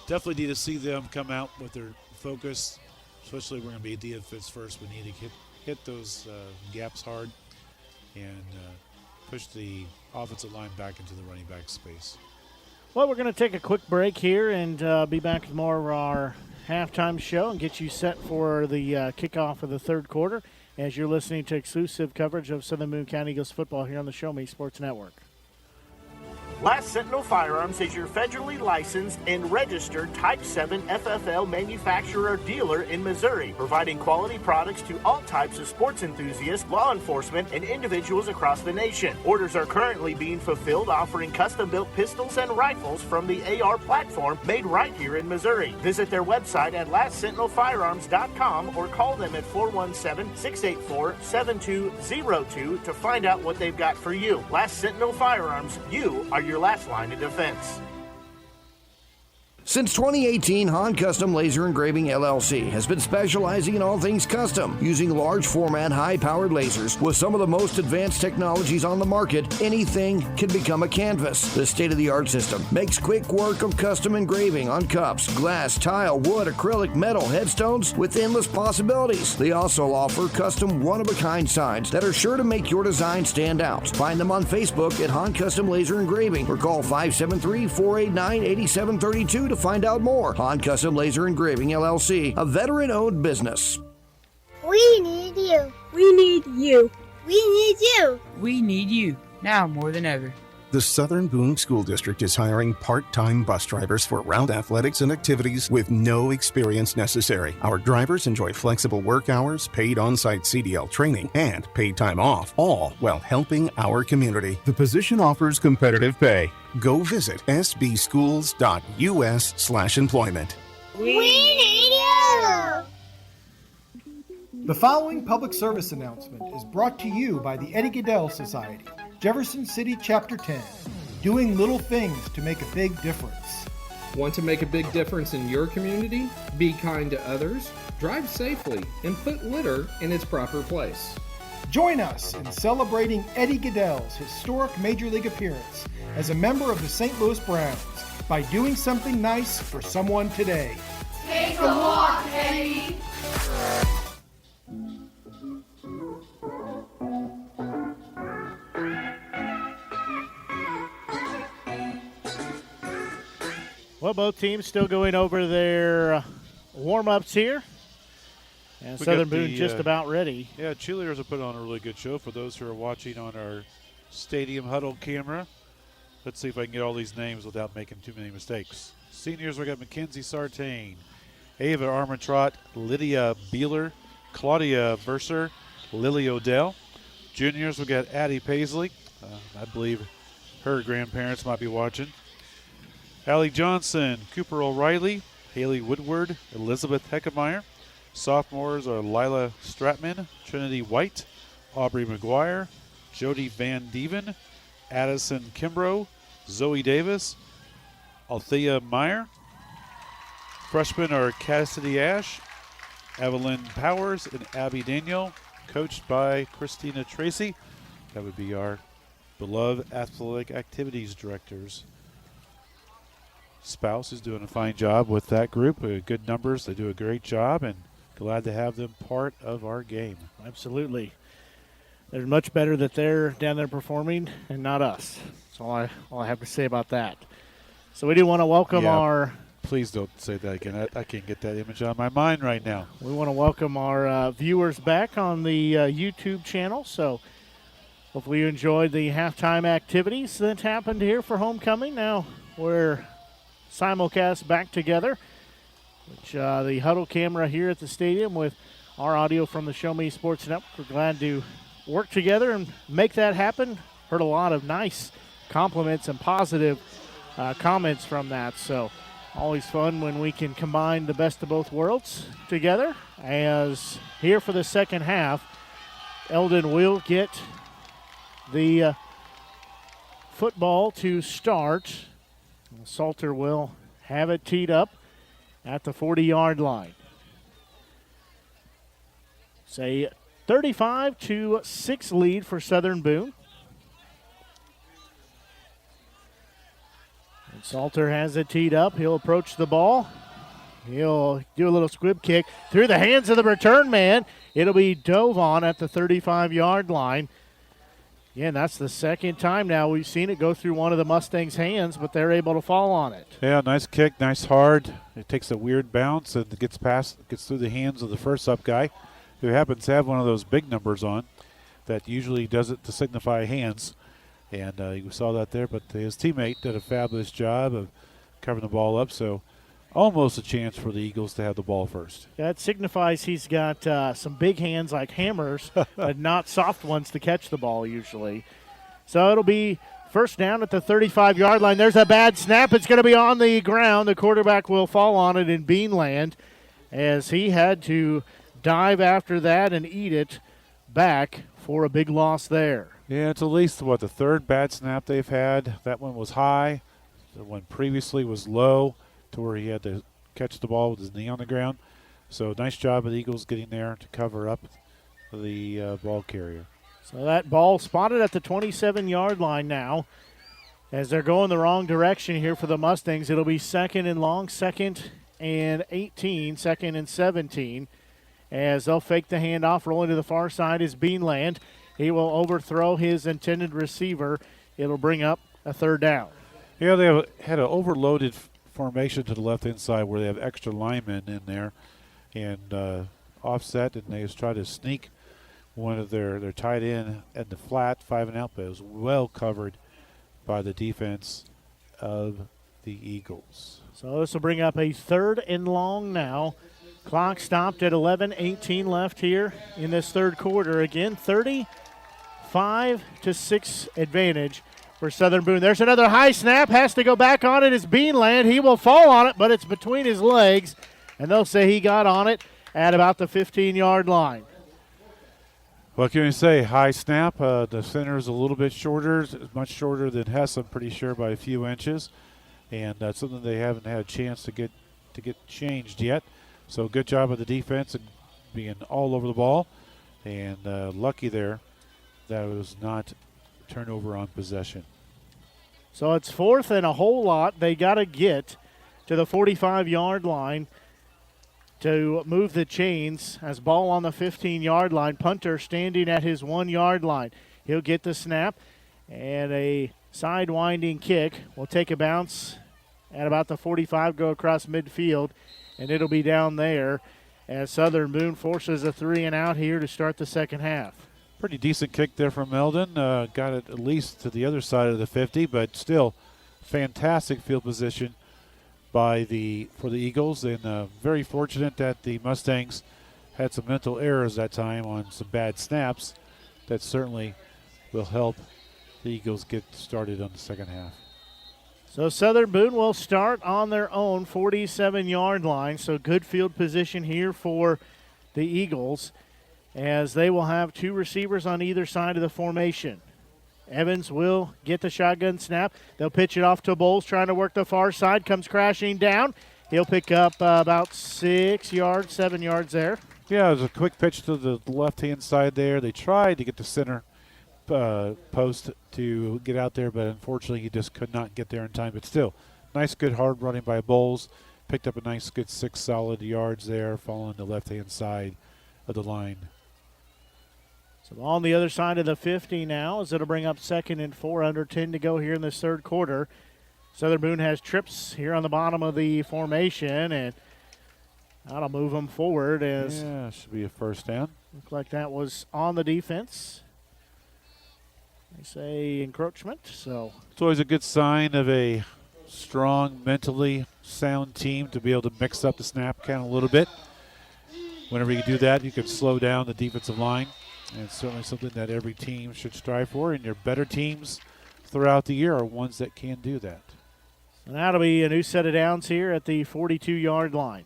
definitely need to see them come out with their focus, especially we're going to be defense first. We need to hit those gaps hard and push the offensive line back into the running back space. Well, we're going to take a quick break here and be back with more of our halftime show and get you set for the kickoff of the third quarter as you're listening to exclusive coverage of Southern Boone County Eagles football here on the Show Me Sports Network. Last Sentinel Firearms is your federally licensed and registered Type 7 FFL manufacturer dealer in Missouri, providing quality products to all types of sports enthusiasts, law enforcement, and individuals across the nation. Orders are currently being fulfilled, offering custom-built pistols and rifles from the AR platform made right here in Missouri. Visit their website at lastsentinelfirearms.com or call them at 417-684-7202 to find out what they've got for you. Last Sentinel Firearms, you are your last line of defense. Since 2018, Han Custom Laser Engraving LLC has been specializing in all things custom, using large format, high-powered lasers with some of the most advanced technologies on the market. Anything can become a canvas. This state-of-the-art system makes quick work of custom engraving on cups, glass, tile, wood, acrylic, metal, headstones with endless possibilities. They also offer custom one-of-a-kind signs that are sure to make your design stand out. Find them on Facebook at Han Custom Laser Engraving or call 573-489-8732 to find out more. Han Custom Laser Engraving LLC, a veteran-owned business. We need you. We need you. We need you. We need you now more than ever. The Southern Boone School District is hiring part-time bus drivers for route athletics and activities with no experience necessary. Our drivers enjoy flexible work hours, paid on-site CDL training, and paid time off, all while helping our community. The position offers competitive pay. Go visit sbschools.us/employment. We need you. The following public service announcement is brought to you by the Eddie Gaedel Society, Jefferson City Chapter 10, doing little things to make a big difference. Want to make a big difference in your community? Be kind to others, drive safely, and put litter in its proper place. Join us in celebrating Eddie Gaedel's historic Major League appearance as a member of the St. Louis Browns by doing something nice for someone today. Take a walk, Eddie. Well, both teams still going over their warm-ups here. And Southern Boone just about ready. Yeah, cheerleaders are putting on a really good show for those who are watching on our stadium huddle camera. Let's see if I can get all these names without making too many mistakes. Seniors, we got Mackenzie Sartain, Ava Armentrott, Lydia Beeler, Claudia Verser, Lily Odell. Juniors, we got Addie Paisley. I believe her grandparents might be watching. Allie Johnson, Cooper O'Reilly, Haley Woodward, Elizabeth Heckemeyer. Sophomores are Lila Stratman, Trinity White, Aubrey McGuire, Jody Van Deven, Addison Kimbrough, Zoe Davis, Althea Meyer. Freshmen are Cassidy Ash, Evelyn Powers, and Abby Daniel, coached by Christina Tracy. That would be our beloved athletic activities directors. Spouse is doing a fine job with that group. Good numbers. They do a great job, and glad to have them part of our game. Absolutely. They're much better that they're down there performing and not us. That's all I have to say about that. So we do want to welcome our... Please don't say that again. I can't get that image on my mind right now. We want to welcome our viewers back on the YouTube channel. So hopefully you enjoyed the halftime activities that happened here for homecoming. Now we're simulcast back together, which the huddle camera here at the stadium with our audio from the Show Me Sports Network. We're glad to work together and make that happen. Heard a lot of nice compliments and positive comments from that. So always fun when we can combine the best of both worlds together. As here for the second half, Eldon will get the football to start. Salter will have it teed up at the 40-yard line. It's a 35-6 lead for Southern Boone. And Salter has it teed up. He'll approach the ball. He'll do a little squib kick through the hands of the return man. It'll be dove on at the 35-yard line. Yeah, and that's the second time now we've seen it go through one of the Mustangs' hands, but they're able to fall on it. Yeah, nice kick, nice hard. It takes a weird bounce and gets through the hands of the first up guy, who happens to have one of those big numbers on that usually does it to signify hands. And you saw that there, but his teammate did a fabulous job of covering the ball up, so almost a chance for the Eagles to have the ball first. That signifies he's got some big hands like hammers, but not soft ones to catch the ball usually. So it'll be first down at the 35-yard line. There's a bad snap. It's going to be on the ground. The quarterback will fall on it in Bean land as he had to dive after that and eat it back for a big loss there. Yeah, it's at least, the third bad snap they've had. That one was high. The one previously was low, to where he had to catch the ball with his knee on the ground. So nice job of the Eagles getting there to cover up the ball carrier. So that ball spotted at the 27-yard line now. As they're going the wrong direction here for the Mustangs, it'll be second and long, 2nd and 18, 2nd and 17. As they'll fake the handoff, rolling to the far side is Beanland. He will overthrow his intended receiver. It'll bring up a third down. Yeah, they had an overloaded formation to the left inside where they have extra linemen in there and offset, and they just try to sneak one of their tight end at the flat 5 and out, but it was well covered by the defense of the Eagles. So this will bring up a third and long now. Clock stopped at 11:18 left here in this third quarter. Again, 35-6 advantage for Southern Boone. There's another high snap. Has to go back on it. It's Beanland. He will fall on it, but it's between his legs, and they'll say he got on it at about the 15-yard line. What can you say? High snap. The center is a little bit shorter, much shorter than Hess, I'm pretty sure, by a few inches, and that's something they haven't had a chance to get changed yet. So good job of the defense and being all over the ball, and lucky there that it was not turnover on possession. So it's 4th and a whole lot. They got to get to the 45-yard line to move the chains. As ball on the 15-yard line. Punter standing at his 1-yard line. He'll get the snap, and a side-winding kick will take a bounce at about the 45, go across midfield, and it'll be down there as Southern Boone forces a 3-and-out here to start the second half. Pretty decent kick there from Eldon. Got it at least to the other side of the 50, but still fantastic field position for the Eagles, and very fortunate that the Mustangs had some mental errors that time on some bad snaps. That certainly will help the Eagles get started on the second half. So Southern Boone will start on their own 47-yard line, so good field position here for the Eagles, as they will have 2 receivers on either side of the formation. Evans will get the shotgun snap. They'll pitch it off to Bowles, trying to work the far side, comes crashing down. He'll pick up about 6 yards, 7 yards there. Yeah, it was a quick pitch to the left-hand side there. They tried to get the center post to get out there, but unfortunately he just could not get there in time. But still, nice, good, hard running by Bowles. Picked up a nice, good 6 solid yards there, following the left-hand side of the line. So on the other side of the 50 now, as it'll bring up 2nd and 4, under 10 to go here in this third quarter. Southern Boone has trips here on the bottom of the formation, and that'll move them forward. As should be a first down. Looked like that was on the defense. They say encroachment, so. It's always a good sign of a strong, mentally sound team to be able to mix up the snap count a little bit. Whenever you do that, you can slow down the defensive line. And it's certainly something that every team should strive for, and your better teams throughout the year are ones that can do that. And that'll be a new set of downs here at the 42-yard line.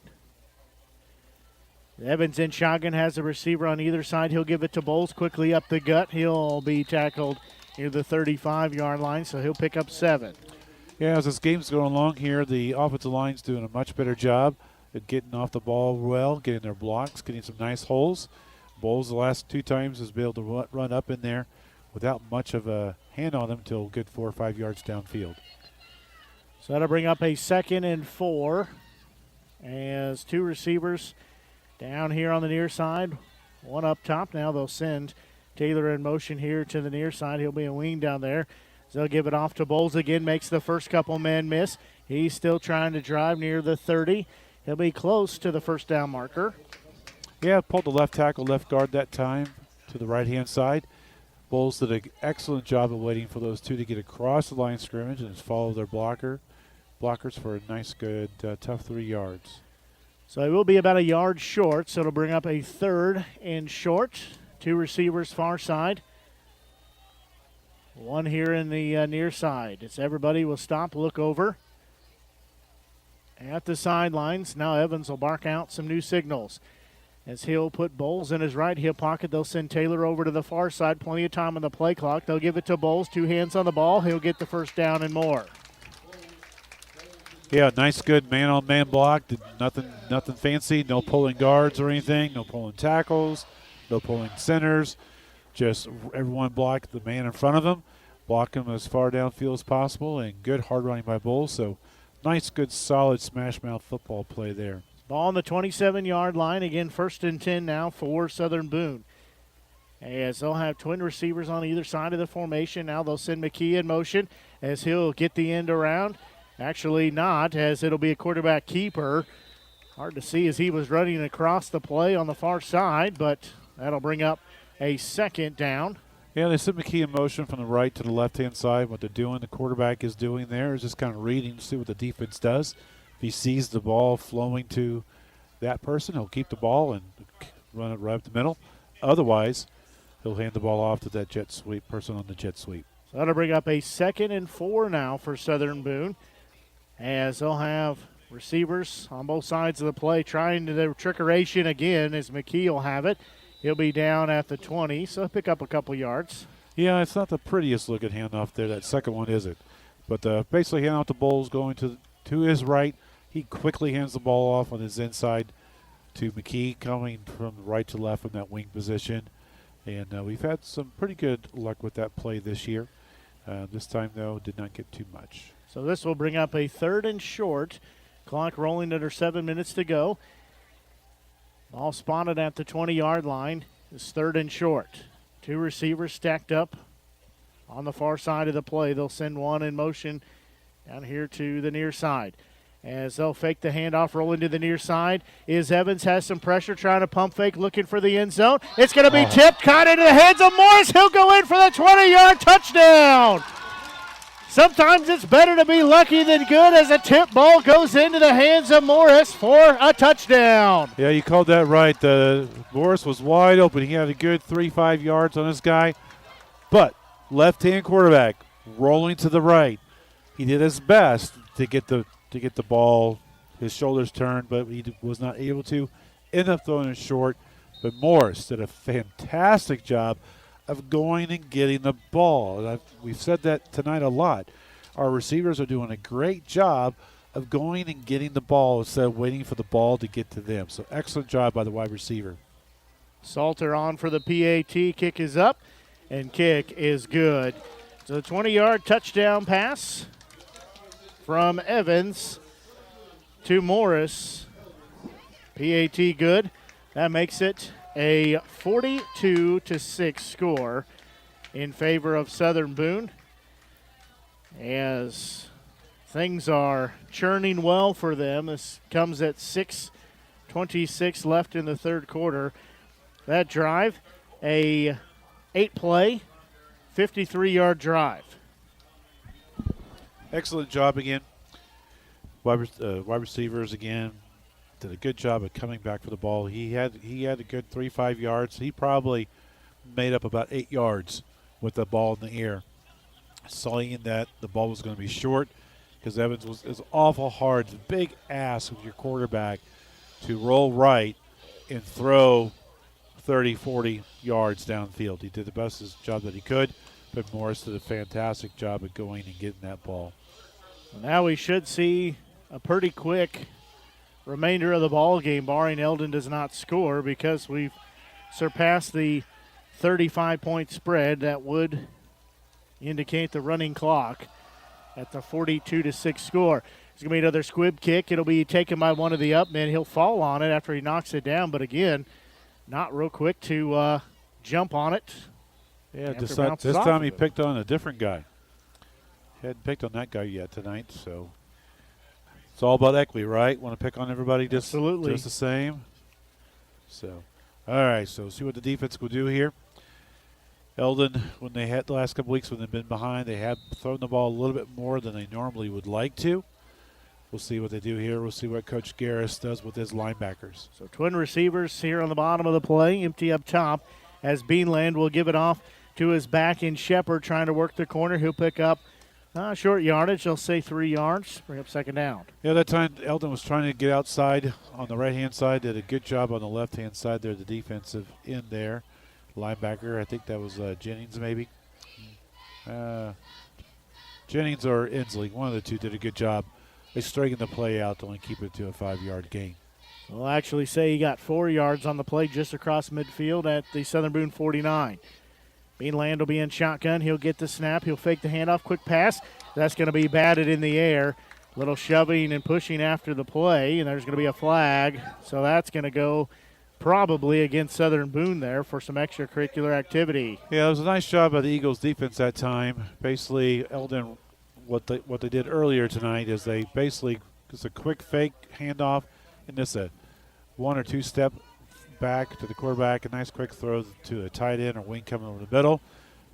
Evans in shotgun, has a receiver on either side. He'll give it to Bowles quickly up the gut. He'll be tackled near the 35-yard line, so he'll pick up 7. Yeah, as this game's going along here, the offensive line's doing a much better job at getting off the ball well, getting their blocks, getting some nice holes. Bowles the last 2 times has been able to run up in there without much of a hand on them till good 4 or 5 yards downfield. So that'll bring up a 2nd and 4 as two receivers down here on the near side, one up top. Now they'll send Taylor in motion here to the near side. He'll be a wing down there. So they'll give it off to Bowles again, makes the first couple men miss. He's still trying to drive near the 30. He'll be close to the first down marker. Yeah, pulled the left tackle, left guard that time to the right-hand side. Bowles did an excellent job of waiting for those two to get across the line of scrimmage and just follow their blockers for a nice, good, tough 3 yards. So it will be about a yard short, so it'll bring up a 3rd and short. Two receivers far side. One here in the near side. As everybody will stop, look over at the sidelines. Now Evans will bark out some new signals. As he'll put Bowles in his right heel pocket, they'll send Taylor over to the far side. Plenty of time on the play clock. They'll give it to Bowles. 2 hands on the ball. He'll get the first down and more. Yeah, nice, good man-on-man block. Nothing fancy. No pulling guards or anything. No pulling tackles. No pulling centers. Just everyone block the man in front of them. Block him as far downfield as possible. And good hard running by Bowles. So nice, good, solid smash-mouth football play there. Ball on the 27-yard line. Again, 1st and 10 now for Southern Boone. As they'll have twin receivers on either side of the formation. Now they'll send McKee in motion as he'll get the end around. Actually not, as it'll be a quarterback keeper. Hard to see as he was running across the play on the far side, but that'll bring up a 2nd down. Yeah, they sent McKee in motion from the right to the left-hand side. What they're doing, the quarterback is doing there is just kind of reading to see what the defense does. If he sees the ball flowing to that person, he'll keep the ball and run it right up the middle. Otherwise, he'll hand the ball off to that jet sweep person on the jet sweep. So that'll bring up a 2nd and 4 now for Southern Boone, as they'll have receivers on both sides of the play trying to the trickeration again as McKee will have it. He'll be down at the 20, so he'll pick up a couple yards. Yeah, it's not the prettiest looking handoff there. That second one isn't. But basically hand out to Bowles going to his right. He quickly hands the ball off on his inside to McKee coming from right to left in that wing position. And we've had some pretty good luck with that play this year. This time, though, did not get too much. So this will bring up a 3rd and short. Clock rolling under 7 minutes to go. Ball spotted at the 20-yard line. It's 3rd and short. Two receivers stacked up on the far side of the play. They'll send one in motion down here to the near side. As they'll fake the handoff, roll into the near side. Evans has some pressure, trying to pump fake, looking for the end zone. It's going to be tipped, caught into the hands of Morris. He'll go in for the 20-yard touchdown. Sometimes it's better to be lucky than good as a tip ball goes into the hands of Morris for a touchdown. Yeah, you called that right. Morris was wide open. He had a good 3-5 yards on this guy. But left-hand quarterback rolling to the right. He did his best to get the ball, his shoulders turned, but he was not able to. Ended up throwing it short. But Morris did a fantastic job of going and getting the ball. We've said that tonight a lot. Our receivers are doing a great job of going and getting the ball instead of waiting for the ball to get to them. So excellent job by the wide receiver. Salter on for the PAT. Kick is up, and kick is good. So a 20-yard touchdown pass from Evans to Morris. PAT good. That makes it a 42-6 score in favor of Southern Boone, as things are churning well for them. This comes at 6:26 left in the third quarter. That drive, a 8-play, 53-yard drive. Excellent job again. Wide receivers again did a good job of coming back for the ball. He had a good 3-5 yards. He probably made up about 8 yards with the ball in the air, seeing that the ball was going to be short because Evans was awful hard. It's a big ask of your quarterback to roll right and throw 30, 40 yards downfield. He did the best job that he could, but Morris did a fantastic job of going and getting that ball. Now we should see a pretty quick remainder of the ball game, barring Eldon does not score, because we've surpassed the 35-point spread. That would indicate the running clock at the 42-6 score. It's going to be another squib kick. It'll be taken by one of the up men. He'll fall on it after he knocks it down, but again, not real quick to jump on it. Yeah, this time he picked on a different guy. Hadn't picked on that guy yet tonight, so it's all about equity, right? Want to pick on everybody just the same. So, all right, so see what the defense will do here. Eldon, when they had the last couple weeks when they've been behind, they have thrown the ball a little bit more than they normally would like to. We'll see what they do here. We'll see what Coach Garris does with his linebackers. So twin receivers here on the bottom of the play, empty up top, as Beanland will give it off to his back in Shepard, trying to work the corner. He'll pick up short yardage. They'll say 3 yards. Bring up second down. Yeah, that time Eldon was trying to get outside on the right-hand side. Did a good job on the left-hand side there, the defensive end there. Linebacker, I think that was Jennings maybe. Jennings or Inslee, one of the two did a good job. They straightened the play out to only keep it to a 5-yard gain. We'll actually say he got 4 yards on the play just across midfield at the Southern Boone 49. Beanland will be in shotgun. He'll get the snap. He'll fake the handoff. Quick pass. That's going to be batted in the air. Little shoving and pushing after the play, and there's going to be a flag. So that's going to go probably against Southern Boone there for some extracurricular activity. Yeah, it was a nice job by the Eagles defense that time. Basically, Eldon, what they did earlier tonight is they basically, just a quick fake handoff, and just a 1 or 2 step back to the quarterback, a nice quick throw to a tight end or wing coming over the middle.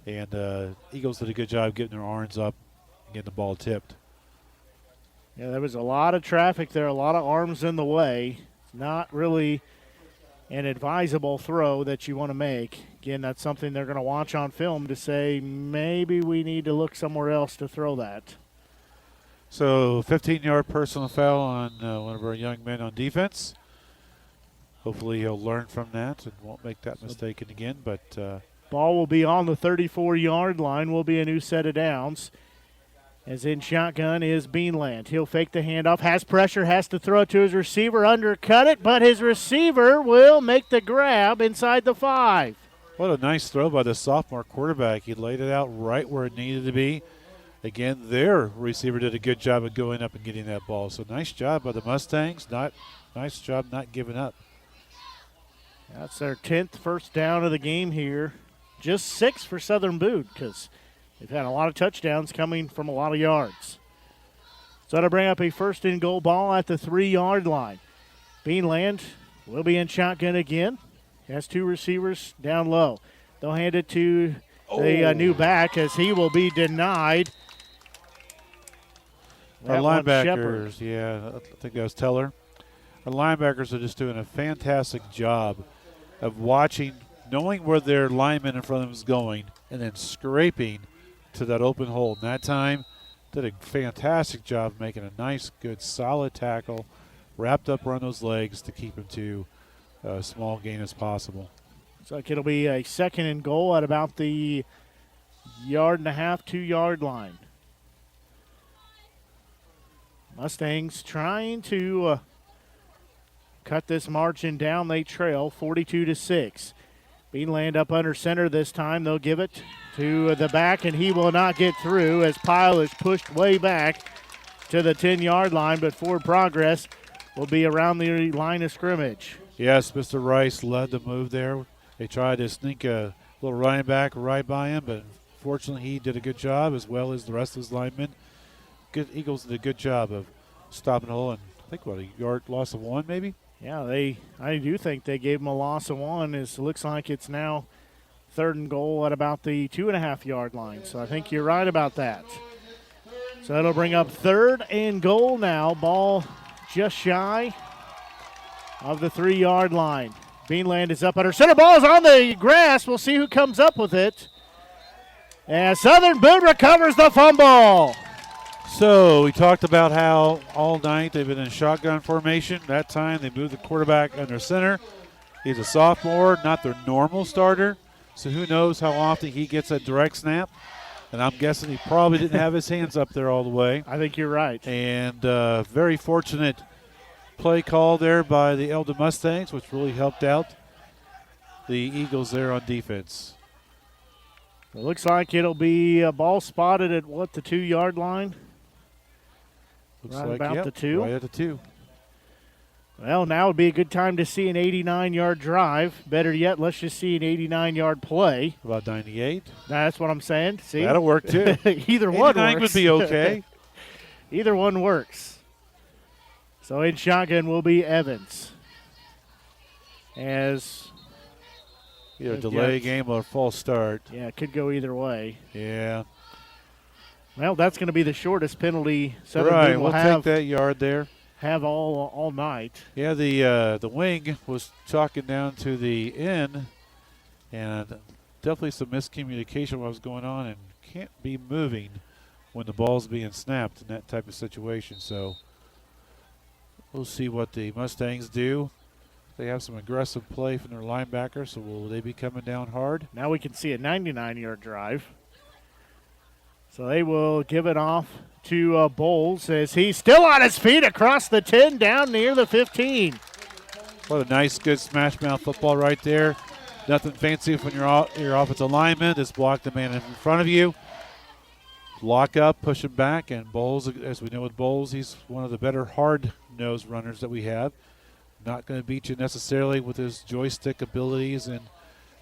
And Eagles did a good job getting their arms up and getting the ball tipped. Yeah, there was a lot of traffic there, a lot of arms in the way. It's not really an advisable throw that you want to make. Again, that's something they're going to watch on film to say maybe we need to look somewhere else to throw that. So 15-yard personal foul on one of our young men on defense. Hopefully he'll learn from that and won't make that mistake again. But ball will be on the 34-yard line. Will be a new set of downs. As in shotgun is Beanland. He'll fake the handoff, has pressure, has to throw it to his receiver, undercut it, but his receiver will make the grab inside the 5. What a nice throw by the sophomore quarterback. He laid it out right where it needed to be. Again, their receiver did a good job of going up and getting that ball. So nice job by the Mustangs. Nice job not giving up. That's their 10th first down of the game here. Just 6 for Southern Boone because they've had a lot of touchdowns coming from a lot of yards. So to bring up a first and goal ball at the 3-yard line. Beanland will be in shotgun again. Has 2 receivers down low. They'll hand it to the new back as he will be denied. Our linebackers, I think that was Teller. Our linebackers are just doing a fantastic job of watching, knowing where their lineman in front of them is going, and then scraping to that open hole. And that time, did a fantastic job making a nice, good, solid tackle, wrapped up around those legs to keep him to a small gain as possible. So it'll be a second and goal at about the 1.5 2 yard line. Mustangs trying to cut this margin down. They trail 42-6. Beanland up under center this time. They'll give it to the back, and he will not get through as Pyle is pushed way back to the 10-yard line, but forward progress will be around the line of scrimmage. Yes, Mr. Rice led the move there. They tried to sneak a little running back right by him, but fortunately he did a good job as well as the rest of his linemen. Good Eagles did a good job of stopping the hole, and I think, a yard loss of 1 maybe? Yeah, I do think they gave him a loss of 1. It looks like it's now third and goal at about the 2.5 yard line. So I think you're right about that. So that'll bring up third and goal now. Ball just shy of the 3 yard line. Beanland is up under center. Ball is on the grass. We'll see who comes up with it. And Southern Boone recovers the fumble. So we talked about how all night they've been in shotgun formation. That time they moved the quarterback under center. He's a sophomore, not their normal starter. So who knows how often he gets a direct snap. And I'm guessing he probably didn't have his hands up there all the way. I think you're right. And very fortunate play call there by the Eldon Mustangs, which really helped out the Eagles there on defense. It looks like it'll be a ball spotted at, the 2 yard line? Looks right like about the 2. Right at the 2. Well, now would be a good time to see an 89-yard drive. Better yet, let's just see an 89-yard play. About 98. That's what I'm saying. See? That'll work, too. Either one works. would be okay. Either one works. So in shotgun will be Evans. As either delay game or a false start. Yeah, it could go either way. Yeah. Well, that's going to be the shortest penalty Southern Boone will we'll take that yard there. Have all night. Yeah, the wing was chalking down to the end, and definitely some miscommunication what was going on, and can't be moving when the ball's being snapped in that type of situation. So we'll see what the Mustangs do. They have some aggressive play from their linebacker, so will they be coming down hard? Now we can see a 99-yard drive. So they will give it off to Bowles as he's still on his feet across the 10 down near the 15. What a nice, good smash mouth football right there. Nothing fancy from your offensive lineman. Just block the man in front of you. Lock up, push him back, and Bowles, as we know with Bowles, he's one of the better hard-nosed runners that we have. Not going to beat you necessarily with his joystick abilities and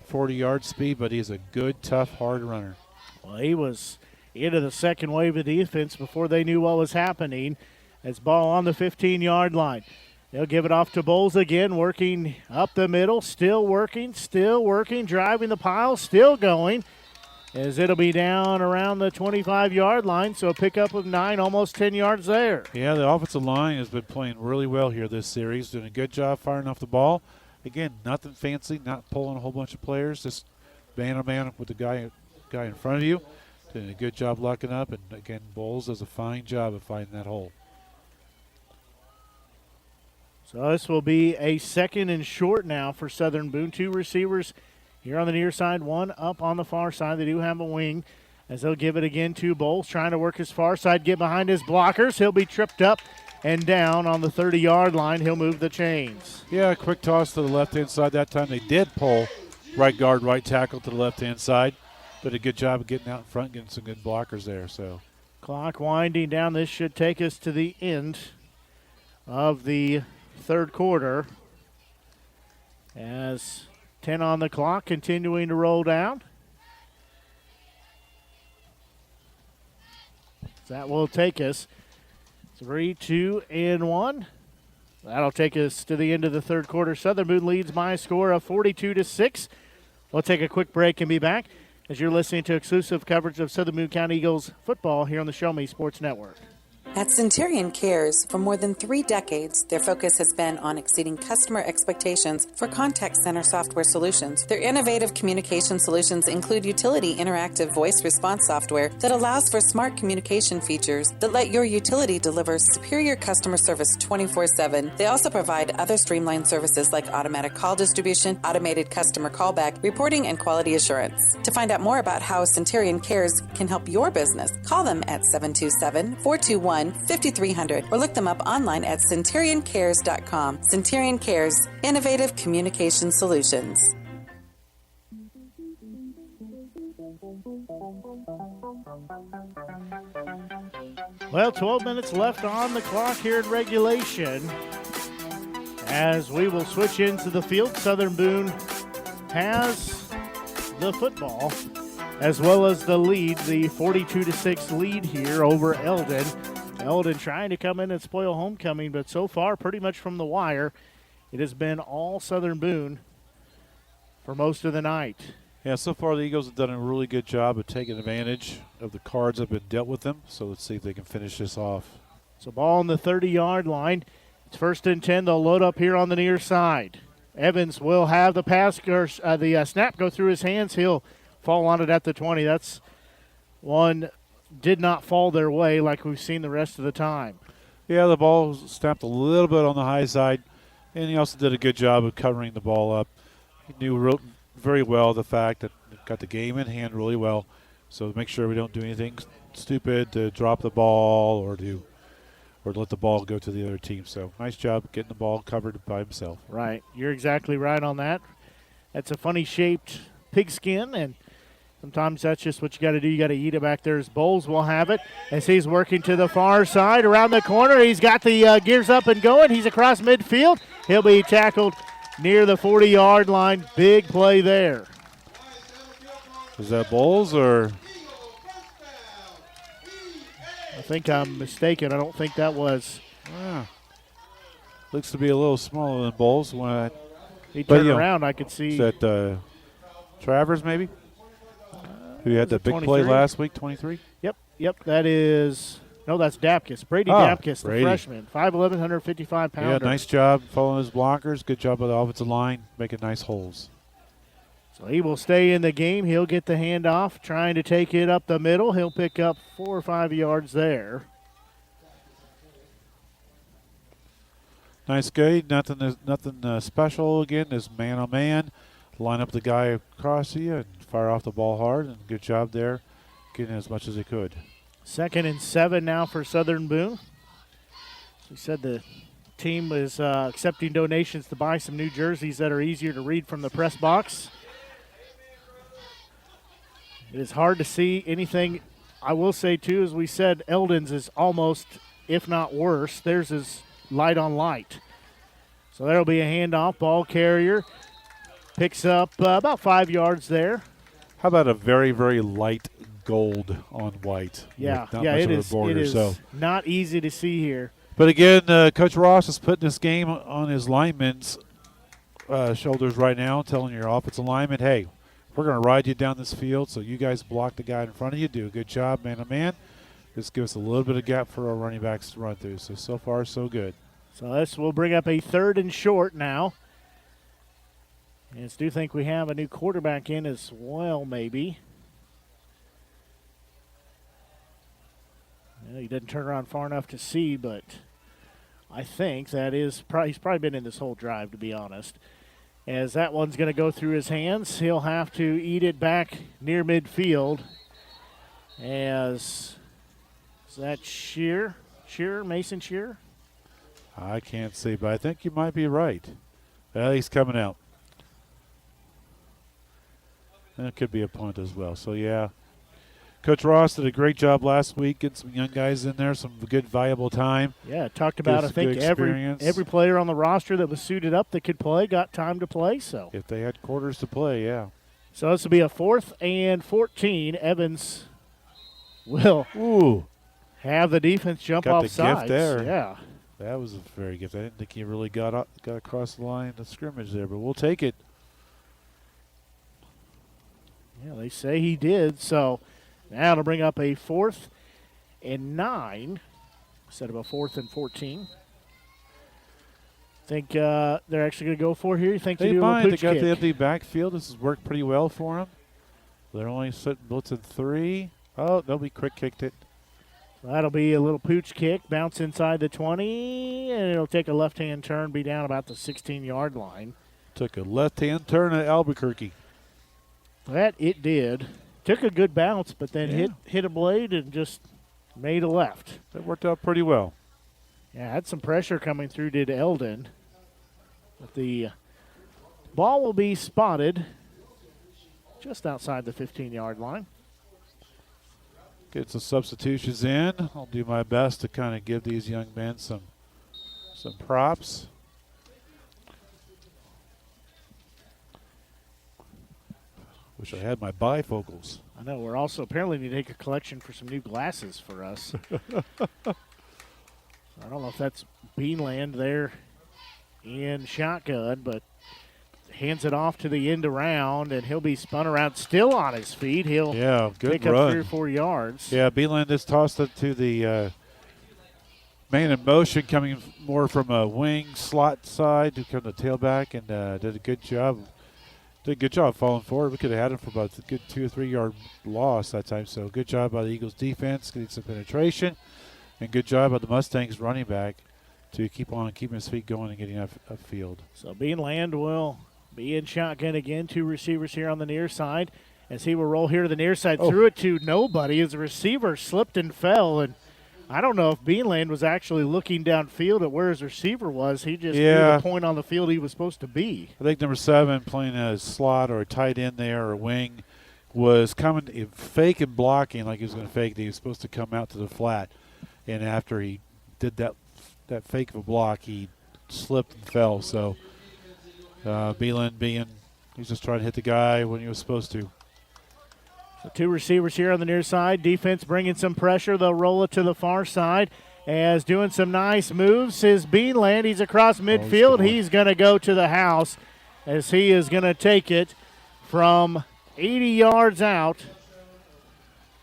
40-yard speed, but he's a good, tough, hard runner. Well, he was into the second wave of defense before they knew what was happening. As ball on the 15-yard line. They'll give it off to Bowles again, working up the middle, still working, driving the pile, still going. As it'll be down around the 25-yard line, so a pickup of 9, almost 10 yards there. Yeah, the offensive line has been playing really well here this series, doing a good job firing off the ball. Again, nothing fancy, not pulling a whole bunch of players, just man-to-man with the guy in front of you. Doing a good job locking up, and again, Bowles does a fine job of finding that hole. So this will be a 2nd and short now for Southern Boone. 2 receivers here on the near side, 1 up on the far side. They do have a wing as they'll give it again to Bowles, trying to work his far side, get behind his blockers. He'll be tripped up and down on the 30-yard line. He'll move the chains. Yeah, quick toss to the left-hand side. That time they did pull right guard, right tackle to the left-hand side. Did a good job of getting out in front, getting some good blockers there. So, clock winding down. This should take us to the end of the third quarter. As 10 on the clock, continuing to roll down. That will take us 3, 2, and 1. That'll take us to the end of the third quarter. Southern Boone leads by a score of 42-6. We'll take a quick break and be back as you're listening to exclusive coverage of Southern Boone County Eagles football here on the Show Me Sports Network. At Centurion Cares, for more than 3 decades, their focus has been on exceeding customer expectations for contact center software solutions. Their innovative communication solutions include utility interactive voice response software that allows for smart communication features that let your utility deliver superior customer service 24/7. They also provide other streamlined services like automatic call distribution, automated customer callback, reporting, and quality assurance. To find out more about how Centurion Cares can help your business, call them at 727-421-5300 or look them up online at centurioncares.com. Centurion Cares, innovative communication solutions. Well, 12 minutes left on the clock here in regulation. As we will switch into the field, Southern Boone has the football as well as the lead, the 42-6 lead here over Eldon. Eldon trying to come in and spoil homecoming, but so far pretty much from the wire, it has been all Southern Boone for most of the night. Yeah, so far the Eagles have done a really good job of taking advantage of the cards that have been dealt with them. So let's see if they can finish this off. So ball on the 30-yard line. It's 1st and 10. They'll load up here on the near side. Evans will have the pass, the snap go through his hands. He'll fall on it at the 20. That's one did not fall their way like we've seen the rest of the time. Yeah, the ball snapped a little bit on the high side, and he also did a good job of covering the ball up. He knew very well the fact that got the game in hand really well, so make sure we don't do anything stupid to drop the ball or let the ball go to the other team. So nice job getting the ball covered by himself. Right. You're exactly right on that. That's a funny-shaped pigskin, and Sometimes that's just what you got to do. You got to eat it back there. As Bowles will have it as he's working to the far side around the corner. He's got the gears up and going. He's across midfield. He'll be tackled near the 40-yard line. Big play there. Is that Bowles or? I think I'm mistaken. I don't think that was. Looks to be a little smaller than Bowles. When he turned around, I could see. Is that Travers maybe? Who had that big 23? play last week, 23? Yep, that is. No, that's Dapkus. Brady Dapkus, the freshman. 5'11", 155-pounder. Yeah, nice job following his blockers. Good job by the offensive line, making nice holes. So he will stay in the game. He'll get the handoff, trying to take it up the middle. He'll pick up 4 or 5 yards there. Nice gate. Nothing special again. Is man-on-man. Line up the guy across you and fire off the ball hard. And good job there, getting as much as he could. 2nd and 7 now for Southern Boone. We said the team is accepting donations to buy some new jerseys that are easier to read from the press box. It is hard to see anything. I will say, too, as we said, Eldon's is almost, if not worse. Theirs is light on light. So there will be a handoff. Ball carrier picks up about 5 yards there. How about a very, very light gold on white? Yeah, not yeah, much it of a is. border, It is so. not easy to see here. But again, Coach Ross is putting this game on his linemen's shoulders right now, telling your offensive lineman, hey, we're going to ride you down this field, so you guys block the guy in front of you. Do a good job, man-to-man. Just give us a little bit of gap for our running backs to run through. So far, so good. So this will bring up a 3rd and short now. And I do think we have a new quarterback in as well, maybe. Well, he didn't turn around far enough to see, but I think that is he's probably been in this whole drive, to be honest. As that one's going to go through his hands, he'll have to eat it back near midfield. As is that Mason Shearer? I can't see, but I think you might be right. He's coming out. And it could be a punt as well. So, yeah. Coach Ross did a great job last week, getting some young guys in there, some good, valuable time. Yeah, talked about, I think, every player on the roster that was suited up that could play got time to play. So if they had quarters to play, yeah. So this will be a 4th and 14. Evans will have the defense jump off sides. Got the gift there. Yeah. That was a very gift. I didn't think he really got across the line of scrimmage there, but we'll take it. Yeah, they say he did. So now it'll bring up a 4th and 9 instead of a 4th and 14. Think they're actually going to go for here? You think they do might. A They got kick? the empty backfield. This has worked pretty well for them. They're only sitting blitzing 3. Oh, they'll be quick kicked it. That'll be a little pooch kick, bounce inside the 20, and it'll take a left-hand turn, be down about the 16-yard line. Took a left-hand turn at Albuquerque. That it did. Took a good bounce, but then hit a blade and just made a left. That worked out pretty well. Yeah, had some pressure coming through, did Eldon. But the ball will be spotted just outside the 15-yard line. Get some substitutions in. I'll do my best to kind of give these young men some props. Wish I had my bifocals. I know. We're also apparently need to take a collection for some new glasses for us. I don't know if that's Beanland there in shotgun, but hands it off to the end around, and he'll be spun around still on his feet. He'll good pick run. up 3 or 4 yards. Yeah, Beanland just tossed it to the man in motion, coming more from a wing slot side to come to tailback, and did a good job. Did a good job falling forward. We could have had him for about a good 2 or 3 yard loss that time. So good job by the Eagles defense, getting some penetration, and good job by the Mustangs running back to keep on keeping his feet going and getting upfield. So Beanland will be in shotgun again. 2 receivers here on the near side. As he will roll here to the near side, threw it to nobody as the receiver slipped and fell. And I don't know if Beanland was actually looking downfield at where his receiver was. He just knew the point on the field he was supposed to be. I think number 7 playing a slot or a tight end there or a wing was coming fake and blocking like he was going to fake. He was supposed to come out to the flat, and after he did that fake of a block, he slipped and fell. So Beelan he's just trying to hit the guy when he was supposed to. So 2 receivers here on the near side. Defense bringing some pressure. They'll roll it to the far side. As doing some nice moves is Beeland. He's across midfield. He's going to go to the house as he is going to take it from 80 yards out.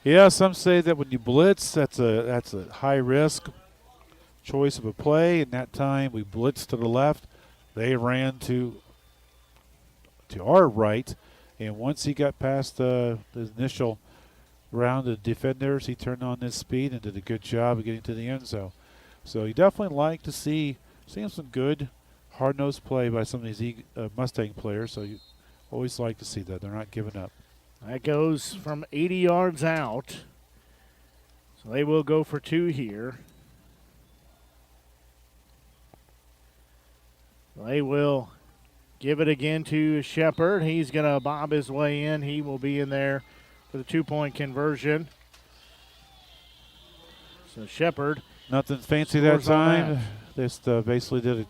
Yeah, some say that when you blitz, that's a high risk choice of a play. In that time, we blitzed to the left. They ran to our right, and once he got past the initial round of defenders, he turned on his speed and did a good job of getting to the end zone. So you definitely like to see some good hard-nosed play by some of these Mustang players. So you always like to see that. They're not giving up. That goes from 80 yards out. So they will go for 2 here. They will give it again to Shepard. He's going to bob his way in. He will be in there for the 2-point conversion. So Shepard. Nothing fancy that time. Just basically did a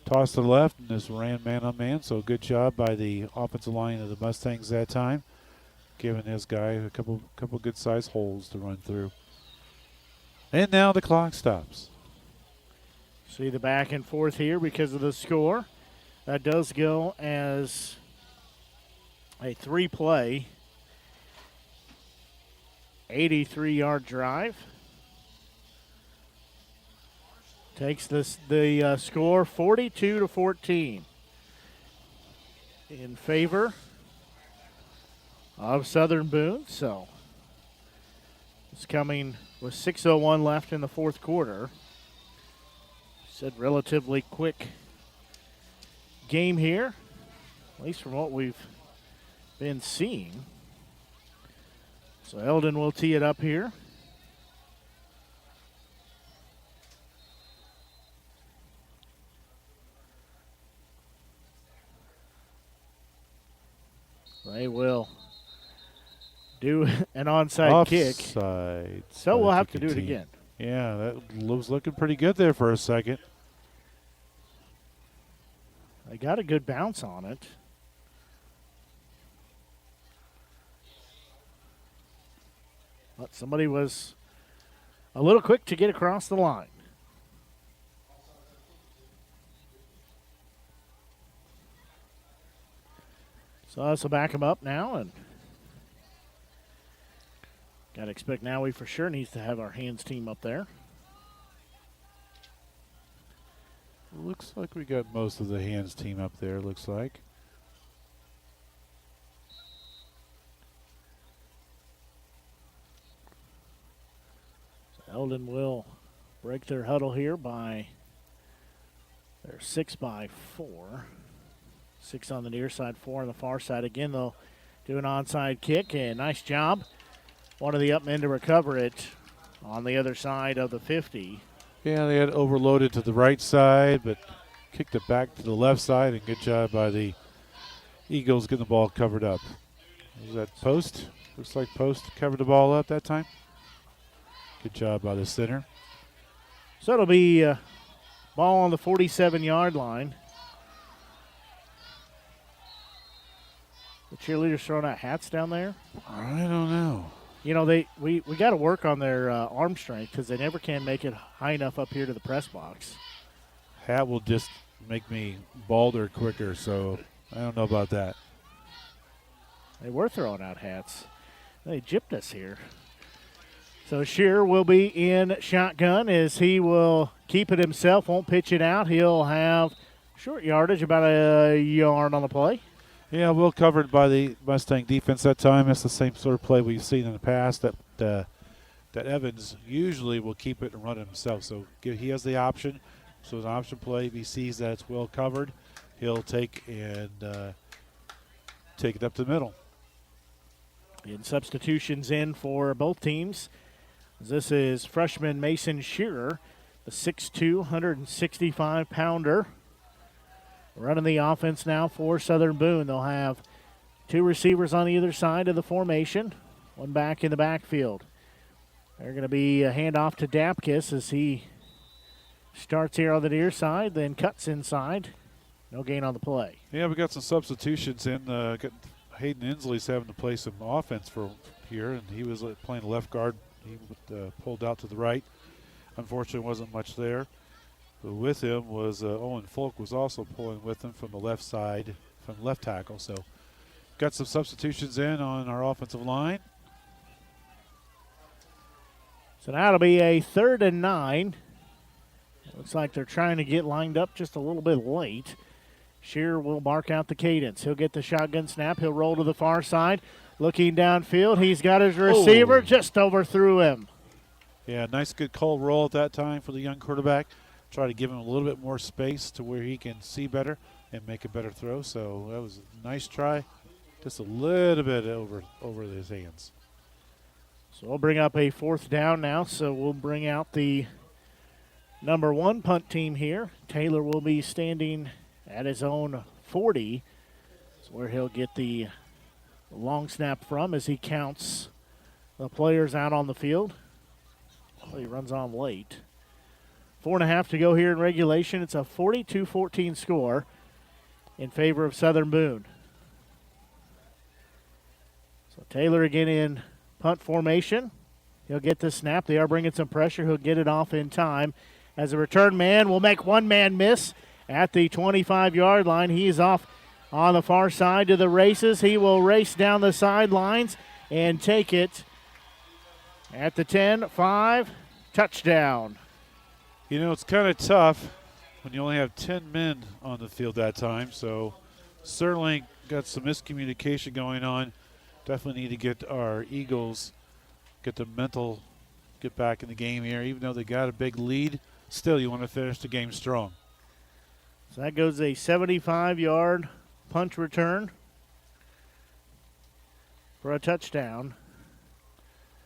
toss to the left and just ran man on man. So good job by the offensive line of the Mustangs that time, giving his guy a couple good sized holes to run through. And now the clock stops. See the back and forth here because of the score. That does go as a 3-play, 83-yard drive. Takes the score 42-14 in favor of Southern Boone. So it's coming with 6:01 left in the fourth quarter. Said relatively quick game here, at least from what we've been seeing. So Eldon will tee it up here. They will do an onside kick. So we'll have to do it again. Yeah, that was looking pretty good there for a second. They got a good bounce on it. But somebody was a little quick to get across the line. So this will back him up now, and got to expect now we for sure needs to have our hands team up there. Looks like we got most of the hands team up there, looks like. So Eldon will break their huddle here by their 6x4. 6 on the near side, 4 on the far side. Again, they'll do an onside kick, and nice job. One of the up men to recover it on the other side of the 50. Yeah, they had overloaded to the right side, but kicked it back to the left side, and good job by the Eagles getting the ball covered up. Was that Post? Looks like Post covered the ball up that time. Good job by the center. So it'll be ball on the 47-yard line. The cheerleaders throwing out hats down there? I don't know. You know, we got to work on their arm strength because they never can make it high enough up here to the press box. Hat will just make me balder quicker, so I don't know about that. They were throwing out hats. They gypped us here. So Shearer will be in shotgun as he will keep it himself, won't pitch it out. He'll have short yardage, about a yard on the play. Yeah, well covered by the Mustang defense that time. That's the same sort of play we've seen in the past that Evans usually will keep it and run it himself. So he has the option. So it's an option play. If he sees that it's well covered, he'll take and take it up to the middle. And substitutions in for both teams. This is freshman Mason Shearer, the 6'2", 165-pounder. Running the offense now for Southern Boone. They'll have Two receivers on either side of the formation. One back in the backfield. They're going to be a handoff to Dapkus as he starts here on the near side, then cuts inside. No gain on the play. Yeah, we got some substitutions in. Hayden Inslee's having to play some offense for here, and he was playing left guard. He pulled out to the right. Unfortunately, wasn't much there. But with him was Owen Folk was also pulling with him from the left side, from left tackle. So got some substitutions in on our offensive line. So now it'll be a 3rd and 9. Looks like they're trying to get lined up just a little bit late. Shearer will mark out the cadence. He'll get the shotgun snap. He'll roll to the far side. Looking downfield, he's got his receiver, just overthrew him. Yeah, nice good cold roll at that time for the young quarterback. Try to give him a little bit more space to where he can see better and make a better throw. So that was a nice try. Just a little bit over his hands. So we'll bring up a 4th down now. So we'll bring out the number 1 punt team here. Taylor will be standing at his own 40. That's where he'll get the long snap from as he counts the players out on the field. Well, he runs on late. 4.5 to go here in regulation. It's a 42-14 score in favor of Southern Boone. So Taylor again in punt formation. He'll get the snap. They are bringing some pressure. He'll get it off in time. As a return man will make one man miss at the 25-yard line. He is off on the far side to the races. He will race down the sidelines and take it at the 10-5, touchdown. You know, it's kind of tough when you only have 10 men on the field that time, so certainly got some miscommunication going on. Definitely need to get our Eagles, get back in the game here. Even though they got a big lead, still you want to finish the game strong. So that goes a 75-yard punt return for a touchdown.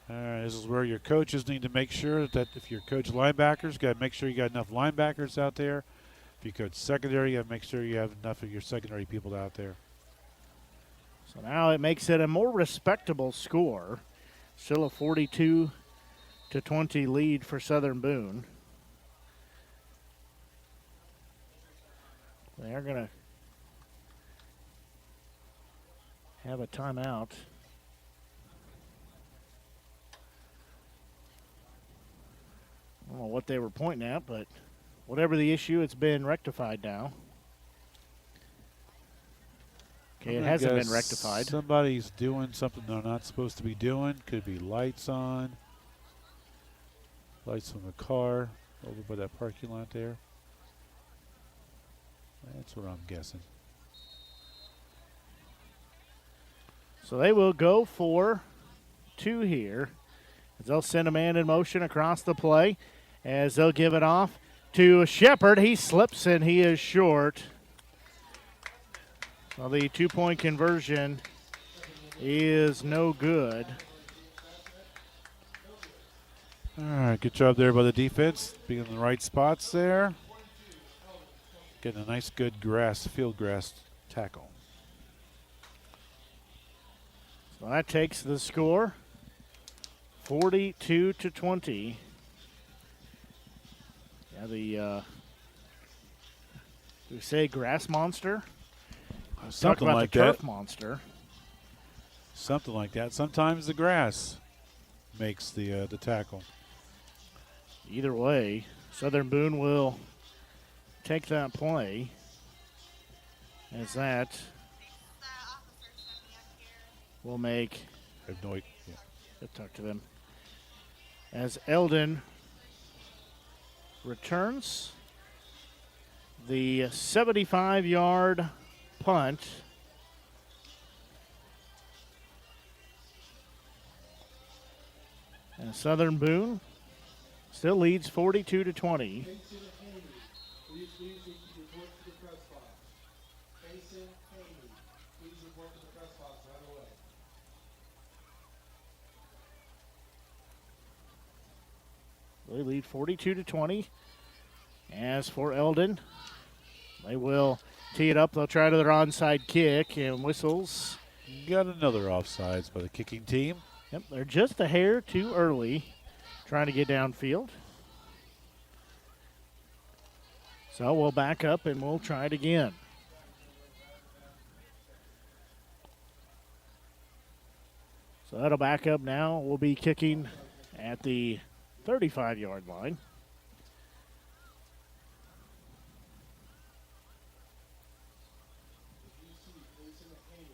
All right, this is where your coaches need to make sure that if you're coach linebackers, got to make sure you got enough linebackers out there. If you coach secondary, you got to make sure you have enough of your secondary people out there. So now it makes it a more respectable score. Still a 42-20 lead for Southern Boone. They're going to have a timeout. I don't know what they were pointing at, but whatever the issue, it's been rectified now. Okay, it hasn't been rectified. Somebody's doing something they're not supposed to be doing. Could be lights on. Lights on the car over by that parking lot there. That's what I'm guessing. So they will go for 2 here. As they'll send a man in motion across the play. As they'll give it off to Shepard. He slips and he is short. Well, the 2-point conversion is no good. All right, good job there by the defense. Being in the right spots there. Getting a nice, good field grass tackle. So that takes the score 42-20. Yeah, do we say grass monster? Something like the that. Turf monster. Something like that. Sometimes the grass makes the tackle. Either way, Southern Boone will take that play. As that will make. I have no idea. Let's talk to them. As Eldon returns the 75-yard punt. And Southern Boone still leads 42-20. They lead 42-20. As for Eldon, they will tee it up. They'll try to their onside kick and whistles. Got another offsides by the kicking team. Yep, they're just a hair too early trying to get downfield. So we'll back up and we'll try it again. So that'll back up now. We'll be kicking at the 35-yard line.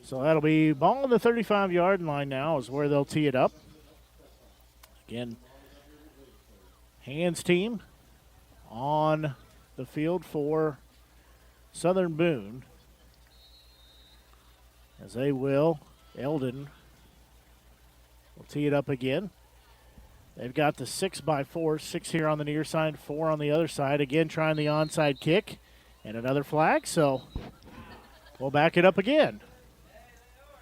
So that'll be ball on the 35-yard line now is where they'll tee it up. Again, hands team on the field for Southern Boone. As they will, Eldon will tee it up again. They've got the 6x4, 6 here on the near side, 4 on the other side. Again, trying the onside kick and another flag, so we'll back it up again.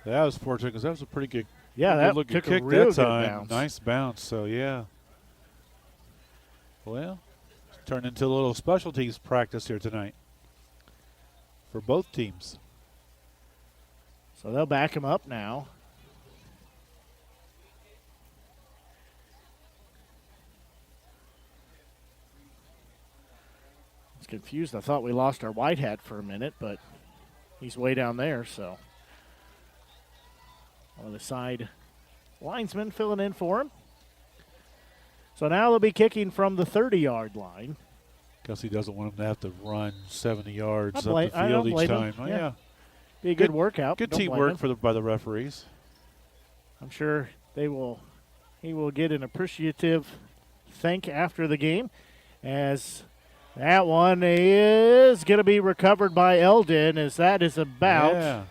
That was fortunate because that was a pretty good, that looking took kick a real that good time. bounce. Nice bounce. So yeah. Well, it's turned into a little special teams practice here tonight for both teams. So they'll back him up now. I was confused. I thought we lost our white hat for a minute, but he's way down there, so. One of the side linesmen filling in for him. So now they'll be kicking from the 30-yard line. Because he doesn't want him to have to run 70 yards up the I don't field each blame time. him. Oh, Yeah. yeah. Be a good workout. Good Don't blame teamwork him. by the referees. I'm sure he will get an appreciative thank after the game, as that one is going to be recovered by Eldon, as that is about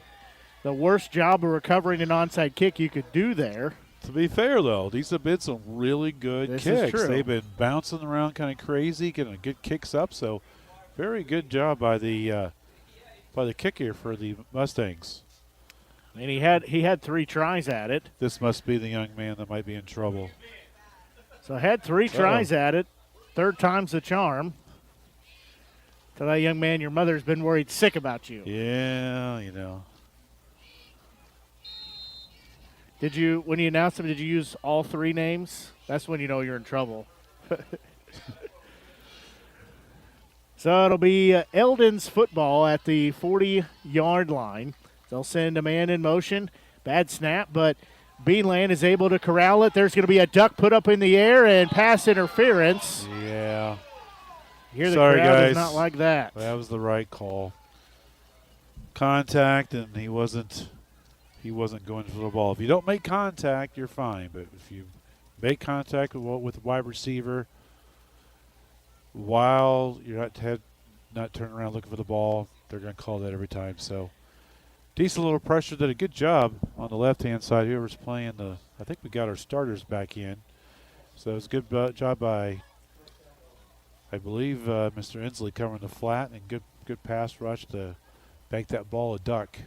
the worst job of recovering an onside kick you could do there. To be fair, though, these have been some really good This kicks. is true. They've been bouncing around kind of crazy, getting good kicks up. So, very good job by the kicker for the Mustangs. And he had 3 tries at it. This must be the young man that might be in trouble. So had 3 tries at it. 3rd time's the charm. Tell that young man your mother's been worried sick about you. Yeah, you know. When you announced him, did you use all 3 names? That's when you know you're in trouble. So it'll be Eldon's football at the 40-yard line. They'll send a man in motion. Bad snap, but Beanland is able to corral it. There's going to be a duck put up in the air and pass interference. Yeah. Here the Sorry, crowd guys. is not like that. That was the right call. Contact, and he wasn't going for the ball. If you don't make contact, you're fine. But if you make contact with the wide receiver while you're not turning around looking for the ball, they're going to call that every time. So decent little pressure. Did a good job on the left-hand side. Whoever's playing I think we got our starters back in. So it was a good job by, I believe, Mr. Inslee covering the flat, and good pass rush to make that ball a duck.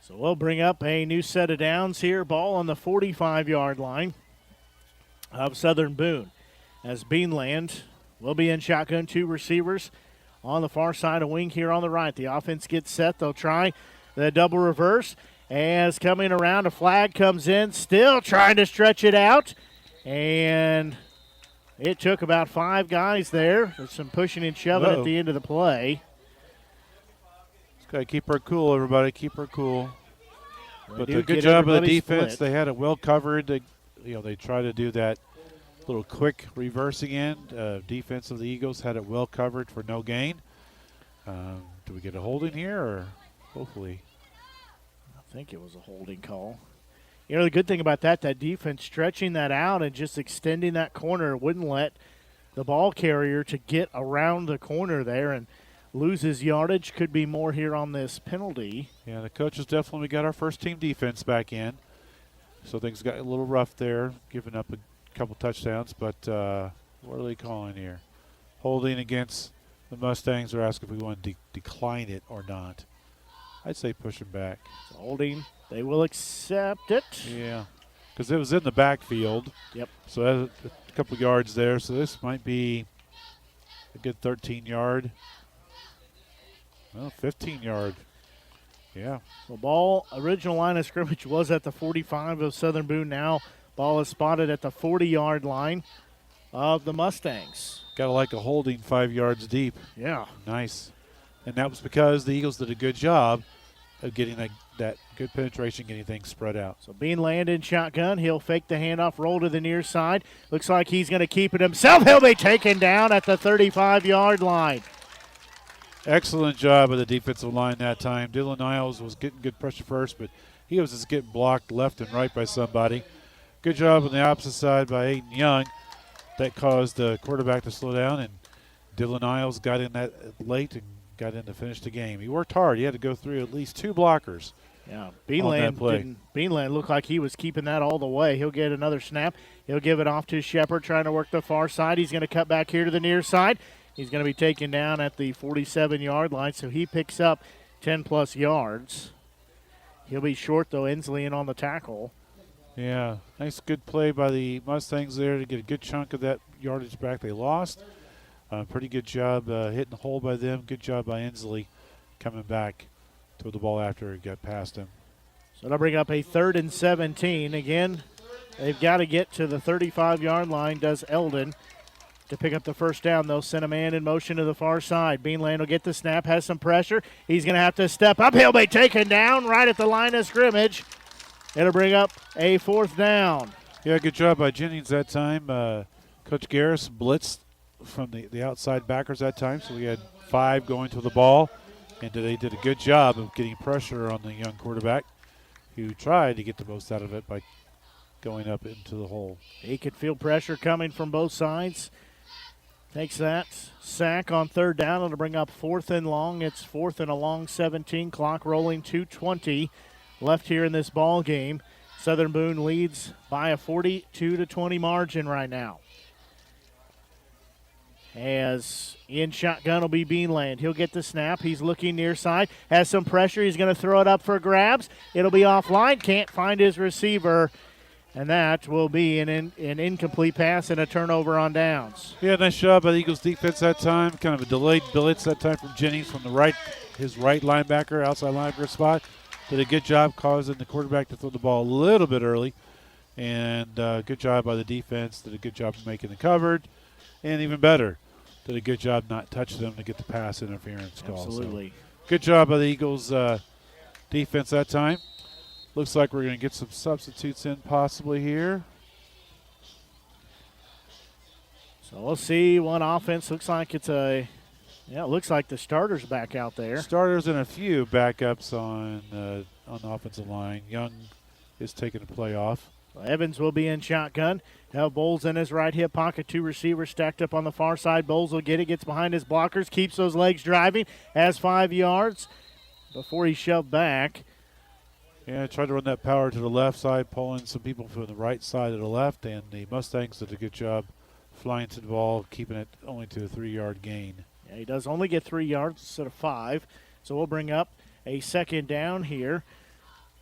So we'll bring up a new set of downs here. Ball on the 45-yard line of Southern Boone. As Beanland will be in shotgun, 2 receivers on the far side of wing here on the right. The offense gets set. They'll try the double reverse. As coming around, a flag comes in, still trying to stretch it out. And it took about 5 guys there. There's some pushing and shoving at the end of the play. Just got to keep her cool, everybody. Keep her cool. But a good get job of the everybody defense. split. They had it well covered. They try to do that little quick reversing end. Defense of the Eagles had it well covered for no gain. Do we get a holding here, or hopefully? I think it was a holding call. You know, the good thing about that defense stretching that out and just extending that corner wouldn't let the ball carrier to get around the corner there and lose his yardage. Could be more here on this penalty. Yeah, the coaches definitely got our first team defense back in. So things got a little rough there, giving up a couple touchdowns. But what are they calling here? Holding against the Mustangs. Are asking if we want to decline it or not. I'd say push him back. Holding. They will accept it. Yeah, because it was in the backfield. Yep. So that's a couple yards there. So this might be a good 13-yard. Well, 15-yard Yeah. The ball, original line of scrimmage was at the 45 of Southern Boone. Now ball is spotted at the 40-yard line of the Mustangs. Got to like a holding 5 yards deep. Yeah. Nice. And that was because the Eagles did a good job of getting that good penetration, getting things spread out. So Bean landed in shotgun. He'll fake the handoff, roll to the near side. Looks like he's going to keep it himself. He'll be taken down at the 35-yard line. Excellent job of the defensive line that time. Dylan Niles was getting good pressure first, but he was just getting blocked left and right by somebody. Good job on the opposite side by Aiden Young. That caused the quarterback to slow down, and Dylan Niles got in that late and got in to finish the game. He worked hard. He had to go through at least 2 blockers. Yeah, Beanland looked like he was keeping that all the way. He'll get another snap. He'll give it off to Shepard, trying to work the far side. He's going to cut back here to the near side. He's going to be taken down at the 47-yard line, so he picks up 10-plus yards. He'll be short, though, Inslee in on the tackle. Yeah, nice good play by the Mustangs there to get a good chunk of that yardage back they lost. Pretty good job hitting the hole by them. Good job by Inslee coming back to the ball after it got past him. So they'll bring up a 3rd and 17. Again, they've got to get to the 35-yard line, does Eldon. To pick up the first down, they'll send a man in motion to the far side. Beanland will get the snap, has some pressure. He's going to have to step up. He'll be taken down right at the line of scrimmage. It'll bring up a 4th down. Yeah, good job by Jennings that time. Coach Garris blitzed from the outside backers that time, so we had 5 going to the ball. And they did a good job of getting pressure on the young quarterback, who tried to get the most out of it by going up into the hole. He could feel pressure coming from both sides. Takes that sack on 3rd down. It'll bring up 4th and long. It's 4th and a long 17. Clock rolling, 2:20 left here in this ball game. Southern Boone leads by a 42-20 margin right now. As in shotgun will be Beanland. He'll get the snap. He's looking near side. Has some pressure. He's going to throw it up for grabs. It'll be offline. Can't find his receiver. And that will be an incomplete pass and a turnover on downs. Yeah, nice job by the Eagles defense that time. Kind of a delayed blitz that time from Jennings from the right, his right linebacker, outside linebacker spot. Did a good job causing the quarterback to throw the ball a little bit early. And good job by the defense. Did a good job of making the covered. And even better, did a good job not touching them to get the pass interference call. Absolutely. So good job by the Eagles defense that time. Looks like we're going to get some substitutes in possibly here. So we'll see what offense looks like. It looks like the starter's back out there. Starters and a few backups on the offensive line. Young is taking a play off. Evans will be in shotgun. Now Bowles in his right hip pocket. 2 receivers stacked up on the far side. Bowles will get it, gets behind his blockers, keeps those legs driving, has 5 yards before he's shoved back. Yeah, tried to run that power to the left side, pulling some people from the right side to the left, and the Mustangs did a good job flying to the ball, keeping it only to a 3-yard gain. Yeah, he does only get 3 yards instead of 5. So we'll bring up a 2nd down here.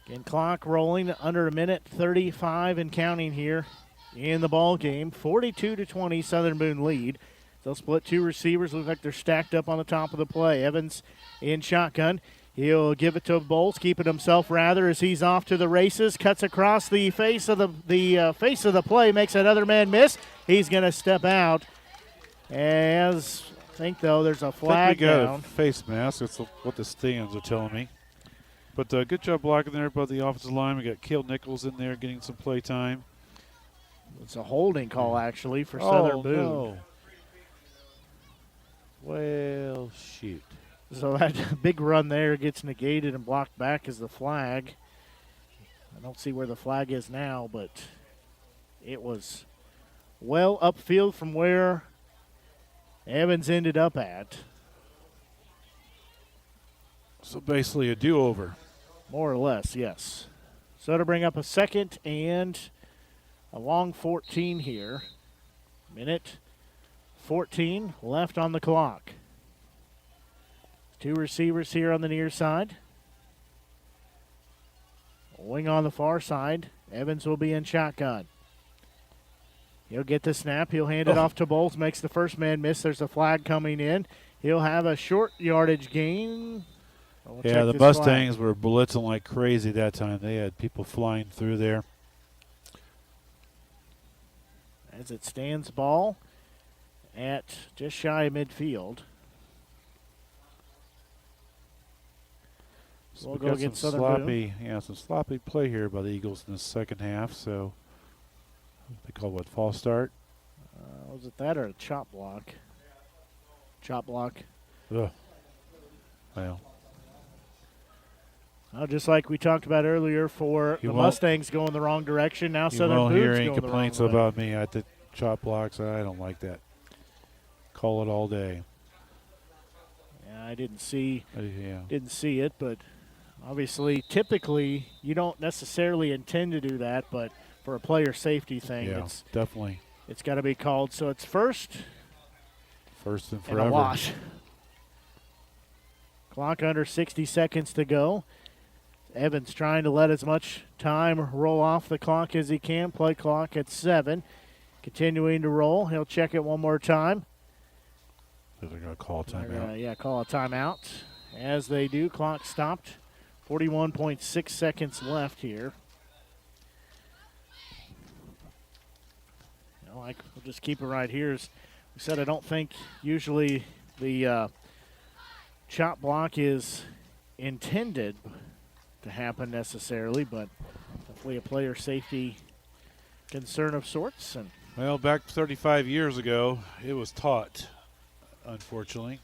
Again, clock rolling under a minute 35 and counting here in the ball game. 42-20, Southern Boone lead. They'll split 2 receivers. Look like they're stacked up on the top of the play. Evans in shotgun. He'll give it to Bowles, keeping himself rather as he's off to the races. Cuts across the face of the face of the play, makes another man miss. He's going to step out. As I think though, there's a flag we got down. A face mask. That's what the stands are telling me. But good job blocking there by the offensive line. We got Cale Nichols in there getting some play time. It's a holding call actually for Southern Boone. No. Well, shoot. So that big run there gets negated and blocked back as the flag. I don't see where the flag is now, but it was well upfield from where Evans ended up at. So basically a do-over. More or less, yes. So to bring up a 2nd and a long 14 here. Minute 14 left on the clock. 2 receivers here on the near side. Wing on the far side. Evans will be in shotgun. He'll get the snap. He'll hand it off to Bowles. Makes the first man miss. There's a flag coming in. He'll have a short yardage gain. Yeah, the Mustangs were blitzing like crazy that time. They had people flying through there. As it stands, ball at just shy of midfield. So We'll we go got against some Southern Boone. some sloppy play here by the Eagles in the second half. So they call what, false start? Was it that or a chop block? Chop block. Ugh. Well. Just like we talked about earlier, for the Mustangs going the wrong direction. Now Southern Boone's hear going any the wrong complaints way. about me at the chop blocks. I don't like that. Call it all day. Yeah, I didn't see Yeah. it, but obviously, typically, you don't necessarily intend to do that, but for a player safety thing, Yeah, definitely. It's got to be called. So it's first and and a wash. Clock under 60 seconds to go. Evans trying to let as much time roll off the clock as he can. Play clock at 7. Continuing to roll. He'll check it one more time. They're going to call a timeout. Call a timeout. As they do, clock stopped. 41.6 seconds left here. We'll just keep it right here. As we said, I don't think usually the chop block is intended to happen necessarily, but definitely a player safety concern of sorts. And well, back 35 years ago, it was taught, unfortunately.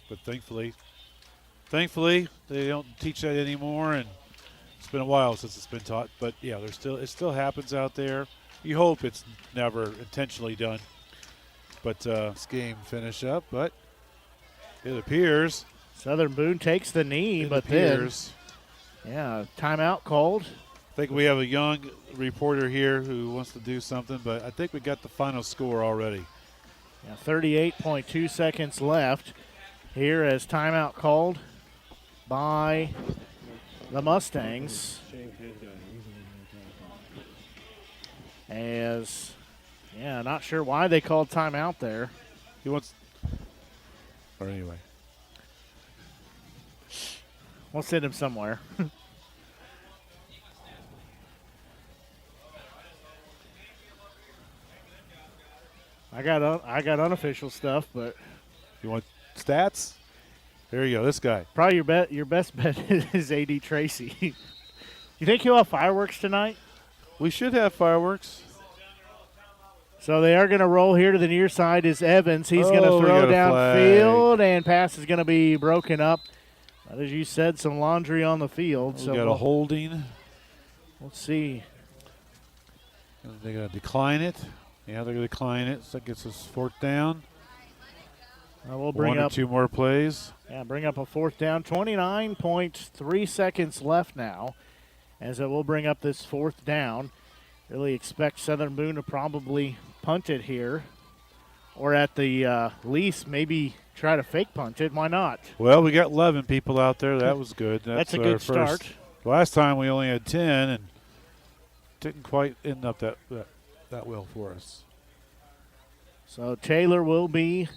But thankfully, they don't teach that anymore, and it's been a while since it's been taught. But yeah, it still happens out there. You hope it's never intentionally done. But this game finished up, but it appears Southern Boone takes the knee, it but appears. Timeout called. I think we have a young reporter here who wants to do something, but I think we got the final score already. 38.2 seconds left here as timeout called by the Mustangs. Not sure why they called timeout there. Anyway. We'll send him somewhere. I got unofficial stuff, but you want stats? There you go. This guy. Probably your best bet is AD Tracy. You think he'll have fireworks tonight? We should have fireworks. So they are going to roll here to the near side is Evans. He's going to throw downfield, and pass is going to be broken up. As you said, some laundry on the field. We got a holding. Let's see. They're going to decline it. Yeah, they're going to decline it. So that gets us fourth down. We'll bring one up or two more plays. Yeah, bring up a fourth down. 29.3 seconds left now, as it will bring up this fourth down. Really expect Southern Boone to probably punt it here, or at the least maybe try to fake punt it. Why not? Well, we got 11 people out there. That was good. That's a good start. Last time we only had 10, and didn't quite end up that well for us. So Taylor will be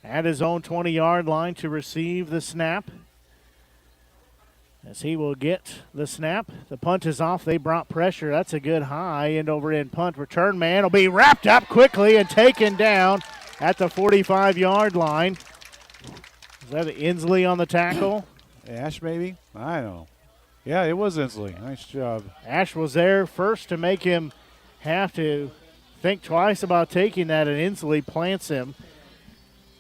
at his own 20-yard line to receive the snap. As he will get the snap. The punt is off. They brought pressure. That's a good high end-over-end punt. Return man will be wrapped up quickly and taken down at the 45-yard line. Is that Inslee on the tackle? Ash, maybe? I don't know. Yeah, it was Inslee. Nice job. Ash was there first to make him have to think twice about taking that, and Inslee plants him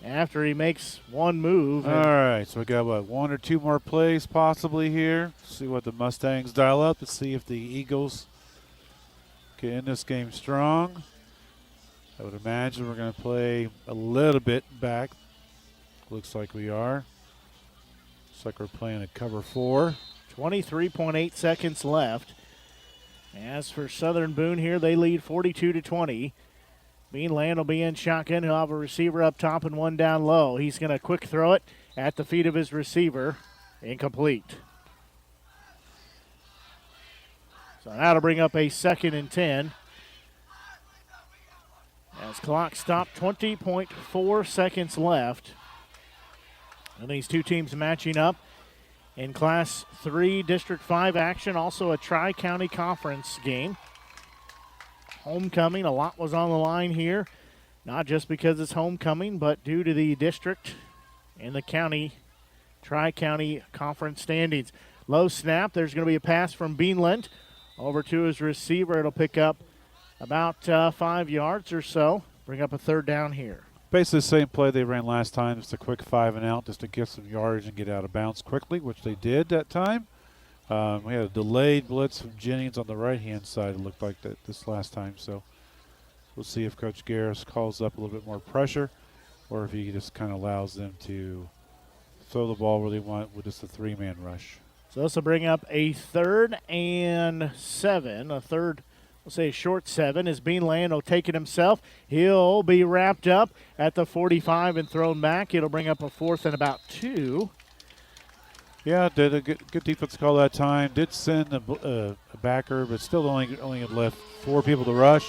after he makes one move. All right, so we got, one or two more plays possibly here. See what the Mustangs dial up to see if the Eagles can end this game strong. I would imagine we're going to play a little bit back. Looks like we are. Looks like we're playing a cover 4. 23.8 seconds left. As for Southern Boone here, they lead 42-20. Beanland will be in shotgun. He'll have a receiver up top and one down low. He's going to quick throw it at the feet of his receiver. Incomplete. So now to bring up a 2nd and 10. As clock stopped, 20.4 seconds left. And these two teams matching up In Class 3 District 5 action, also a Tri-County Conference game. Homecoming, a lot was on the line here, not just because it's homecoming, but due to the district and the county, Tri-County Conference standings. Low snap, there's going to be a pass from Beanland over to his receiver. It'll pick up about 5 yards or so, bring up a third down here. Basically the same play they ran last time, just a quick 5 and out just to get some yardage and get out of bounds quickly, which they did that time. We had a delayed blitz from Jennings on the right-hand side, it looked like that this last time. So we'll see if Coach Garris calls up a little bit more pressure or if he just kind of allows them to throw the ball where they want with just a 3-man rush. So this will bring up a 3rd and 7, we'll say a short 7 as Beanland will take it himself. He'll be wrapped up at the 45 and thrown back. It'll bring up a 4th and about 2. Yeah, did a good defense call that time. Did send a backer, but still only had left 4 people to rush.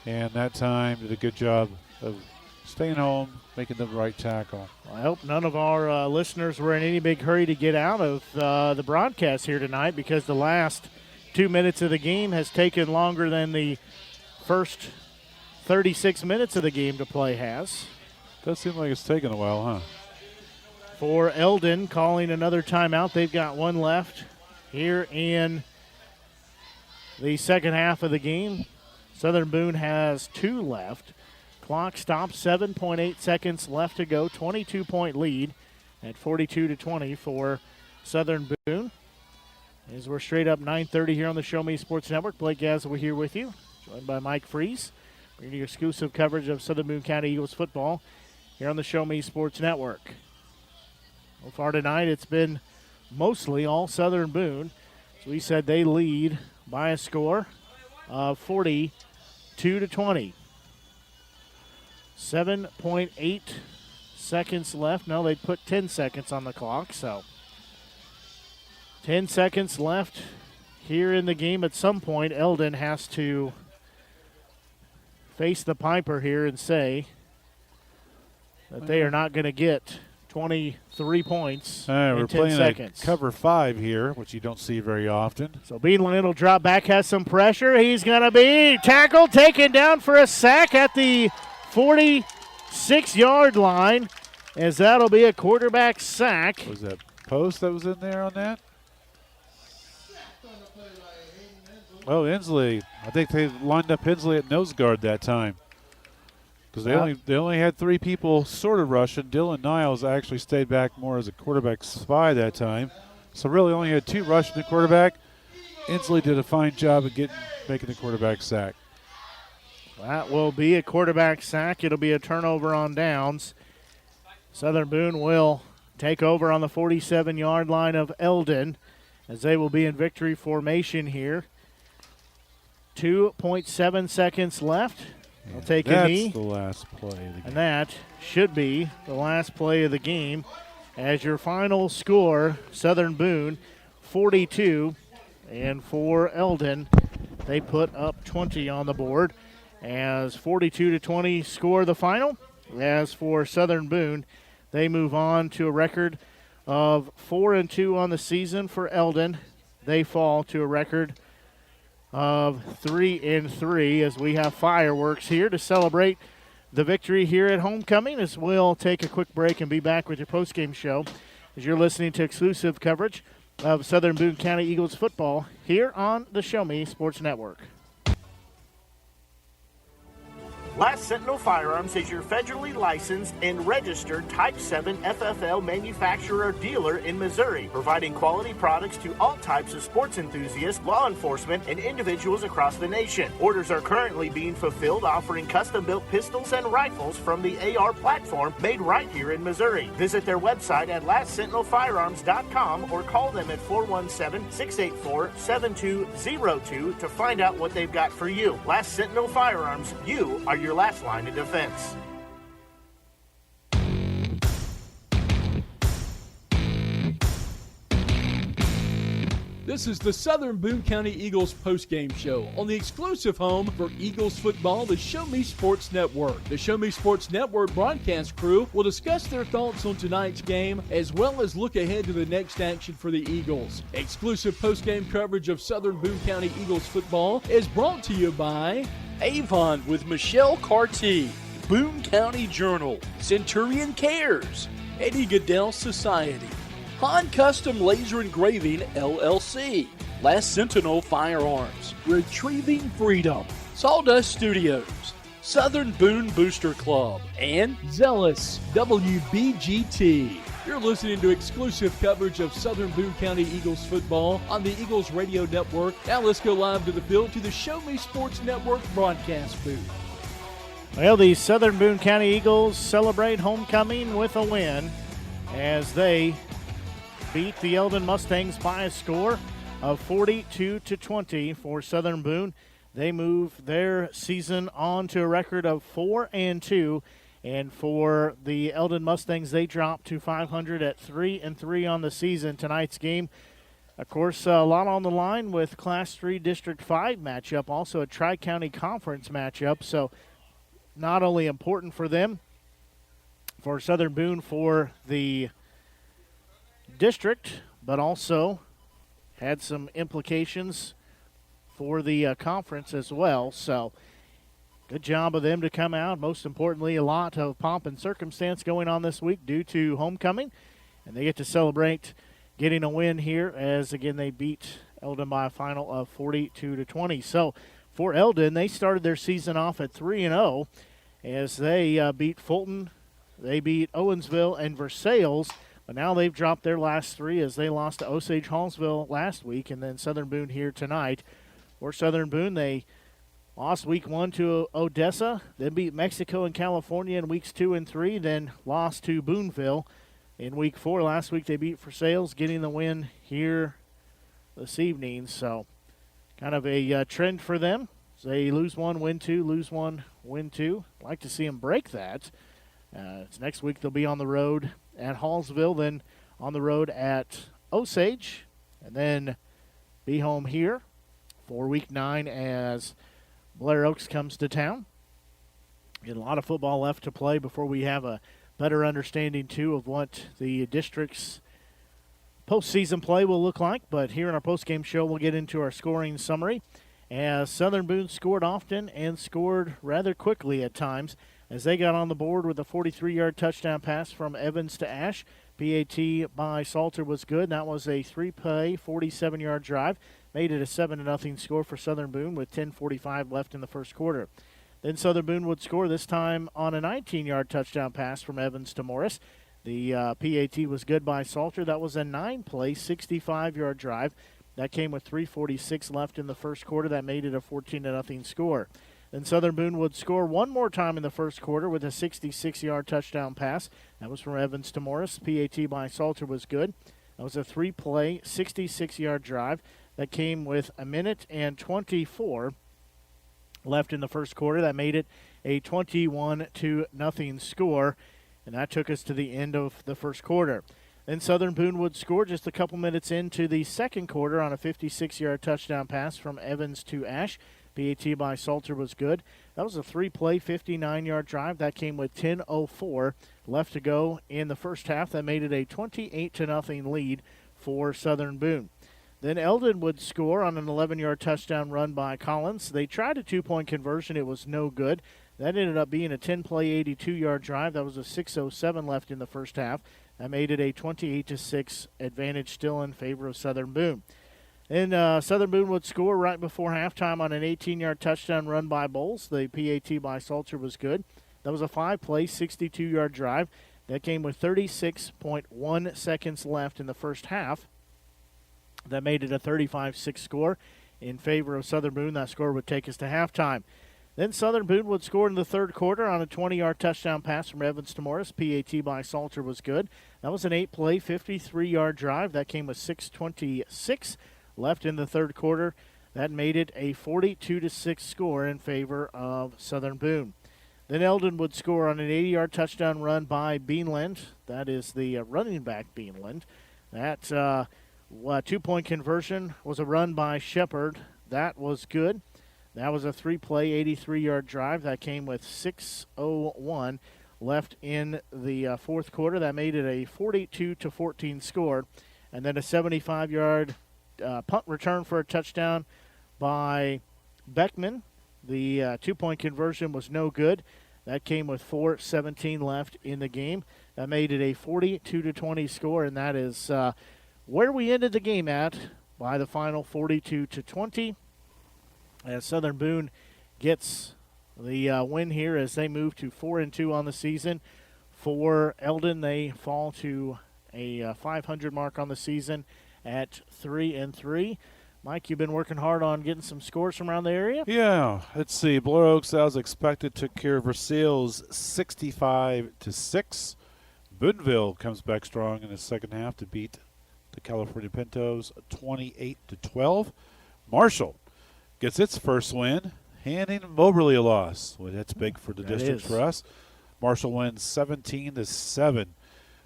And that time did a good job of staying home, making the right tackle. Well, I hope none of our listeners were in any big hurry to get out of the broadcast here tonight, because the last 2 minutes of the game has taken longer than the first 36 minutes of the game to play has. Does seem like it's taken a while, huh? For Eldon, calling another timeout. They've got 1 left here in the second half of the game. Southern Boone has 2 left. Clock stops, 7.8 seconds left to go. 22-point lead at 42-20 for Southern Boone. As we're straight up 9:30 here on the Show Me Sports Network. Blake Gazza here with you, joined by Mike Freese, bringing you exclusive coverage of Southern Boone County Eagles football here on the Show Me Sports Network. So far tonight, it's been mostly all Southern Boone. As we said, they lead by a score of 42-20. 7.8 seconds left. No, they put 10 seconds on the clock, so 10 seconds left here in the game. At some point, Eldon has to face the Piper here and say that they are not going to get 23 points in we're 10 playing seconds. A cover 5 here, which you don't see very often. So Beanland will drop back, has some pressure. He's going to be tackled, taken down for a sack at the 46-yard line, as that'll be a quarterback sack. Was that post that was in there on that? Oh, Inslee. I think they lined up Inslee at nose guard that time, because they only had 3 people sort of rushing. Dylan Niles actually stayed back more as a quarterback spy that time, so really only had 2 rushing the quarterback. Inslee did a fine job of making the quarterback sack. That will be a quarterback sack. It'll be a turnover on downs. Southern Boone will take over on the 47-yard line of Eldon, as they will be in victory formation here. 2.7 seconds left. They'll take a knee. That's the last play of the game. And that should be the last play of the game. As your final score, Southern Boone 42, and for Eldon, they put up 20 on the board. As 42-20 score the final. As for Southern Boone, they move on to a record of 4-2 on the season. For Eldon, they fall to a record of 3-3, as we have fireworks here to celebrate the victory here at homecoming. As we'll take a quick break and be back with your postgame show, as you're listening to exclusive coverage of Southern Boone County Eagles football here on the Show Me Sports Network. Last Sentinel Firearms is your federally licensed and registered Type 7 FFL manufacturer dealer in Missouri, providing quality products to all types of sports enthusiasts, law enforcement, and individuals across the nation. Orders are currently being fulfilled, offering custom-built pistols and rifles from the AR platform made right here in Missouri. Visit their website at lastsentinelfirearms.com or call them at 417-684-7202 to find out what they've got for you. Last Sentinel Firearms, you are your last line of defense. This is the Southern Boone County Eagles postgame show on the exclusive home for Eagles football, the Show Me Sports Network. The Show Me Sports Network broadcast crew will discuss their thoughts on tonight's game as well as look ahead to the next action for the Eagles. Exclusive postgame coverage of Southern Boone County Eagles football is brought to you by Avon with Michelle Carty, Boone County Journal, Centurion Cares, Eddie Goodell Society, Han Custom Laser Engraving, LLC, Last Sentinel Firearms, Retrieving Freedom, Sawdust Studios, Southern Boone Booster Club, and Zealous WBGT. You're listening to exclusive coverage of Southern Boone County Eagles football on the Eagles Radio Network. Now let's go live to the field to the Show Me Sports Network broadcast booth. Well, the Southern Boone County Eagles celebrate homecoming with a win as they beat the Eldon Mustangs by a score of 42-20 for Southern Boone. They move their season on to a record of 4-2, and for the Eldon Mustangs, they drop to 500 at 3-3 on the season. Tonight's game, of course, a lot on the line with Class 3 District 5 matchup, also a Tri-County Conference matchup, so not only important for them, for Southern Boone, for the district, but also had some implications for the conference as well. So good job of them to come out. Most importantly, a lot of pomp and circumstance going on this week due to homecoming, and they get to celebrate getting a win here as, again, they beat Eldon by a final of 42-20. So for Eldon, they started their season off at 3-0 as they beat Fulton, they beat Owensville and Versailles. But now they've dropped their last three as they lost to Osage Hallsville last week and then Southern Boone here tonight. For Southern Boone, they lost week 1 to Odessa, then beat Mexico and California in weeks 2 and 3, then lost to Booneville in week 4. Last week they beat Versailles, getting the win here this evening. So kind of a trend for them. They lose 1, win 2, lose 1, win 2. I'd like to see them break that. Next week they'll be on the road at Hallsville, then on the road at Osage, and then be home here for week 9 as Blair Oaks comes to town. Get a lot of football left to play before we have a better understanding, too, of what the district's postseason play will look like. But here in our postgame show, we'll get into our scoring summary, as Southern Boone scored often and scored rather quickly at times, as they got on the board with a 43-yard touchdown pass from Evans to Ash. PAT by Salter was good. That was a 3-play, 47-yard drive. Made it a 7-0 score for Southern Boone with 10:45 left in the first quarter. Then Southern Boone would score, this time on a 19-yard touchdown pass from Evans to Morris. The PAT was good by Salter. That was a 9-play, 65-yard drive. That came with 3:46 left in the first quarter. That made it a 14-0 score. Then Southern Boone would score one more time in the first quarter with a 66-yard touchdown pass. That was from Evans to Morris. PAT by Salter was good. That was a 3-play, 66-yard drive. That came with a minute and 24 left in the first quarter. That made it a 21-0 score, and that took us to the end of the first quarter. Then Southern Boone would score just a couple minutes into the second quarter on a 56-yard touchdown pass from Evans to Ash. PAT by Salter was good. That was a 3-play, 59-yard drive. That came with 10:04 left to go in the first half. That made it a 28-0 lead for Southern Boone. Then Eldon would score on an 11-yard touchdown run by Collins. They tried a 2-point conversion. It was no good. That ended up being a 10-play, 82-yard drive. That was a 6:07 left in the first half. That made it a 28-6 advantage still in favor of Southern Boone. Then Southern Boone would score right before halftime on an 18-yard touchdown run by Bowles. The PAT by Salter was good. That was a 5-play, 62-yard drive. That came with 36.1 seconds left in the first half. That made it a 35-6 score in favor of Southern Boone. That score would take us to halftime. Then Southern Boone would score in the third quarter on a 20-yard touchdown pass from Evans to Morris. PAT by Salter was good. That was an 8-play, 53-yard drive. That came with 6:26 left in the third quarter. That made it a 42-6 score in favor of Southern Boone. Then Eldon would score on an 80-yard touchdown run by Beanland. That is the running back Beanland. That 2-point conversion was a run by Shepard. That was good. That was a 3-play, 83-yard drive. That came with 6:01 left in the fourth quarter. That made it a 42-14 score. And then a 75-yard punt return for a touchdown by Beckman. The 2-point conversion was no good. That came with 4:17 left in the game. That made it a 42-20 score, and that is where we ended the game at by the final 42-20. As Southern Boone gets the win here as they move to 4-2 on the season. For Eldon, they fall to a 500 mark on the season at 3-3. Mike, you've been working hard on getting some scores from around the area? Yeah. Let's see. Blair Oaks, as expected, took care of Versailles 65-6. Booneville comes back strong in the second half to beat the California Pintos 28-12. Marshall gets its first win, handing Moberly a loss. Well, that's big for the district for us. Marshall wins 17-7.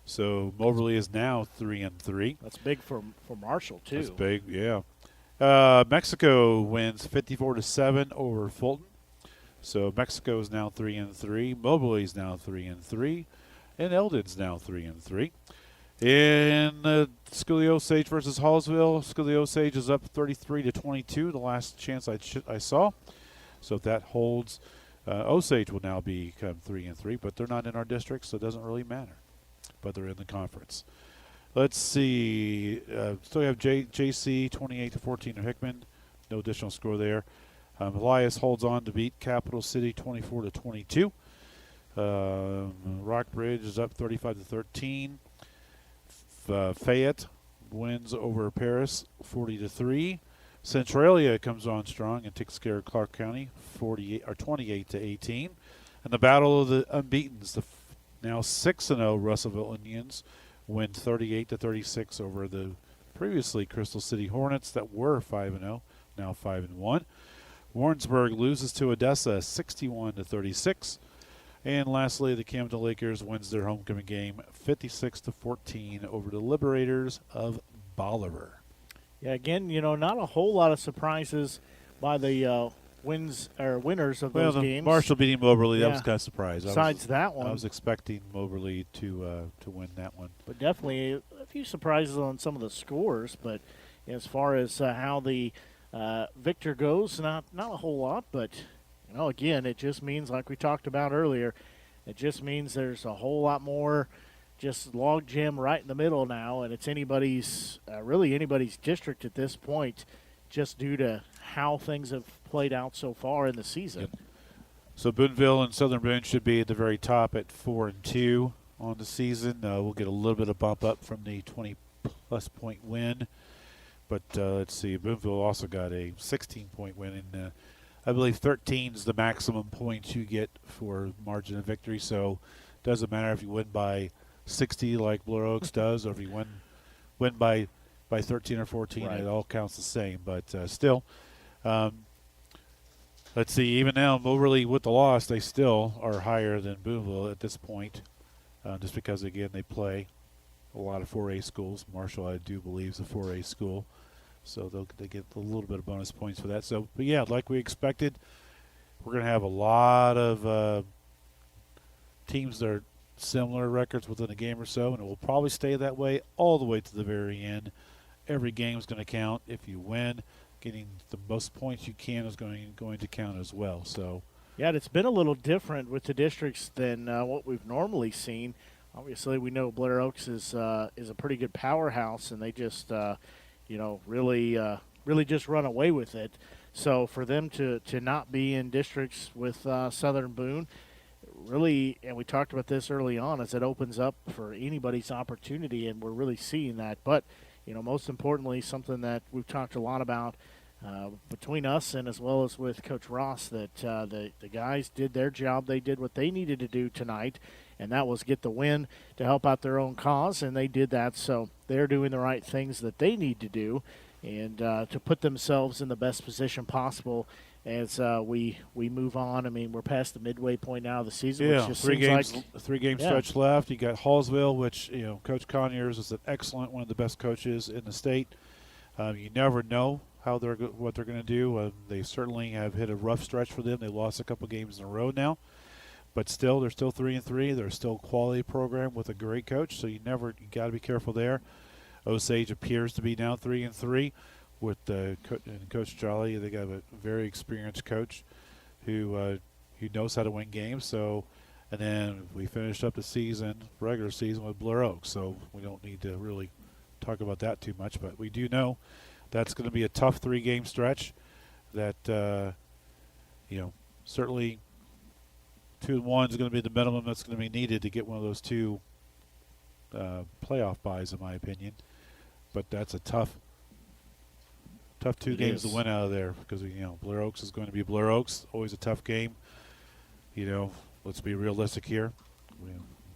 So Moberly is now 3-3. That's big for Marshall too. That's big, yeah. Mexico wins 54-7 over Fulton. So Mexico is now 3-3. Moberly is now 3-3, and Eldon's now 3-3. In Schooley Osage versus Hallsville, Schooley Osage is up 33-22. The last chance I saw. So if that holds, Osage will now become 3-3, but they're not in our district, so it doesn't really matter. But they're in the conference. Let's see. Still have JC 28-14 of Hickman. No additional score there. Elias holds on to beat Capital City 24-22. Rockbridge is up 35-13. Fayette wins over Paris 40-3. Centralia comes on strong and takes care of Clark County 28-18. And the battle of the unbeatens, the now 6-0 Russellville Indians win 38-36 over the previously Crystal City Hornets that were 5-0, now 5-1. Warrensburg loses to Odessa 61-36. And lastly, the Camden Lakers wins their homecoming game 56-14 over the Liberators of Bolivar. Yeah, again, not a whole lot of surprises by the winners of those games. Marshall beating Moberly, that was kind of surprised. Besides that one, I was expecting Moberly to win that one. But definitely a few surprises on some of the scores. But as far as how the victor goes, not a whole lot. But again, it just means, like we talked about earlier, it just means there's a whole lot more just log jam right in the middle now, and it's really anybody's district at this point, just due to how things have played out so far in the season. Yep. So Booneville and Southern Boone should be at the very top at 4-2 on the season. We'll get a little bit of bump up from the 20-plus point win. But let's see, Booneville also got a 16-point win, and I believe 13 is the maximum points you get for margin of victory. So it doesn't matter if you win by 60 like Blair Oaks does, or if you win by 13 or 14, right. It all counts the same. But still, let's see, even now, Moberly with the loss, they still are higher than Booneville at this point, just because, again, they play a lot of 4A schools. Marshall, I do believe, is a 4A school, so they get a little bit of bonus points for that. So, but yeah, like we expected, we're going to have a lot of teams that are similar records within a game or so, and it will probably stay that way all the way to the very end. Every game is going to count. If you win, getting the most points you can is going to count as well. So, yeah, it's been a little different with the districts than what we've normally seen. Obviously, we know Blair Oaks is a pretty good powerhouse, and they just really just run away with it. So for them to not be in districts with Southern Boone, really, and we talked about this early on, as it opens up for anybody's opportunity, and we're really seeing that. But most importantly, something that we've talked a lot about between us and as well as with Coach Ross, that the guys did their job. They did what they needed to do tonight, and that was get the win to help out their own cause, and they did that. So they're doing the right things that they need to do and to put themselves in the best position possible as we move on. I mean, we're past the midway point now of the season. Yeah, which just three seems games, like, three-game stretch left. You got Hallsville, which Coach Conyers is an excellent, one of the best coaches in the state. You never know what they're going to do. They certainly have hit a rough stretch for them. They lost a couple games in a row now, but still, they're still 3-3. They're still a quality program with a great coach. So you got to be careful there. Osage appears to be now 3-3 with Coach Jolly. They got a very experienced coach who knows how to win games. So, and then we finished up the regular season with Blair Oaks. So we don't need to really talk about that too much, but we do know that's going to be a tough 3-game stretch. That certainly 2-1 is going to be the minimum that's going to be needed to get one of those 2 playoff buys, in my opinion. But that's a tough 2 games to win out of there because Blair Oaks is going to be Blair Oaks. Always a tough game. Let's be realistic here.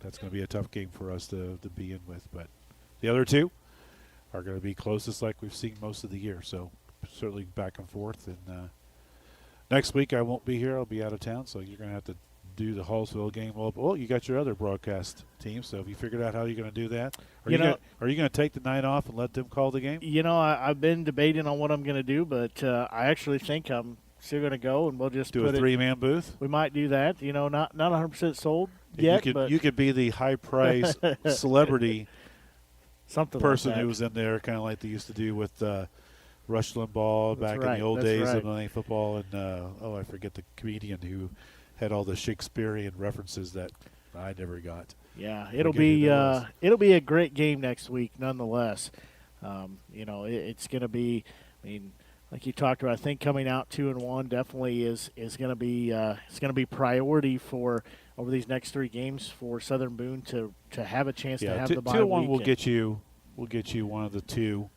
That's going to be a tough game for us to be in with. But the other 2 are going to be closest like we've seen most of the year. So certainly back and forth. And next week I won't be here. I'll be out of town. So you're going to have to do the Hallsville game. Well, you got your other broadcast team. So have you figured out how you're going to do that? Are you going to take the night off and let them call the game? I've been debating on what I'm going to do, but I actually think I'm still going to go, and we'll just do put a 3-man booth. We might do that. Not 100% sold yet. You could be the high price celebrity person like who was in there, kind of like they used to do with Rush Limbaugh back in the old days of Monday Night Football, and I forget the comedian who had all the Shakespearean references that I never got. Yeah, it'll be a great game next week, nonetheless. It's going to be. I mean, like you talked about, I think coming out 2-1 definitely is going to be it's going to be priority for over these next 3 games for Southern Boone to have a chance to have the bye week. 2-1 will get you one of the 2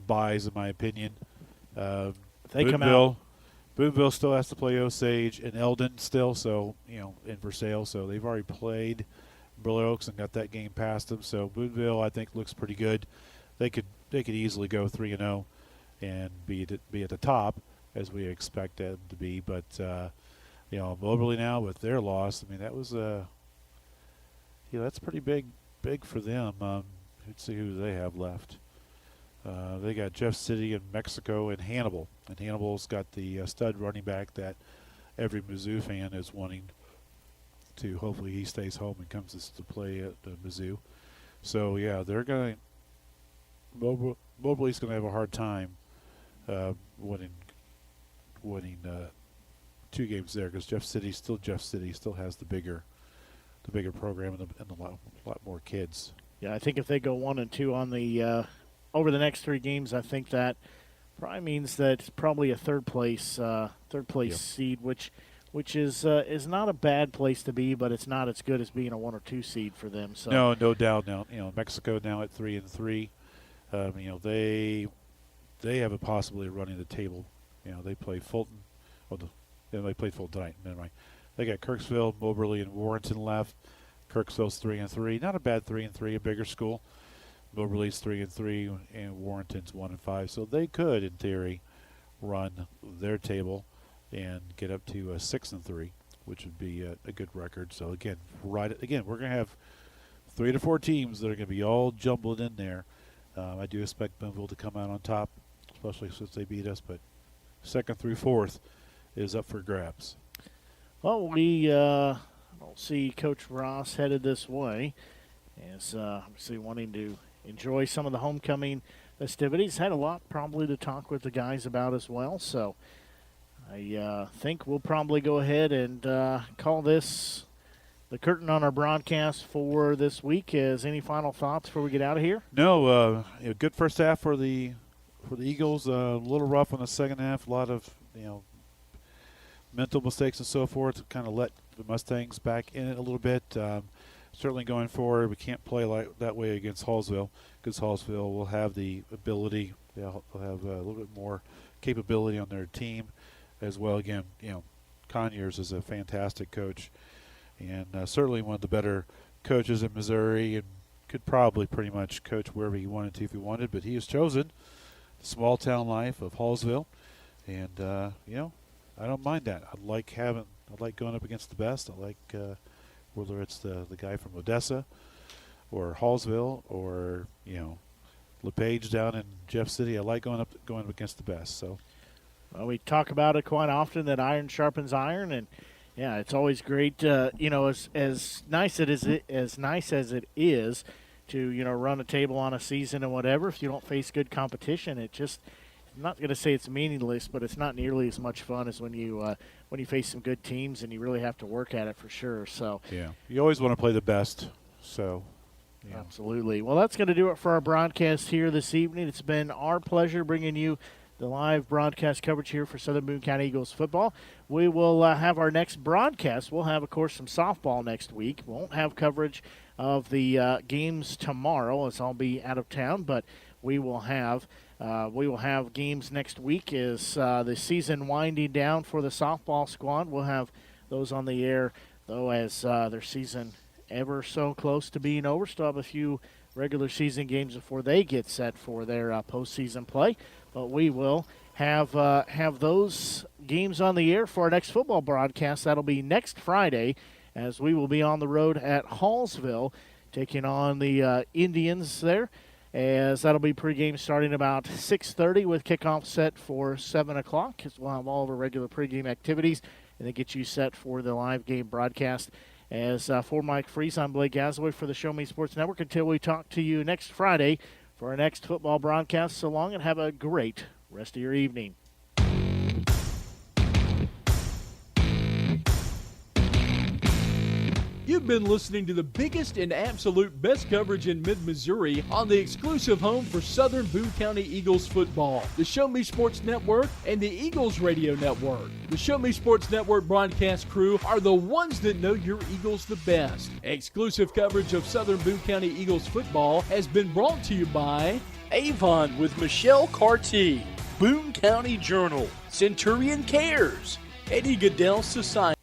buys, in my opinion. If they come out. Booneville still has to play Osage and Eldon still, so in Versailles. So they've already played Blair Oaks and got that game past them. So Booneville, I think, looks pretty good. They could easily go 3-0 and be at the top as we expect them to be. But Moberly now with their loss, I mean that was that's pretty big for them. Let's see who they have left. They got Jeff City in Mexico and Hannibal. And Hannibal's got the stud running back that every Mizzou fan is wanting to. Hopefully he stays home and comes to play at Mizzou. So, yeah, they're going to – Moberly's going to have a hard time winning 2 games there because Jeff City still has the bigger program and a lot more kids. Yeah, I think if they go 1-2 on the over the next 3 games, I think that probably means that it's probably a third place seed, which is not a bad place to be, but it's not as good as being a 1 or 2 seed for them. So no doubt. Now Mexico now at 3-3. They have a possibility of running the table. They play Fulton. They played Fulton tonight. Never mind. They got Kirksville, Moberly, and Warrenton left. Kirksville's 3-3. Not a bad 3-3. A bigger school. Moberly's 3-3 and Warrenton's 1-5. So they could, in theory, run their table and get up to 6-3, which would be a good record. So again, we're going to have 3 to 4 teams that are going to be all jumbled in there. I do expect Booneville to come out on top, especially since they beat us. But 2nd through 4th is up for grabs. Well, we don't see Coach Ross headed this way, as obviously wanting to enjoy some of the homecoming festivities. Had a lot probably to talk with the guys about as well. So I think we'll probably go ahead and call this the curtain on our broadcast for this week. Is any final thoughts before we get out of here? No, good first half for the Eagles. A little rough on the second half. A lot of mental mistakes and so forth to kind of let the Mustangs back in it a little bit. Certainly going forward, we can't play like that way against Hallsville because Hallsville will have the ability, they'll have a little bit more capability on their team as well. Again, Conyers is a fantastic coach and certainly one of the better coaches in Missouri and could probably pretty much coach wherever he wanted to if he wanted, but he has chosen small town life of Hallsville, and I don't mind that. I like going up against the best. I like whether it's the guy from Odessa or Hallsville or LePage down in Jeff City. I like going up against the best. So, well, we talk about it quite often that iron sharpens iron, and yeah, it's always great. As nice as it is to run a table on a season and whatever. If you don't face good competition, it just, I'm not going to say it's meaningless, but it's not nearly as much fun as when you face some good teams and you really have to work at it for sure. So yeah, you always want to play the best. So. Yeah. Absolutely. Well, that's going to do it for our broadcast here this evening. It's been our pleasure bringing you the live broadcast coverage here for Southern Boone County Eagles football. We will have our next broadcast. We'll have, of course, some softball next week. Won't have coverage of the games tomorrow, as I'll be out of town, but we will have games next week as the season winding down for the softball squad. We'll have those on the air, though, as their season ever so close to being over. Still have a few regular season games before they get set for their postseason play. But we will have those games on the air for our next football broadcast. That'll be next Friday, as we will be on the road at Hallsville, taking on the Indians there. As that'll be pregame starting about 6:30 with kickoff set for 7 o'clock. As we'll have all of our regular pregame activities and then get you set for the live game broadcast. As for Mike Freeze, I'm Blake Gazaway for the Show Me Sports Network. Until we talk to you next Friday for our next football broadcast, so long and have a great rest of your evening. You've been listening to the biggest and absolute best coverage in mid-Missouri on the exclusive home for Southern Boone County Eagles football, the Show Me Sports Network and the Eagles Radio Network. The Show Me Sports Network broadcast crew are the ones that know your Eagles the best. Exclusive coverage of Southern Boone County Eagles football has been brought to you by Avon with Michelle Carty, Boone County Journal, Centurion Cares, Eddie Goodell Society.